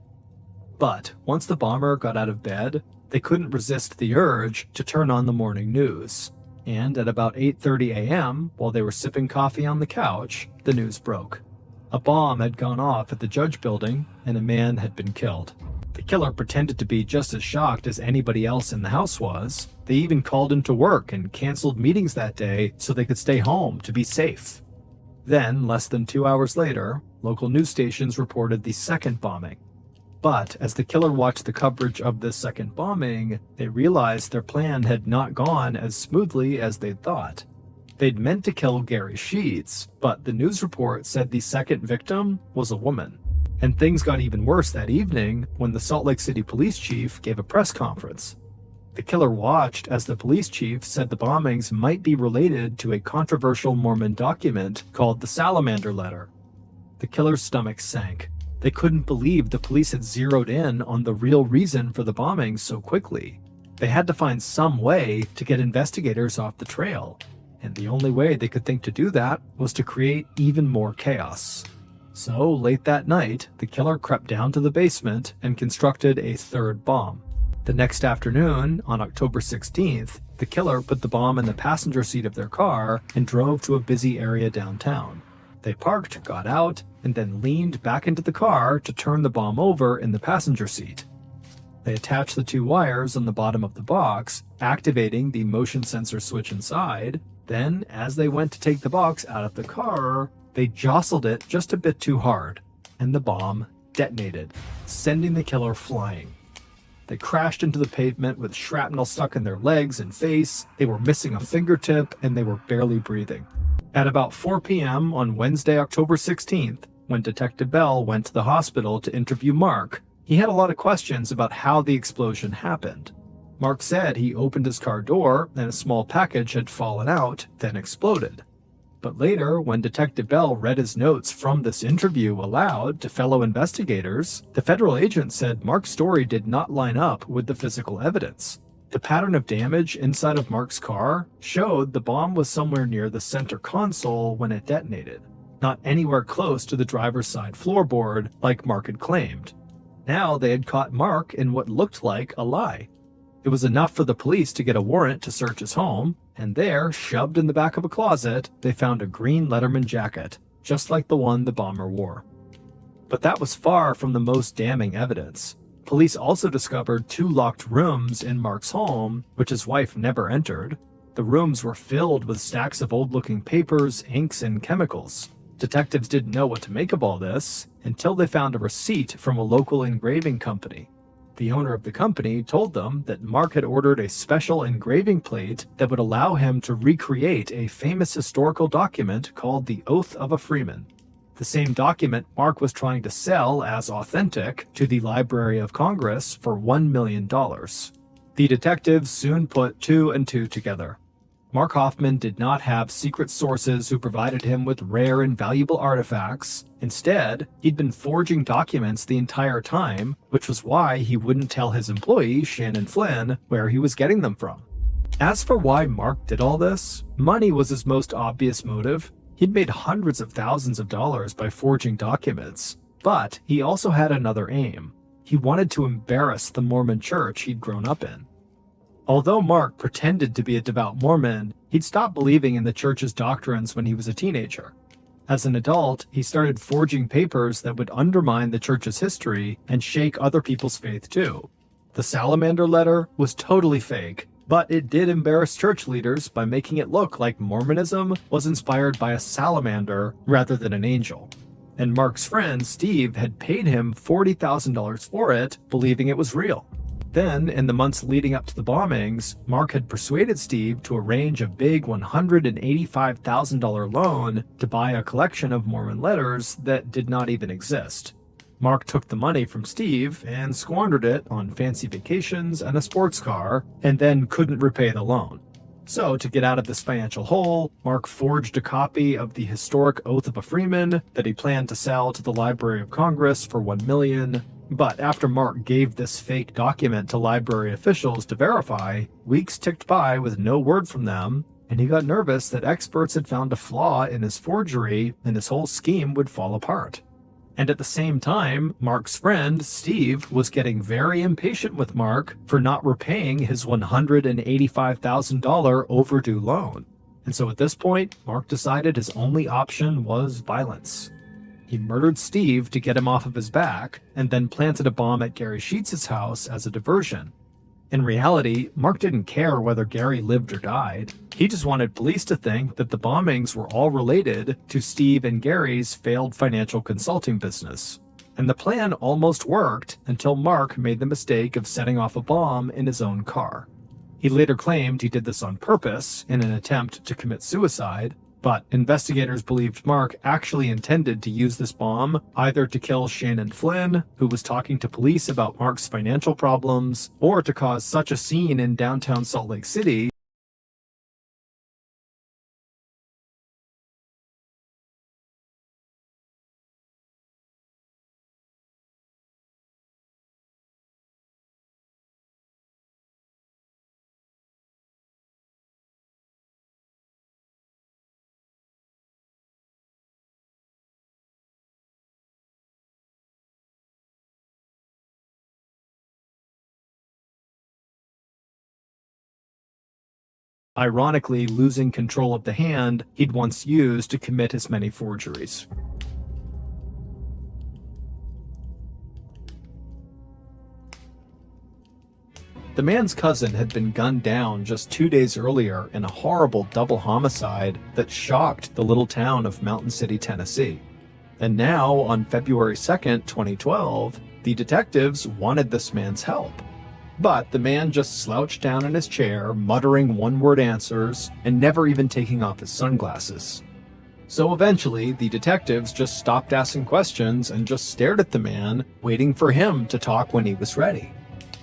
But once the bomber got out of bed, they couldn't resist the urge to turn on the morning news. And at about 8:30 a.m., while they were sipping coffee on the couch, the news broke. A bomb had gone off at the Judge building, and a man had been killed. The killer pretended to be just as shocked as anybody else in the house was. They even called into work and canceled meetings that day so they could stay home to be safe. Then, less than 2 hours later, local news stations reported the second bombing. But as the killer watched the coverage of this second bombing, they realized their plan had not gone as smoothly as they'd thought. They'd meant to kill Gary Sheets, but the news report said the second victim was a woman. And things got even worse that evening when the Salt Lake City police chief gave a press conference. The killer watched as the police chief said the bombings might be related to a controversial Mormon document called the Salamander Letter. The killer's stomach sank. They couldn't believe the police had zeroed in on the real reason for the bombings so quickly. They had to find some way to get investigators off the trail, and the only way they could think to do that was to create even more chaos. So, late that night, the killer crept down to the basement and constructed a 3rd bomb. The next afternoon, on October 16th, the killer put the bomb in the passenger seat of their car and drove to a busy area downtown. They parked, got out, and then leaned back into the car to turn the bomb over in the passenger seat. They attached the 2 wires on the bottom of the box, activating the motion sensor switch inside. Then, as they went to take the box out of the car, they jostled it just a bit too hard, and the bomb detonated, sending the killer flying. They crashed into the pavement with shrapnel stuck in their legs and face. They were missing a fingertip, and they were barely breathing. At about 4 p.m. on Wednesday, October 16th, when Detective Bell went to the hospital to interview Mark, he had a lot of questions about how the explosion happened. Mark said he opened his car door and a small package had fallen out, then exploded. But later, when Detective Bell read his notes from this interview aloud to fellow investigators, the federal agent said Mark's story did not line up with the physical evidence. The pattern of damage inside of Mark's car showed the bomb was somewhere near the center console when it detonated, not anywhere close to the driver's side floorboard like Mark had claimed. Now they had caught Mark in what looked like a lie. It was enough for the police to get a warrant to search his home, and there, shoved in the back of a closet, they found a green Letterman jacket, just like the one the bomber wore. But that was far from the most damning evidence. Police also discovered 2 locked rooms in Mark's home, which his wife never entered. The rooms were filled with stacks of old-looking papers, inks, and chemicals. Detectives didn't know what to make of all this until they found a receipt from a local engraving company. The owner of the company told them that Mark had ordered a special engraving plate that would allow him to recreate a famous historical document called the Oath of a Freeman. The same document Mark was trying to sell as authentic to the Library of Congress for $1 million. The detectives soon put 2 and 2 together. Mark Hoffman did not have secret sources who provided him with rare and valuable artifacts. Instead, he'd been forging documents the entire time, which was why he wouldn't tell his employee, Shannon Flynn, where he was getting them from. As for why Mark did all this, money was his most obvious motive. He'd made hundreds of thousands of dollars by forging documents, but he also had another aim. He wanted to embarrass the Mormon church he'd grown up in. Although Mark pretended to be a devout Mormon, he'd stopped believing in the church's doctrines when he was a teenager. As an adult, he started forging papers that would undermine the church's history and shake other people's faith too. The Salamander letter was totally fake, but it did embarrass church leaders by making it look like Mormonism was inspired by a salamander rather than an angel. And Mark's friend, Steve, had paid him $40,000 for it, believing it was real. Then, in the months leading up to the bombings, Mark had persuaded Steve to arrange a big $185,000 loan to buy a collection of Mormon letters that did not even exist. Mark took the money from Steve and squandered it on fancy vacations and a sports car, and then couldn't repay the loan. So, to get out of this financial hole, Mark forged a copy of the historic Oath of a Freeman that he planned to sell to the Library of Congress for $1 million. But after Mark gave this fake document to library officials to verify, weeks ticked by with no word from them, and he got nervous that experts had found a flaw in his forgery and his whole scheme would fall apart. And at the same time, Mark's friend, Steve, was getting very impatient with Mark for not repaying his $185,000 overdue loan. And so at this point, Mark decided his only option was violence. He murdered Steve to get him off of his back, and then planted a bomb at Gary Sheets' house as a diversion. In reality, Mark didn't care whether Gary lived or died. He just wanted police to think that the bombings were all related to Steve and Gary's failed financial consulting business. And the plan almost worked until Mark made the mistake of setting off a bomb in his own car. He later claimed he did this on purpose in an attempt to commit suicide, but investigators believed Mark actually intended to use this bomb either to kill Shannon Flynn, who was talking to police about Mark's financial problems, or to cause such a scene in downtown Salt Lake City ironically losing control of the hand he'd once used to commit his many forgeries. The man's cousin had been gunned down just 2 days earlier in a horrible double homicide that shocked the little town of Mountain City, Tennessee. And now, on February 2nd, 2012, the detectives wanted this man's help. But the man just slouched down in his chair, muttering one-word answers, and never even taking off his sunglasses. So eventually, the detectives just stopped asking questions and just stared at the man, waiting for him to talk when he was ready.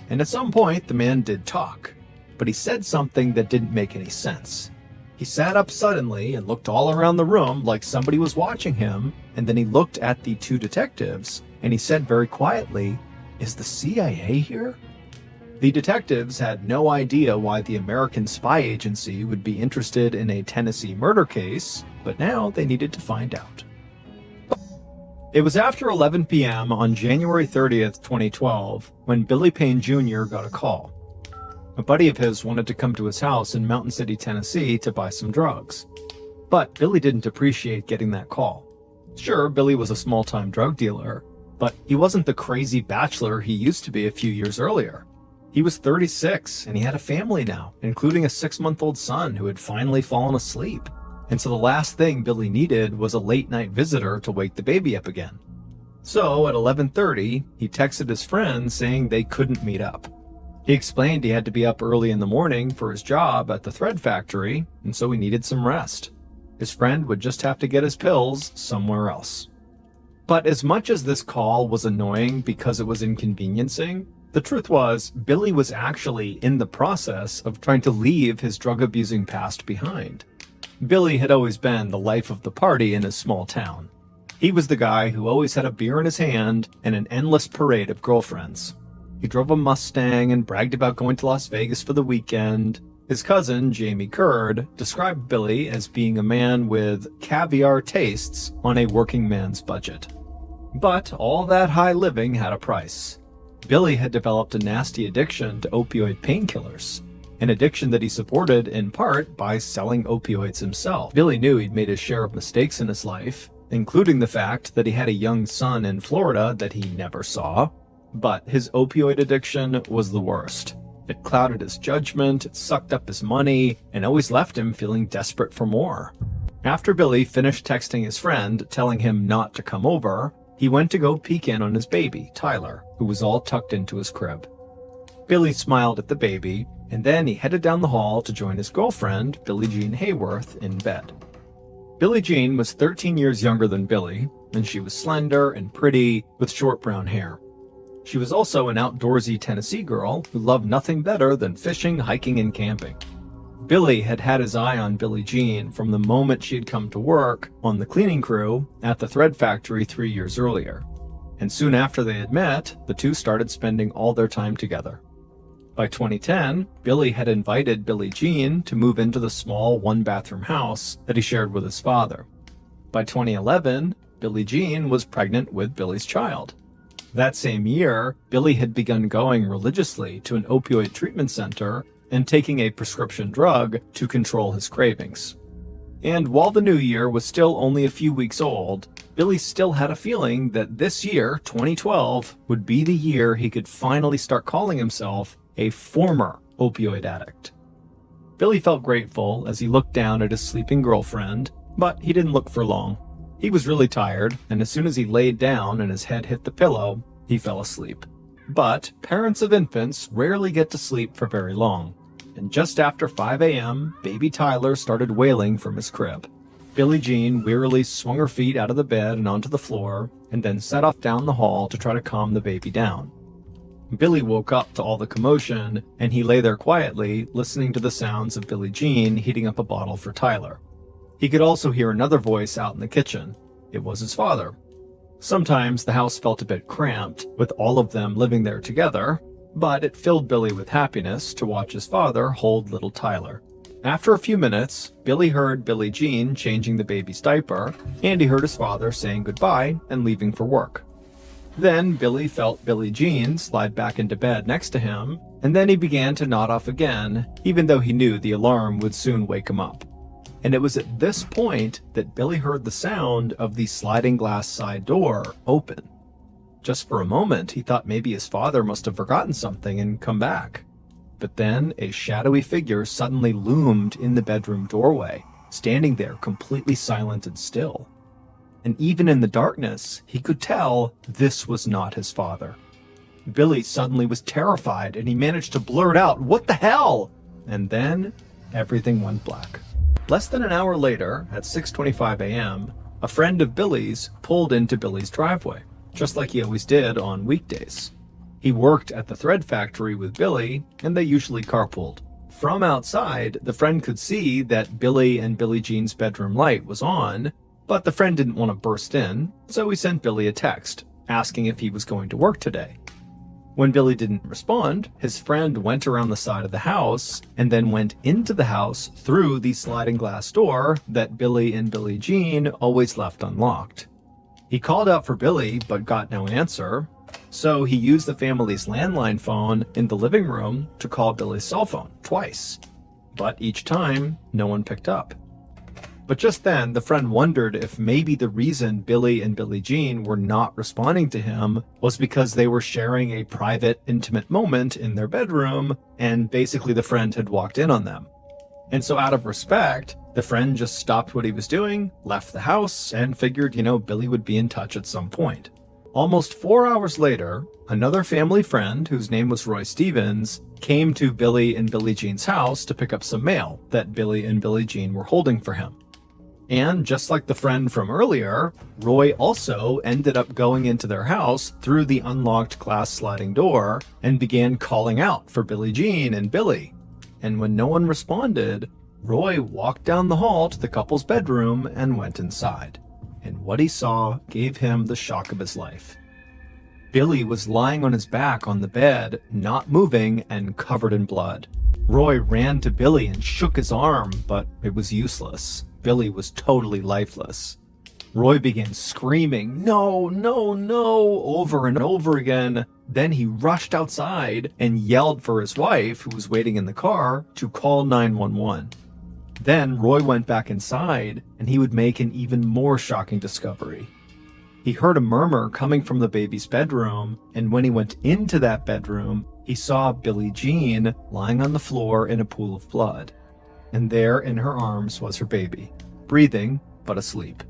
And at some point, the man did talk, but he said something that didn't make any sense. He sat up suddenly and looked all around the room like somebody was watching him, and then he looked at the 2 detectives, and he said very quietly, "Is the CIA here?" The detectives had no idea why the American spy agency would be interested in a Tennessee murder case, but now they needed to find out. It was after 11 p.m. on January 30th, 2012, when Billy Payne Jr. got a call. A buddy of his wanted to come to his house in Mountain City, Tennessee to buy some drugs. But Billy didn't appreciate getting that call. Sure, Billy was a small-time drug dealer, but he wasn't the crazy bachelor he used to be a few years earlier. He was 36, and he had a family now, including a 6-month-old son who had finally fallen asleep. And so the last thing Billy needed was a late-night visitor to wake the baby up again. So at 11:30, he texted his friend saying they couldn't meet up. He explained he had to be up early in the morning for his job at the thread factory, and so he needed some rest. His friend would just have to get his pills somewhere else. But as much as this call was annoying because it was inconveniencing, the truth was Billy was actually in the process of trying to leave his drug-abusing past behind. Billy had always been the life of the party in his small town. He was the guy who always had a beer in his hand and an endless parade of girlfriends. He drove a Mustang and bragged about going to Las Vegas for the weekend. His cousin, Jamie Curd, described Billy as being a man with caviar tastes on a working man's budget. But all that high living had a price. Billy had developed a nasty addiction to opioid painkillers, an addiction that he supported in part by selling opioids himself. Billy knew he'd made his share of mistakes in his life, including the fact that he had a young son in Florida that he never saw, but his opioid addiction was the worst. It clouded his judgment, it sucked up his money, and always left him feeling desperate for more. After Billy finished texting his friend, telling him not to come over, he went to go peek in on his baby, Tyler, who was all tucked into his crib. Billy smiled at the baby, and then he headed down the hall to join his girlfriend, Billie Jean Hayworth, in bed. Billie Jean was 13 years younger than Billy, and she was slender and pretty, with short brown hair. She was also an outdoorsy Tennessee girl who loved nothing better than fishing, hiking, and camping. Billy had had his eye on Billie Jean from the moment she had come to work on the cleaning crew at the thread factory 3 years earlier. And soon after they had met, the two started spending all their time together. By 2010, Billy had invited Billie Jean to move into the small one-bathroom house that he shared with his father. By 2011, Billie Jean was pregnant with Billy's child. That same year, Billy had begun going religiously to an opioid treatment center and taking a prescription drug to control his cravings. And while the new year was still only a few weeks old, Billy still had a feeling that this year, 2012, would be the year he could finally start calling himself a former opioid addict. Billy felt grateful as he looked down at his sleeping girlfriend, but he didn't look for long. He was really tired, and as soon as he laid down and his head hit the pillow, he fell asleep. But parents of infants rarely get to sleep for very long, and just after 5 a.m., baby Tyler started wailing from his crib. Billie Jean wearily swung her feet out of the bed and onto the floor, and then set off down the hall to try to calm the baby down. Billy woke up to all the commotion, and he lay there quietly, listening to the sounds of Billie Jean heating up a bottle for Tyler. He could also hear another voice out in the kitchen. It was his father. Sometimes the house felt a bit cramped, with all of them living there together, but it filled Billy with happiness to watch his father hold little Tyler. After a few minutes, Billy heard Billie Jean changing the baby's diaper, and he heard his father saying goodbye and leaving for work. Then Billy felt Billie Jean slide back into bed next to him, and then he began to nod off again, even though he knew the alarm would soon wake him up. And it was at this point that Billy heard the sound of the sliding glass side door open. Just for a moment, he thought maybe his father must have forgotten something and come back. But then a shadowy figure suddenly loomed in the bedroom doorway, standing there completely silent and still. And even in the darkness, he could tell this was not his father. Billy suddenly was terrified, and he managed to blurt out, "What the hell?" And then everything went black. Less than an hour later, at 6:25 a.m., a friend of Billy's pulled into Billy's driveway, just like he always did on weekdays. He worked at the thread factory with Billy, and they usually carpooled. From outside, the friend could see that Billy and Billie Jean's bedroom light was on, but the friend didn't want to burst in, so he sent Billy a text, asking if he was going to work today. When Billy didn't respond, his friend went around the side of the house and then went into the house through the sliding glass door that Billy and Billie Jean always left unlocked. He called out for Billy, but got no answer. So he used the family's landline phone in the living room to call Billy's cell phone twice. But each time, no one picked up. But just then, the friend wondered if maybe the reason Billy and Billie Jean were not responding to him was because they were sharing a private, intimate moment in their bedroom, and basically the friend had walked in on them. And so out of respect, the friend just stopped what he was doing, left the house, and figured, Billy would be in touch at some point. Almost 4 hours later, another family friend, whose name was Roy Stevens, came to Billy and Billie Jean's house to pick up some mail that Billy and Billie Jean were holding for him. And just like the friend from earlier, Roy also ended up going into their house through the unlocked glass sliding door and began calling out for Billie Jean and Billy. And when no one responded, Roy walked down the hall to the couple's bedroom and went inside. And what he saw gave him the shock of his life. Billy was lying on his back on the bed, not moving and covered in blood. Roy ran to Billy and shook his arm, but it was useless. Billy was totally lifeless. Roy began screaming, "No, no, no," over and over again. Then he rushed outside and yelled for his wife, who was waiting in the car, to call 911. Then Roy went back inside, and he would make an even more shocking discovery. He heard a murmur coming from the baby's bedroom, and when he went into that bedroom, he saw Billie Jean lying on the floor in a pool of blood. And there in her arms was her baby, breathing but asleep.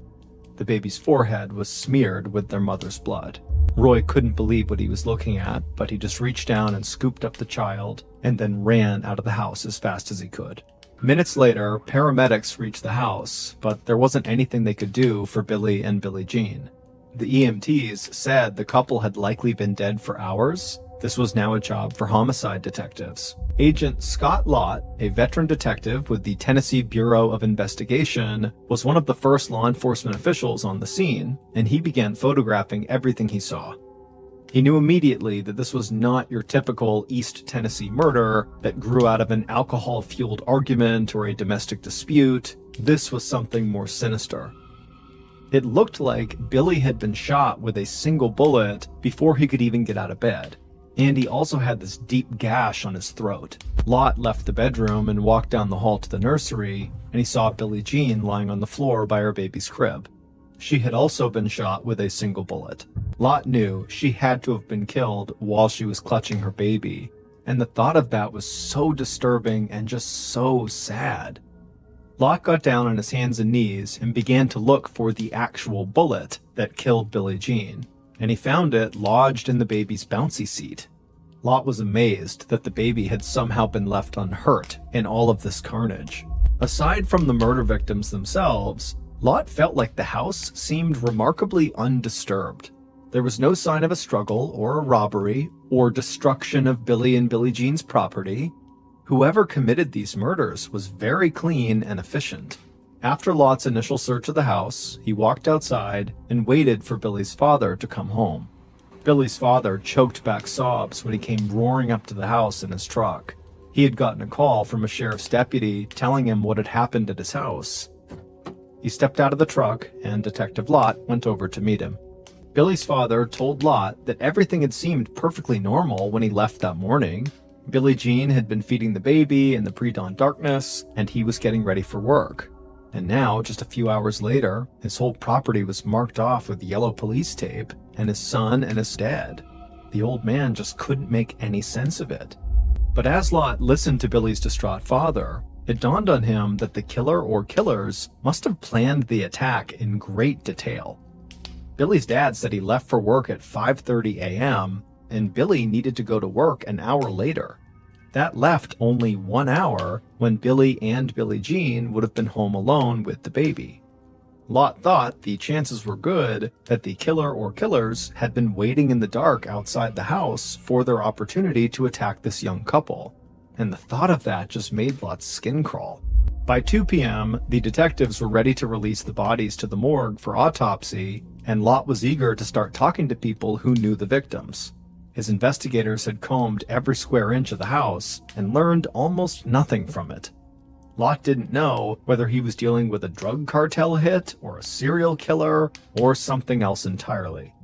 The baby's forehead was smeared with their mother's blood. Roy couldn't believe what he was looking at, but he just reached down and scooped up the child, and then ran out of the house as fast as he could. Minutes later, paramedics reached the house, but there wasn't anything they could do for Billy and Billie Jean. The EMTs said the couple had likely been dead for hours. This was now a job for homicide detectives. Agent Scott Lott, a veteran detective with the Tennessee Bureau of Investigation, was one of the first law enforcement officials on the scene, and he began photographing everything he saw. He knew immediately that this was not your typical East Tennessee murder that grew out of an alcohol-fueled argument or a domestic dispute. This was something more sinister. It looked like Billy had been shot with a single bullet before he could even get out of bed. And he also had this deep gash on his throat. Lott left the bedroom and walked down the hall to the nursery, and he saw Billie Jean lying on the floor by her baby's crib. She had also been shot with a single bullet. Lott knew she had to have been killed while she was clutching her baby, and the thought of that was so disturbing and just so sad. Lott got down on his hands and knees and began to look for the actual bullet that killed Billie Jean, and he found it lodged in the baby's bouncy seat. Lott was amazed that the baby had somehow been left unhurt in all of this carnage. Aside from the murder victims themselves, Lott felt like the house seemed remarkably undisturbed. There was no sign of a struggle or a robbery or destruction of Billy and Billie Jean's property. Whoever committed these murders was very clean and efficient. After Lott's initial search of the house, he walked outside and waited for Billy's father to come home. Billy's father choked back sobs when he came roaring up to the house in his truck. He had gotten a call from a sheriff's deputy telling him what had happened at his house. He stepped out of the truck, and Detective Lott went over to meet him. Billy's father told Lott that everything had seemed perfectly normal when he left that morning. Billie Jean had been feeding the baby in the pre-dawn darkness, and he was getting ready for work. And now, just a few hours later, his whole property was marked off with yellow police tape, and his son and his dad. The old man just couldn't make any sense of it. But as Lott listened to Billy's distraught father, it dawned on him that the killer or killers must have planned the attack in great detail. Billy's dad said he left for work at 5:30 a.m., and Billy needed to go to work an hour later. That left only 1 hour when Billy and Billie Jean would have been home alone with the baby. Lott thought the chances were good that the killer or killers had been waiting in the dark outside the house for their opportunity to attack this young couple, and the thought of that just made Lott's skin crawl. By 2 p.m., the detectives were ready to release the bodies to the morgue for autopsy, and Lott was eager to start talking to people who knew the victims. His investigators had combed every square inch of the house and learned almost nothing from it. Lot didn't know whether he was dealing with a drug cartel hit or a serial killer or something else entirely.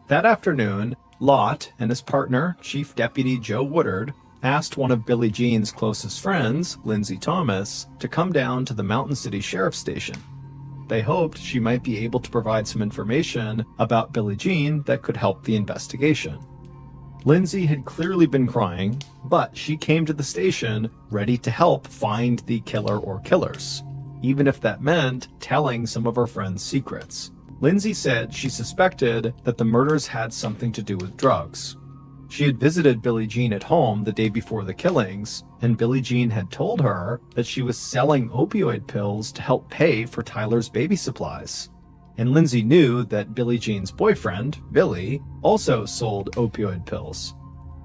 That afternoon, Lot and his partner, Chief Deputy Joe Woodard, asked one of Billie Jean's closest friends, Lindsay Thomas, to come down to the Mountain City Sheriff's Station. They hoped she might be able to provide some information about Billie Jean that could help the investigation. Lindsay had clearly been crying, but she came to the station ready to help find the killer or killers, even if that meant telling some of her friends' secrets. Lindsay said she suspected that the murders had something to do with drugs. She had visited Billie Jean at home the day before the killings, and Billie Jean had told her that she was selling opioid pills to help pay for Tyler's baby supplies. And Lindsay knew that Billie Jean's boyfriend, Billy, also sold opioid pills.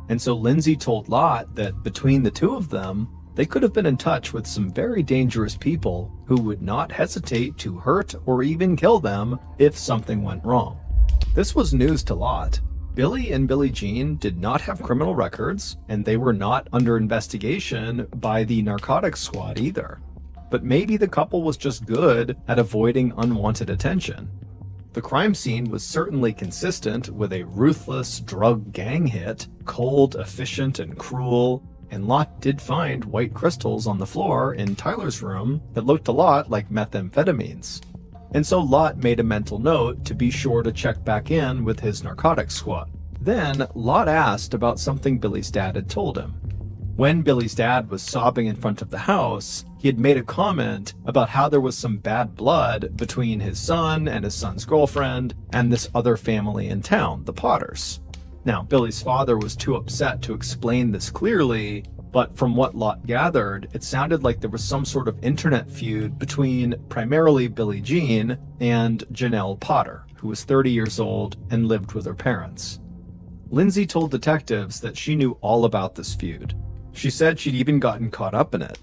And so Lindsay told Lot that between the two of them, they could have been in touch with some very dangerous people who would not hesitate to hurt or even kill them if something went wrong. This was news to Lot. Billy and Billie Jean did not have criminal records, and they were not under investigation by the narcotics squad either. But maybe the couple was just good at avoiding unwanted attention. The crime scene was certainly consistent with a ruthless drug gang hit, cold, efficient, and cruel, and Lot did find white crystals on the floor in Tyler's room that looked a lot like methamphetamines. And so Lot made a mental note to be sure to check back in with his narcotics squad. Then Lot asked about something Billy's dad had told him. When Billy's dad was sobbing in front of the house, he had made a comment about how there was some bad blood between his son and his son's girlfriend and this other family in town, the Potters. Now, Billy's father was too upset to explain this clearly, but from what Lot gathered, it sounded like there was some sort of internet feud between primarily Billie Jean and Janelle Potter, who was 30 years old and lived with her parents. Lindsay told detectives that she knew all about this feud. She said she'd even gotten caught up in it.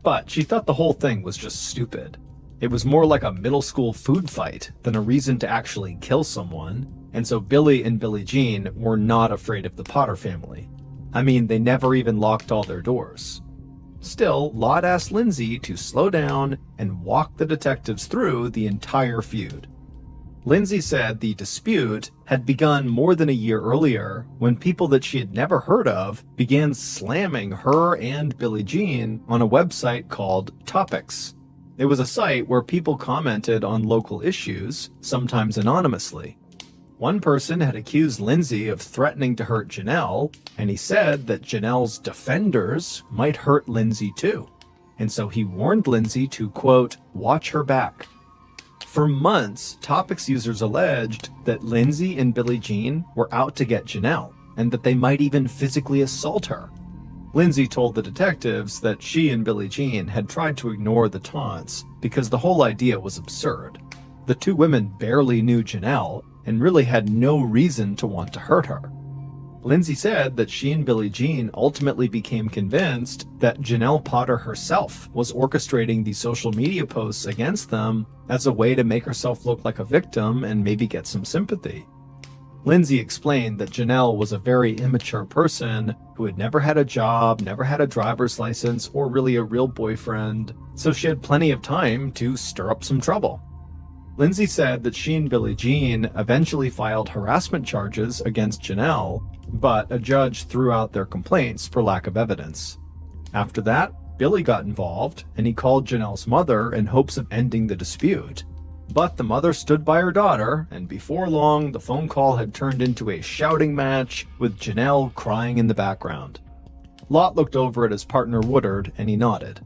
But she thought the whole thing was just stupid. It was more like a middle school food fight than a reason to actually kill someone, and so Billy and Billie Jean were not afraid of the Potter family. I mean, they never even locked all their doors. Still, Lot asked Lindsay to slow down and walk the detectives through the entire feud. Lindsay said the dispute had begun more than a year earlier when people that she had never heard of began slamming her and Billie Jean on a website called Topics. It was a site where people commented on local issues, sometimes anonymously. One person had accused Lindsay of threatening to hurt Janelle, and he said that Janelle's defenders might hurt Lindsay too. And so he warned Lindsay to, quote, watch her back. For months, Topics users alleged that Lindsay and Billie Jean were out to get Janelle, and that they might even physically assault her. Lindsay told the detectives that she and Billie Jean had tried to ignore the taunts because the whole idea was absurd. The two women barely knew Janelle and really had no reason to want to hurt her. Lindsay said that she and Billie Jean ultimately became convinced that Janelle Potter herself was orchestrating the social media posts against them as a way to make herself look like a victim and maybe get some sympathy. Lindsay explained that Janelle was a very immature person who had never had a job, never had a driver's license, or really a real boyfriend, so she had plenty of time to stir up some trouble. Lindsay said that she and Billie Jean eventually filed harassment charges against Janelle, but a judge threw out their complaints for lack of evidence. After that, Billy got involved, and he called Janelle's mother in hopes of ending the dispute. But the mother stood by her daughter, and before long, the phone call had turned into a shouting match with Janelle crying in the background. Lot looked over at his partner Woodard, and he nodded.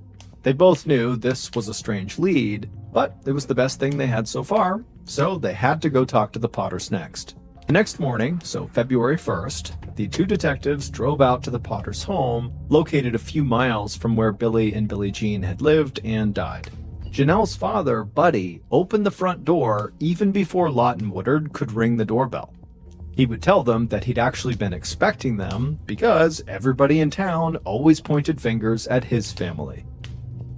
They both knew this was a strange lead, but it was the best thing they had so far, so they had to go talk to the Potters next. The next morning, so February 1st, the two detectives drove out to the Potters' home, located a few miles from where Billy and Billie Jean had lived and died. Janelle's father, Buddy, opened the front door even before Lot and Woodard could ring the doorbell. He would tell them that he'd actually been expecting them because everybody in town always pointed fingers at his family.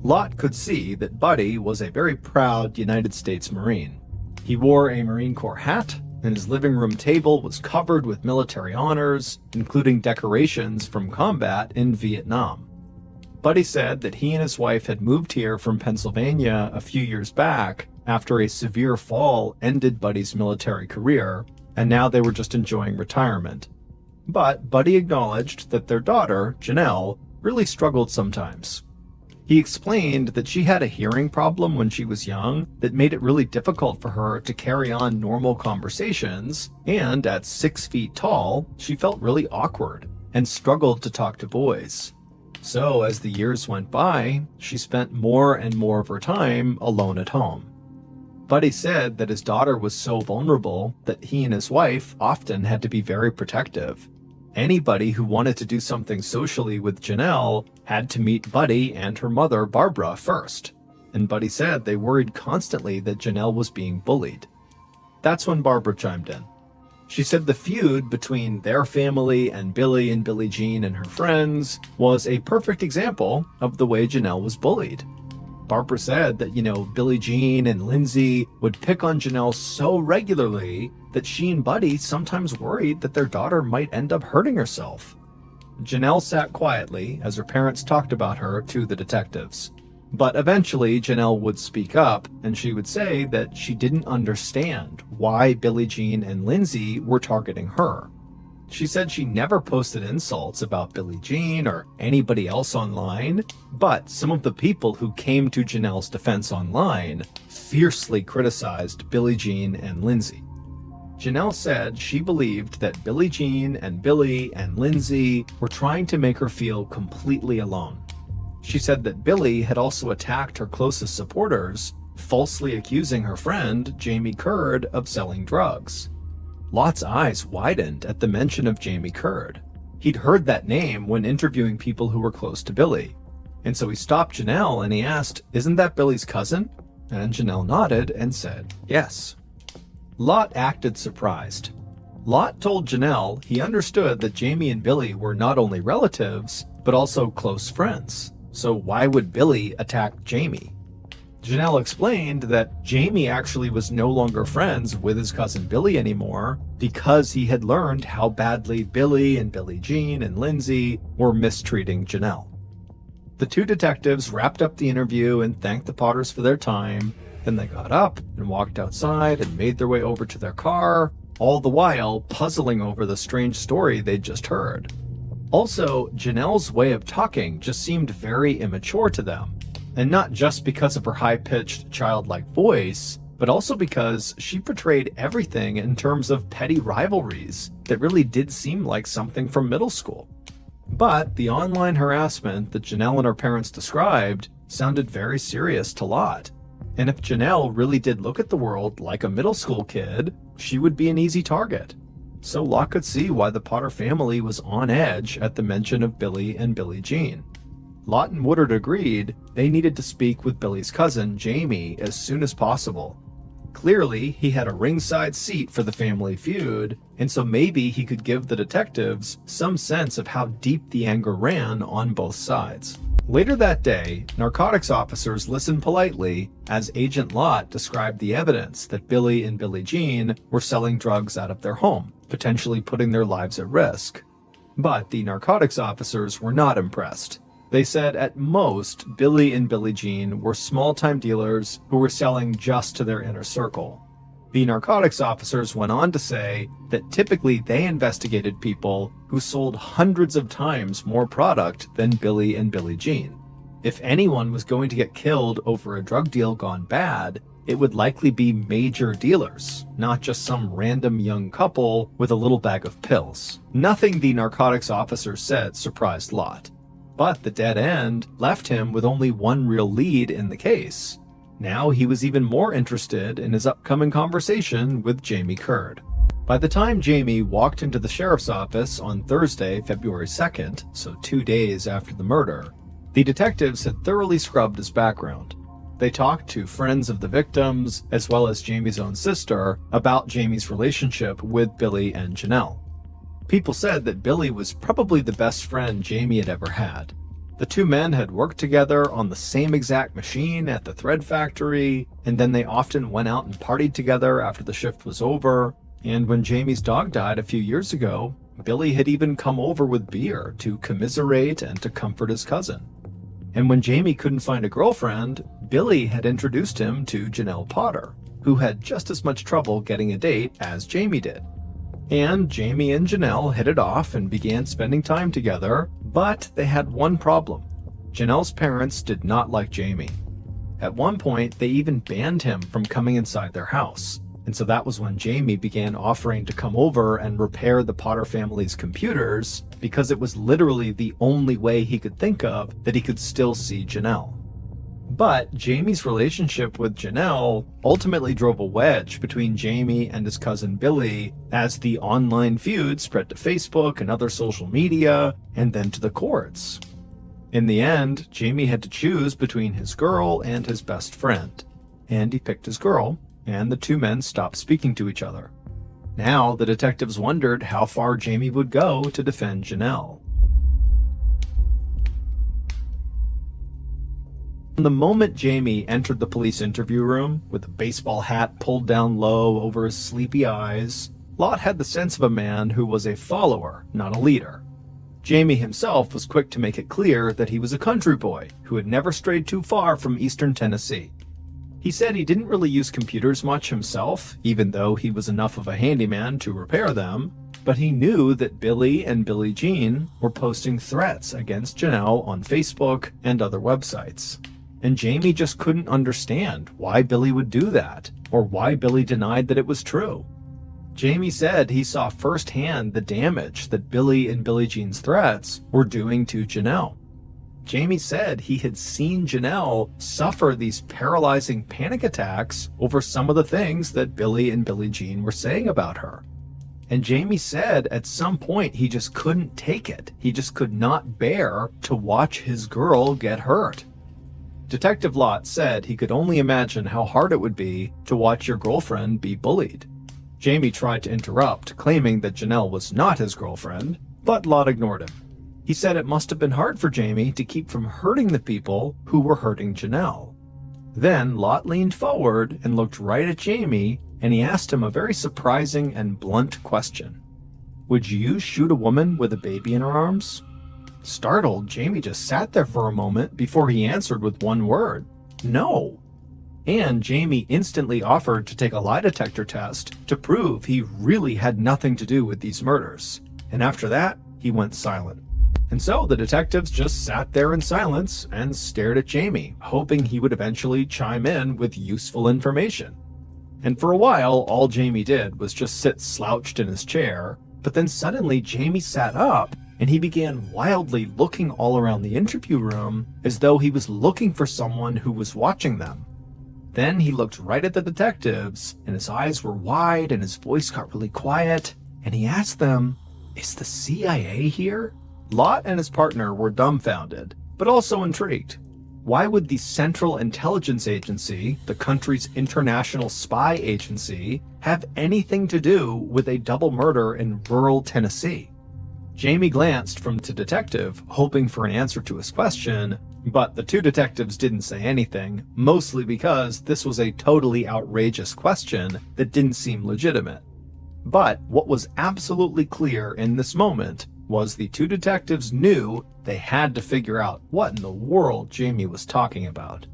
Lot could see that Buddy was a very proud United States Marine. He wore a Marine Corps hat and his living room table was covered with military honors, including decorations from combat in Vietnam. Buddy said that he and his wife had moved here from Pennsylvania a few years back after a severe fall ended Buddy's military career, and now they were just enjoying retirement. But Buddy acknowledged that their daughter, Janelle, really struggled sometimes. He explained that she had a hearing problem when she was young that made it really difficult for her to carry on normal conversations, and at 6 feet tall, she felt really awkward and struggled to talk to boys. So as the years went by, she spent more and more of her time alone at home. Buddy said that his daughter was so vulnerable that he and his wife often had to be very protective. Anybody who wanted to do something socially with Janelle had to meet Buddy and her mother, Barbara, first. And Buddy said they worried constantly that Janelle was being bullied. That's when Barbara chimed in. She said the feud between their family and Billie Jean and her friends was a perfect example of the way Janelle was bullied. Barbara said that, Billie Jean and Lindsay would pick on Janelle so regularly that she and Buddy sometimes worried that their daughter might end up hurting herself. Janelle sat quietly as her parents talked about her to the detectives. But eventually Janelle would speak up, and she would say that she didn't understand why Billie Jean and Lindsay were targeting her. She said she never posted insults about Billie Jean or anybody else online, but some of the people who came to Janelle's defense online fiercely criticized Billie Jean and Lindsay. Janelle said she believed that Billie Jean and Billy and Lindsay were trying to make her feel completely alone. She said that Billy had also attacked her closest supporters, falsely accusing her friend, Jamie Curd, of selling drugs. Lott's eyes widened at the mention of Jamie Curd. He'd heard that name when interviewing people who were close to Billy. And so he stopped Janelle and he asked, "Isn't that Billy's cousin?" And Janelle nodded and said, "Yes." Lott acted surprised. Lott told Janelle he understood that Jamie and Billy were not only relatives, but also close friends. So why would Billy attack Jamie? Janelle explained that Jamie actually was no longer friends with his cousin Billy anymore because he had learned how badly Billy and Billie Jean and Lindsay were mistreating Janelle. The two detectives wrapped up the interview and thanked the Potters for their time. Then they got up and walked outside and made their way over to their car, all the while puzzling over the strange story they'd just heard. Also, Janelle's way of talking just seemed very immature to them. And not just because of her high-pitched, childlike voice, but also because she portrayed everything in terms of petty rivalries that really did seem like something from middle school. But the online harassment that Janelle and her parents described sounded very serious to Lott. And if Janelle really did look at the world like a middle school kid, she would be an easy target. So Lott could see why the Potter family was on edge at the mention of Billy and Billie Jean. Lott and Woodard agreed they needed to speak with Billy's cousin, Jamie, as soon as possible. Clearly, he had a ringside seat for the family feud, and so maybe he could give the detectives some sense of how deep the anger ran on both sides. Later that day, narcotics officers listened politely as Agent Lott described the evidence that Billy and Billie Jean were selling drugs out of their home, potentially putting their lives at risk. But the narcotics officers were not impressed. They said at most, Billy and Billie Jean were small-time dealers who were selling just to their inner circle. The narcotics officers went on to say that typically they investigated people who sold hundreds of times more product than Billy and Billie Jean. If anyone was going to get killed over a drug deal gone bad, it would likely be major dealers, not just some random young couple with a little bag of pills. Nothing the narcotics officers said surprised Lott. But the dead end left him with only one real lead in the case. Now he was even more interested in his upcoming conversation with Jamie Curd. By the time Jamie walked into the sheriff's office on Thursday, February 2nd, so 2 days after the murder, the detectives had thoroughly scrubbed his background. They talked to friends of the victims, as well as Jamie's own sister, about Jamie's relationship with Billy and Janelle. People said that Billy was probably the best friend Jamie had ever had. The two men had worked together on the same exact machine at the thread factory, and then they often went out and partied together after the shift was over. And when Jamie's dog died a few years ago, Billy had even come over with beer to commiserate and to comfort his cousin. And when Jamie couldn't find a girlfriend, Billy had introduced him to Janelle Potter, who had just as much trouble getting a date as Jamie did. And Jamie and Janelle hit it off and began spending time together, but they had one problem. Janelle's parents did not like Jamie. At one point, they even banned him from coming inside their house. And so that was when Jamie began offering to come over and repair the Potter family's computers, because it was literally the only way he could think of that he could still see Janelle. But Jamie's relationship with Janelle ultimately drove a wedge between Jamie and his cousin Billy as the online feud spread to Facebook and other social media, and then to the courts. In the end, Jamie had to choose between his girl and his best friend, and he picked his girl, and the two men stopped speaking to each other. Now the detectives wondered how far Jamie would go to defend Janelle. The moment Jamie entered the police interview room, with a baseball hat pulled down low over his sleepy eyes, Lott had the sense of a man who was a follower, not a leader. Jamie himself was quick to make it clear that he was a country boy who had never strayed too far from eastern Tennessee. He said he didn't really use computers much himself, even though he was enough of a handyman to repair them, but he knew that Billy and Billie Jean were posting threats against Janelle on Facebook and other websites. And Jamie just couldn't understand why Billy would do that, or why Billy denied that it was true. Jamie said he saw firsthand the damage that Billy and Billie Jean's threats were doing to Janelle. Jamie said he had seen Janelle suffer these paralyzing panic attacks over some of the things that Billy and Billie Jean were saying about her. And Jamie said at some point he just couldn't take it. He just could not bear to watch his girl get hurt. Detective Lott said he could only imagine how hard it would be to watch your girlfriend be bullied. Jamie tried to interrupt, claiming that Janelle was not his girlfriend, but Lott ignored him. He said it must have been hard for Jamie to keep from hurting the people who were hurting Janelle. Then Lott leaned forward and looked right at Jamie, and he asked him a very surprising and blunt question. Would you shoot a woman with a baby in her arms? Startled, Jamie just sat there for a moment before he answered with one word: no. And Jamie instantly offered to take a lie detector test to prove he really had nothing to do with these murders. And after that, he went silent. And so the detectives just sat there in silence and stared at Jamie, hoping he would eventually chime in with useful information. And for a while, all Jamie did was just sit slouched in his chair, but then suddenly Jamie sat up and he began wildly looking all around the interview room as though he was looking for someone who was watching them. Then he looked right at the detectives, and his eyes were wide and his voice got really quiet, and he asked them, "Is the CIA here?" Lott and his partner were dumbfounded, but also intrigued. Why would the Central Intelligence Agency, the country's international spy agency, have anything to do with a double murder in rural Tennessee? Jamie glanced from to detective, hoping for an answer to his question, but the two detectives didn't say anything, mostly because this was a totally outrageous question that didn't seem legitimate. But what was absolutely clear in this moment was the two detectives knew they had to figure out what in the world Jamie was talking about.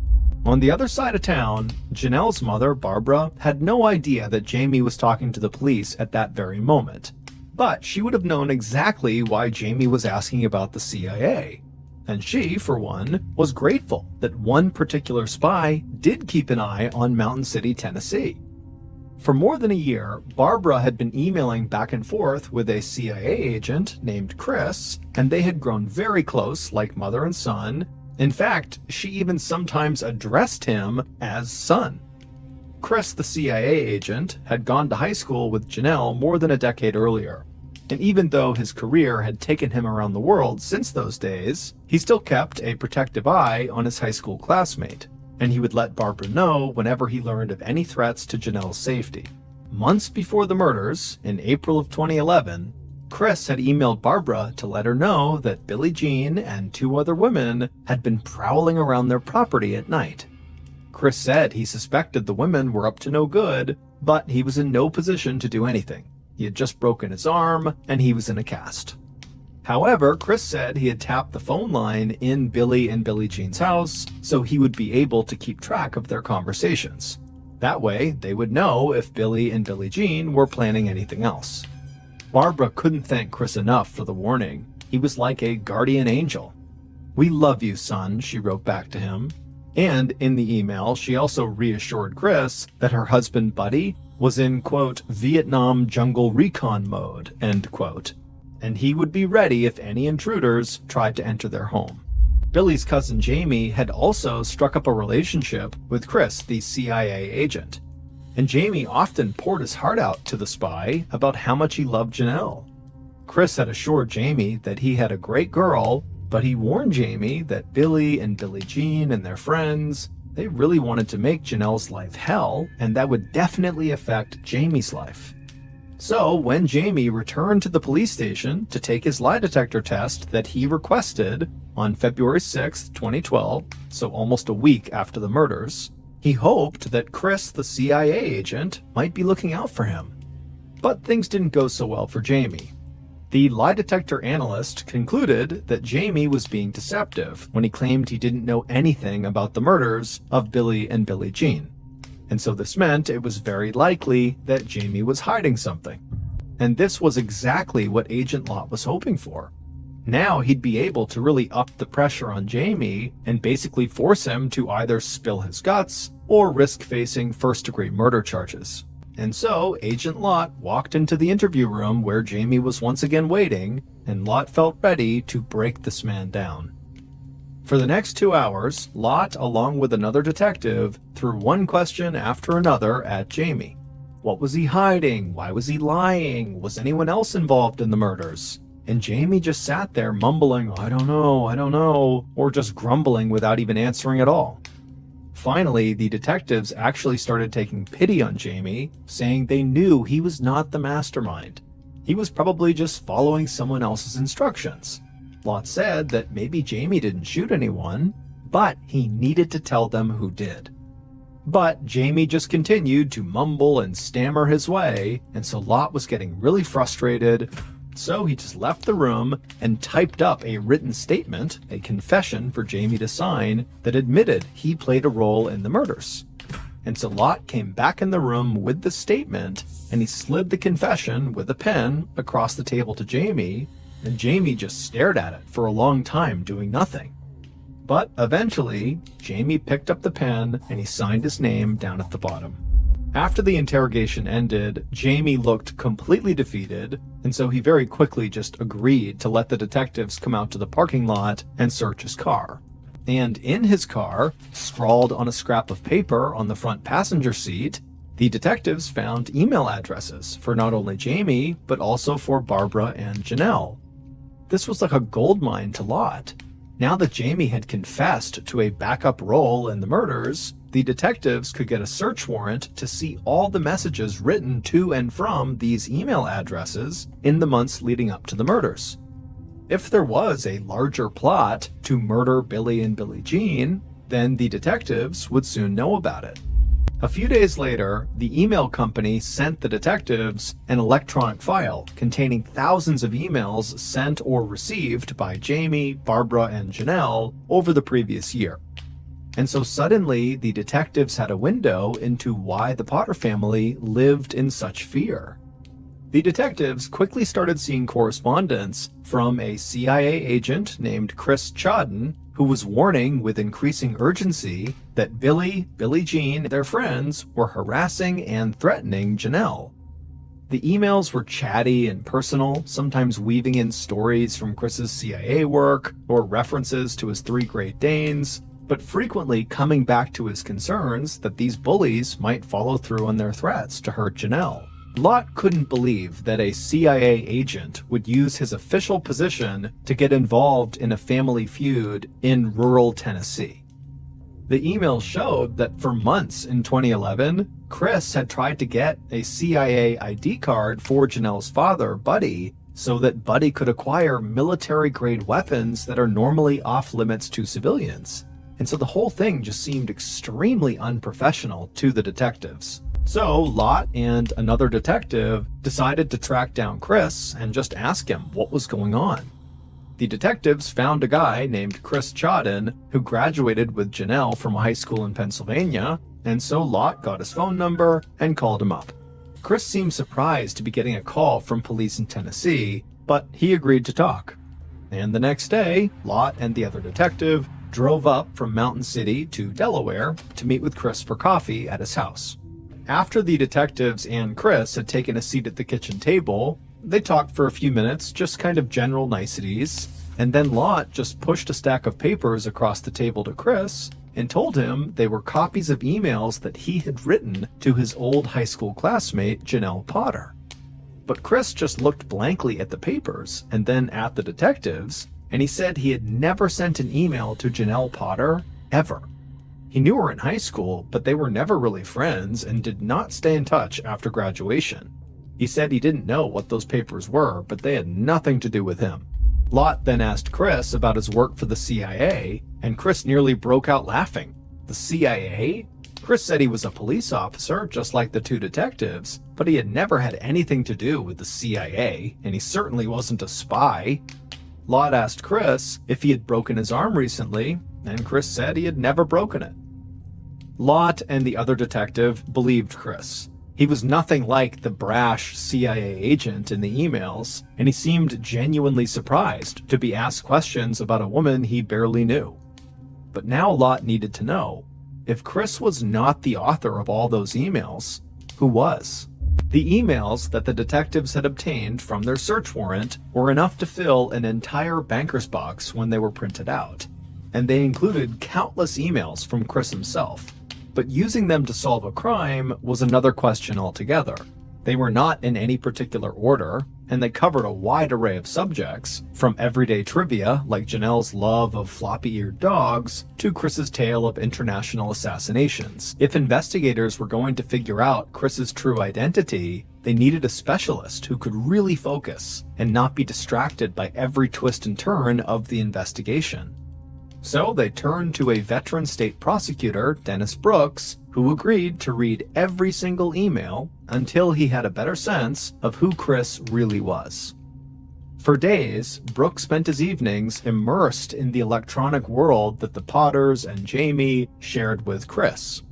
On the other side of town, Janelle's mother, Barbara, had no idea that Jamie was talking to the police at that very moment. But she would have known exactly why Jamie was asking about the CIA. And she, for one, was grateful that one particular spy did keep an eye on Mountain City, Tennessee. For more than a year, Barbara had been emailing back and forth with a CIA agent named Chris, and they had grown very close, like mother and son. In fact, she even sometimes addressed him as son. Chris, the CIA agent, had gone to high school with Janelle more than a decade earlier. And even though his career had taken him around the world since those days, he still kept a protective eye on his high school classmate, and he would let Barbara know whenever he learned of any threats to Janelle's safety. Months before the murders, in April of 2011, Chris had emailed Barbara to let her know that Billie Jean and two other women had been prowling around their property at night. Chris said he suspected the women were up to no good, but he was in no position to do anything. He had just broken his arm, and he was in a cast. However, Chris said he had tapped the phone line in Billy and Billie Jean's house, so he would be able to keep track of their conversations. That way, they would know if Billy and Billie Jean were planning anything else. Barbara couldn't thank Chris enough for the warning. He was like a guardian angel. "We love you, son," she wrote back to him. And in the email, she also reassured Chris that her husband, Buddy, was in, quote, Vietnam jungle recon mode, end quote, and he would be ready if any intruders tried to enter their home. Billy's cousin Jamie had also struck up a relationship with Chris, the CIA agent, and Jamie often poured his heart out to the spy about how much he loved Janelle. Chris had assured Jamie that he had a great girl, but he warned Jamie that Billy and Billie Jean and their friends, they really wanted to make Janelle's life hell, and that would definitely affect Jamie's life. So when Jamie returned to the police station to take his lie detector test that he requested on February 6, 2012, so almost a week after the murders, he hoped that Chris, the CIA agent, might be looking out for him. But things didn't go so well for Jamie. The lie detector analyst concluded that Jamie was being deceptive when he claimed he didn't know anything about the murders of Billy and Billie Jean. And so this meant it was very likely that Jamie was hiding something. And this was exactly what Agent Lott was hoping for. Now he'd be able to really up the pressure on Jamie and basically force him to either spill his guts or risk facing first-degree murder charges. And so Agent Lott walked into the interview room where Jamie was once again waiting, and Lott felt ready to break this man down. For the next 2 hours, Lott, along with another detective, threw one question after another at Jamie. What was he hiding? Why was he lying? Was anyone else involved in the murders? And Jamie just sat there mumbling, I don't know, or just grumbling without even answering at all. Finally, the detectives actually started taking pity on Jamie, saying they knew he was not the mastermind. He was probably just following someone else's instructions. Lott said that maybe Jamie didn't shoot anyone, but he needed to tell them who did. But Jamie just continued to mumble and stammer his way, and so Lott was getting really frustrated. So he just left the room and typed up a written statement, a confession for Jamie to sign, that admitted he played a role in the murders. And so Lott came back in the room with the statement, and he slid the confession with a pen across the table to Jamie, and Jamie just stared at it for a long time, doing nothing. But eventually, Jamie picked up the pen and he signed his name down at the bottom. After the interrogation ended, Jamie looked completely defeated, and so he very quickly just agreed to let the detectives come out to the parking lot and search his car. And in his car, scrawled on a scrap of paper on the front passenger seat, the detectives found email addresses for not only Jamie, but also for Barbara and Janelle. This was like a goldmine to Lott. Now that Jamie had confessed to a backup role in the murders, the detectives could get a search warrant to see all the messages written to and from these email addresses in the months leading up to the murders. If there was a larger plot to murder Billy and Billie Jean, then the detectives would soon know about it. A few days later, the email company sent the detectives an electronic file containing thousands of emails sent or received by Jamie, Barbara, and Janelle over the previous year. And so suddenly, the detectives had a window into why the Potter family lived in such fear. The detectives quickly started seeing correspondence from a CIA agent named Chris Chodden, who was warning with increasing urgency that Billy, Billie Jean, and their friends were harassing and threatening Janelle. The emails were chatty and personal, sometimes weaving in stories from Chris's CIA work or references to his 3 Great Danes, but frequently coming back to his concerns that these bullies might follow through on their threats to hurt Janelle. Lott couldn't believe that a CIA agent would use his official position to get involved in a family feud in rural Tennessee. The email showed that for months in 2011, Chris had tried to get a CIA ID card for Janelle's father, Buddy, so that Buddy could acquire military-grade weapons that are normally off-limits to civilians. And so the whole thing just seemed extremely unprofessional to the detectives. So Lot and another detective decided to track down Chris and just ask him what was going on. The detectives found a guy named Chris Chodden who graduated with Janelle from a high school in Pennsylvania, and so Lot got his phone number and called him up. Chris seemed surprised to be getting a call from police in Tennessee, but he agreed to talk. And the next day, Lot and the other detective drove up from Mountain City to Delaware to meet with Chris for coffee at his house. After the detectives and Chris had taken a seat at the kitchen table, they talked for a few minutes, just kind of general niceties, and then Lot just pushed a stack of papers across the table to Chris and told him they were copies of emails that he had written to his old high school classmate, Janelle Potter. But Chris just looked blankly at the papers and then at the detectives, and he said he had never sent an email to Janelle Potter, ever. He knew her in high school, but they were never really friends and did not stay in touch after graduation. He said he didn't know what those papers were, but they had nothing to do with him. Lot then asked Chris about his work for the CIA, and Chris nearly broke out laughing. The CIA? Chris said he was a police officer, just like the two detectives, but he had never had anything to do with the CIA, and he certainly wasn't a spy. Lot asked Chris if he had broken his arm recently, and Chris said he had never broken it. Lot and the other detective believed Chris. He was nothing like the brash CIA agent in the emails, and he seemed genuinely surprised to be asked questions about a woman he barely knew. But now Lot needed to know, if Chris was not the author of all those emails, who was? The emails that the detectives had obtained from their search warrant were enough to fill an entire banker's box when they were printed out, and they included countless emails from Chris himself. But using them to solve a crime was another question altogether. They were not in any particular order, and they covered a wide array of subjects, from everyday trivia like Janelle's love of floppy-eared dogs to Chris's tale of international assassinations. If investigators were going to figure out Chris's true identity, they needed a specialist who could really focus and not be distracted by every twist and turn of the investigation. So they turned to a veteran state prosecutor, Dennis Brooks, who agreed to read every single email until he had a better sense of who Chris really was. For days, Brooks spent his evenings immersed in the electronic world that the Potters and Jamie shared with Chris.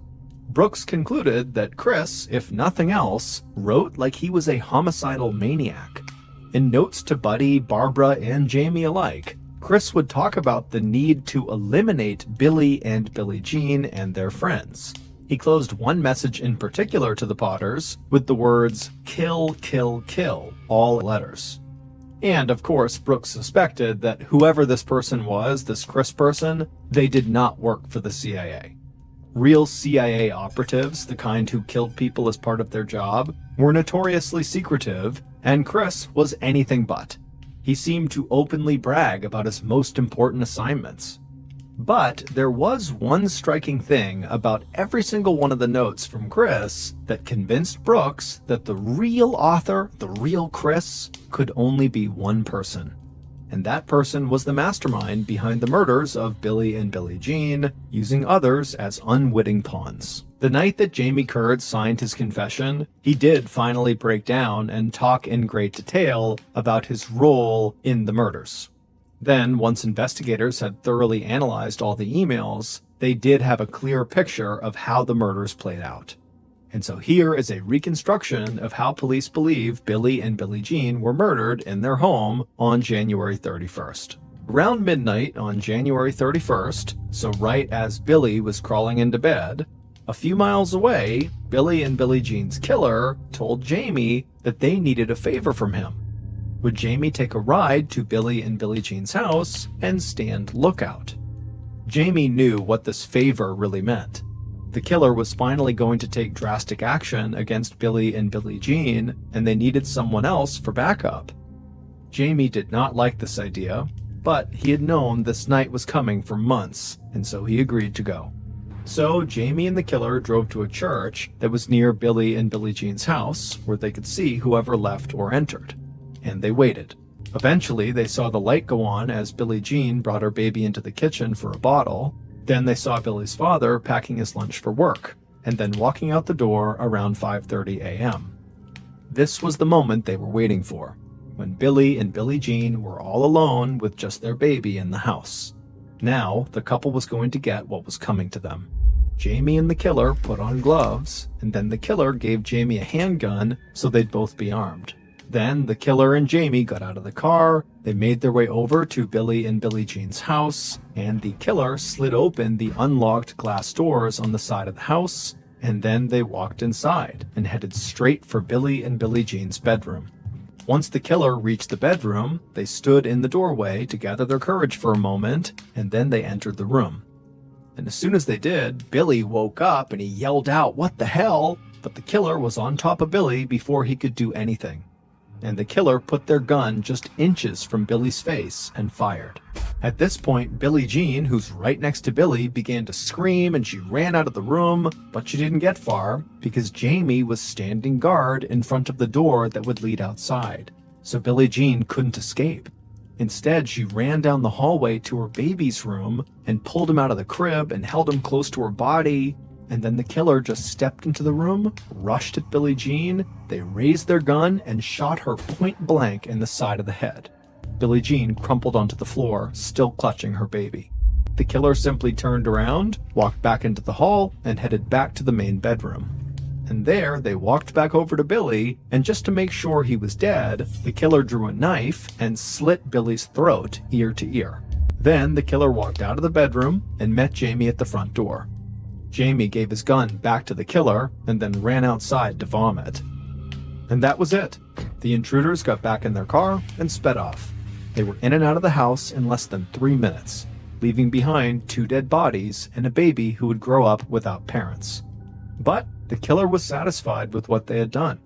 Brooks concluded that Chris, if nothing else, wrote like he was a homicidal maniac. In notes to Buddy, Barbara, and Jamie alike, Chris would talk about the need to eliminate Billy and Billie Jean and their friends. He closed one message in particular to the Potters with the words, "Kill, kill, kill," all letters. And of course, Brooks suspected that whoever this person was, this Chris person, they did not work for the CIA. Real CIA operatives, the kind who killed people as part of their job, were notoriously secretive, and Chris was anything but. He seemed to openly brag about his most important assignments. But there was one striking thing about every single one of the notes from Chris that convinced Brooks that the real author, the real Chris, could only be one person. And that person was the mastermind behind the murders of Billy and Billie Jean, using others as unwitting pawns. The night that Jamie Curd signed his confession, he did finally break down and talk in great detail about his role in the murders. Then, once investigators had thoroughly analyzed all the emails, they did have a clear picture of how the murders played out. And so here is a reconstruction of how police believe Billy and Billie Jean were murdered in their home on January 31st. Around midnight on January 31st, so right as Billy was crawling into bed, a few miles away, Billy and Billie Jean's killer told Jamie that they needed a favor from him. Would Jamie take a ride to Billy and Billie Jean's house and stand lookout? Jamie knew what this favor really meant. The killer was finally going to take drastic action against Billy and Billie Jean, and they needed someone else for backup. Jamie did not like this idea, but he had known this night was coming for months, and so he agreed to go. So Jamie and the killer drove to a church that was near Billy and Billie Jean's house, where they could see whoever left or entered. And they waited. Eventually, they saw the light go on as Billie Jean brought her baby into the kitchen for a bottle. Then they saw Billy's father packing his lunch for work. and then walking out the door around 5:30 a.m. This was the moment they were waiting for, when Billy and Billie Jean were all alone with just their baby in the house. Now, the couple was going to get what was coming to them. Jamie and the killer put on gloves, and then the killer gave Jamie a handgun so they'd both be armed. Then the killer and Jamie got out of the car, they made their way over to Billy and Billie Jean's house, and the killer slid open the unlocked glass doors on the side of the house, and then they walked inside and headed straight for Billy and Billie Jean's bedroom. Once the killer reached the bedroom, they stood in the doorway to gather their courage for a moment, and then they entered the room. And as soon as they did, Billy woke up and he yelled out, "What the hell?" But the killer was on top of Billy before he could do anything. And the killer put their gun just inches from Billy's face and fired. At this point, Billie Jean, who's right next to Billy, began to scream and she ran out of the room, but she didn't get far because Jamie was standing guard in front of the door that would lead outside. So Billie Jean couldn't escape. Instead, she ran down the hallway to her baby's room and pulled him out of the crib and held him close to her body. And then the killer just stepped into the room, rushed at Billie Jean, they raised their gun and shot her point blank in the side of the head. Billie Jean crumpled onto the floor, still clutching her baby. The killer simply turned around, walked back into the hall, and headed back to the main bedroom. And there, they walked back over to Billy, and just to make sure he was dead, the killer drew a knife and slit Billy's throat ear to ear. Then the killer walked out of the bedroom and met Jamie at the front door. Jamie gave his gun back to the killer and then ran outside to vomit. And that was it. The intruders got back in their car and sped off. They were in and out of the house in less than 3 minutes, leaving behind 2 dead bodies and a baby who would grow up without parents. But the killer was satisfied with what they had done.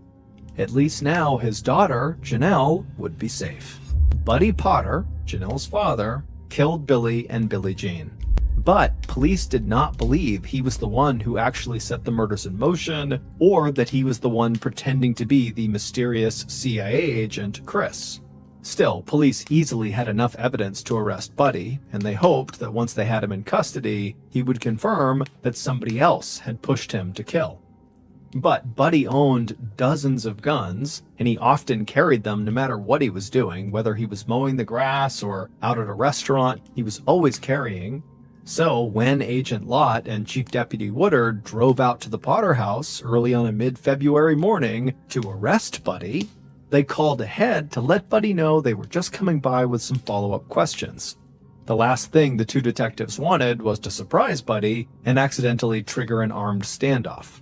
At least now his daughter, Janelle, would be safe. Buddy Potter, Janelle's father, killed Billy and Billie Jean. But police did not believe he was the one who actually set the murders in motion, or that he was the one pretending to be the mysterious CIA agent, Chris. Still, police easily had enough evidence to arrest Buddy, and they hoped that once they had him in custody, he would confirm that somebody else had pushed him to kill. But Buddy owned dozens of guns, and he often carried them no matter what he was doing, whether he was mowing the grass or out at a restaurant, he was always carrying. So when Agent Lott and Chief Deputy Woodard drove out to the Potter house early on a mid-February morning to arrest Buddy, they called ahead to let Buddy know they were just coming by with some follow-up questions. The last thing the 2 detectives wanted was to surprise Buddy and accidentally trigger an armed standoff.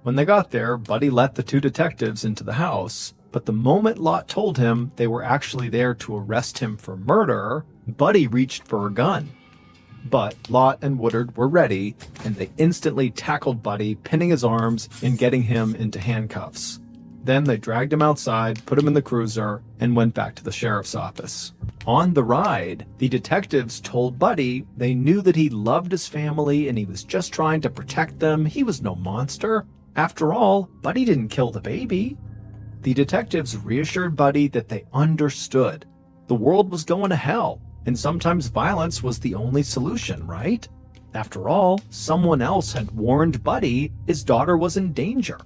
When they got there, Buddy let the 2 detectives into the house, but the moment Lott told him they were actually there to arrest him for murder, Buddy reached for a gun. But Lott and Woodard were ready, and they instantly tackled Buddy, pinning his arms and getting him into handcuffs. Then they dragged him outside, put him in the cruiser, and went back to the sheriff's office. On the ride, the detectives told Buddy they knew that he loved his family and he was just trying to protect them. He was no monster. After all, Buddy didn't kill the baby. The detectives reassured Buddy that they understood. The world was going to hell, and sometimes violence was the only solution, right? After all, someone else had warned Buddy his daughter was in danger.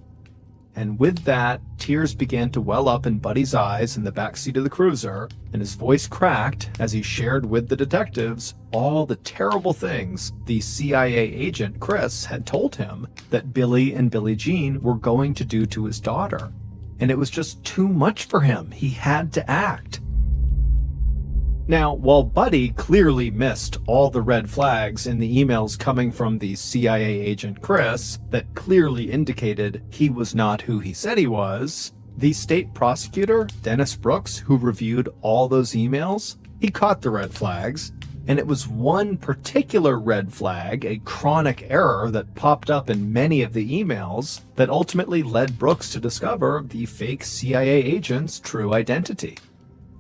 And with that, tears began to well up in Buddy's eyes in the backseat of the cruiser, and his voice cracked as he shared with the detectives all the terrible things the CIA agent Chris had told him that Billy and Billie Jean were going to do to his daughter. And it was just too much for him. He had to act. Now, while Buddy clearly missed all the red flags in the emails coming from the CIA agent Chris that clearly indicated he was not who he said he was, the state prosecutor, Dennis Brooks, who reviewed all those emails, he caught the red flags, and it was one particular red flag, a chronic error that popped up in many of the emails that ultimately led Brooks to discover the fake CIA agent's true identity.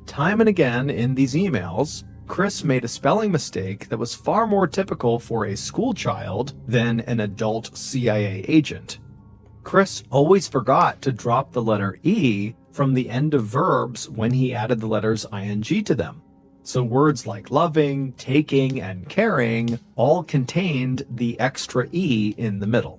Time and again in these emails, Chris made a spelling mistake that was far more typical for a school child than an adult CIA agent. Chris always forgot to drop the letter E from the end of verbs when he added the letters ing to them. So words like loving, taking, and caring all contained the extra E in the middle.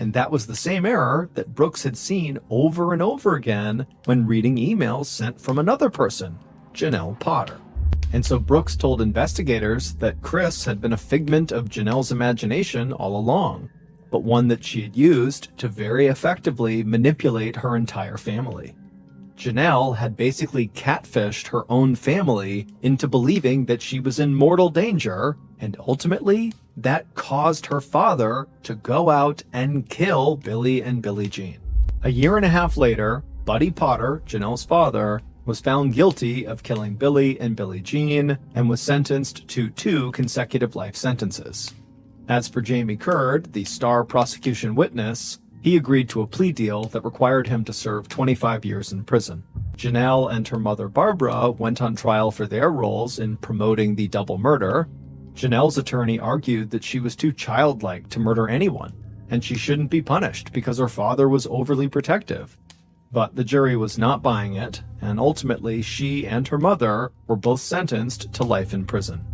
And that was the same error that Brooks had seen over and over again when reading emails sent from another person, Janelle Potter. And so Brooks told investigators that Chris had been a figment of Janelle's imagination all along, but one that she had used to very effectively manipulate her entire family. Janelle had basically catfished her own family into believing that she was in mortal danger, and ultimately, that caused her father to go out and kill Billy and Billie Jean. A year and a half later, Buddy Potter, Janelle's father, was found guilty of killing Billy and Billie Jean and was sentenced to 2 consecutive life sentences. As for Jamie Curd, the star prosecution witness, he agreed to a plea deal that required him to serve 25 years in prison. Janelle and her mother Barbara went on trial for their roles in promoting the double murder. Janelle's attorney argued that she was too childlike to murder anyone, and she shouldn't be punished because her father was overly protective. But the jury was not buying it, and ultimately she and her mother were both sentenced to life in prison.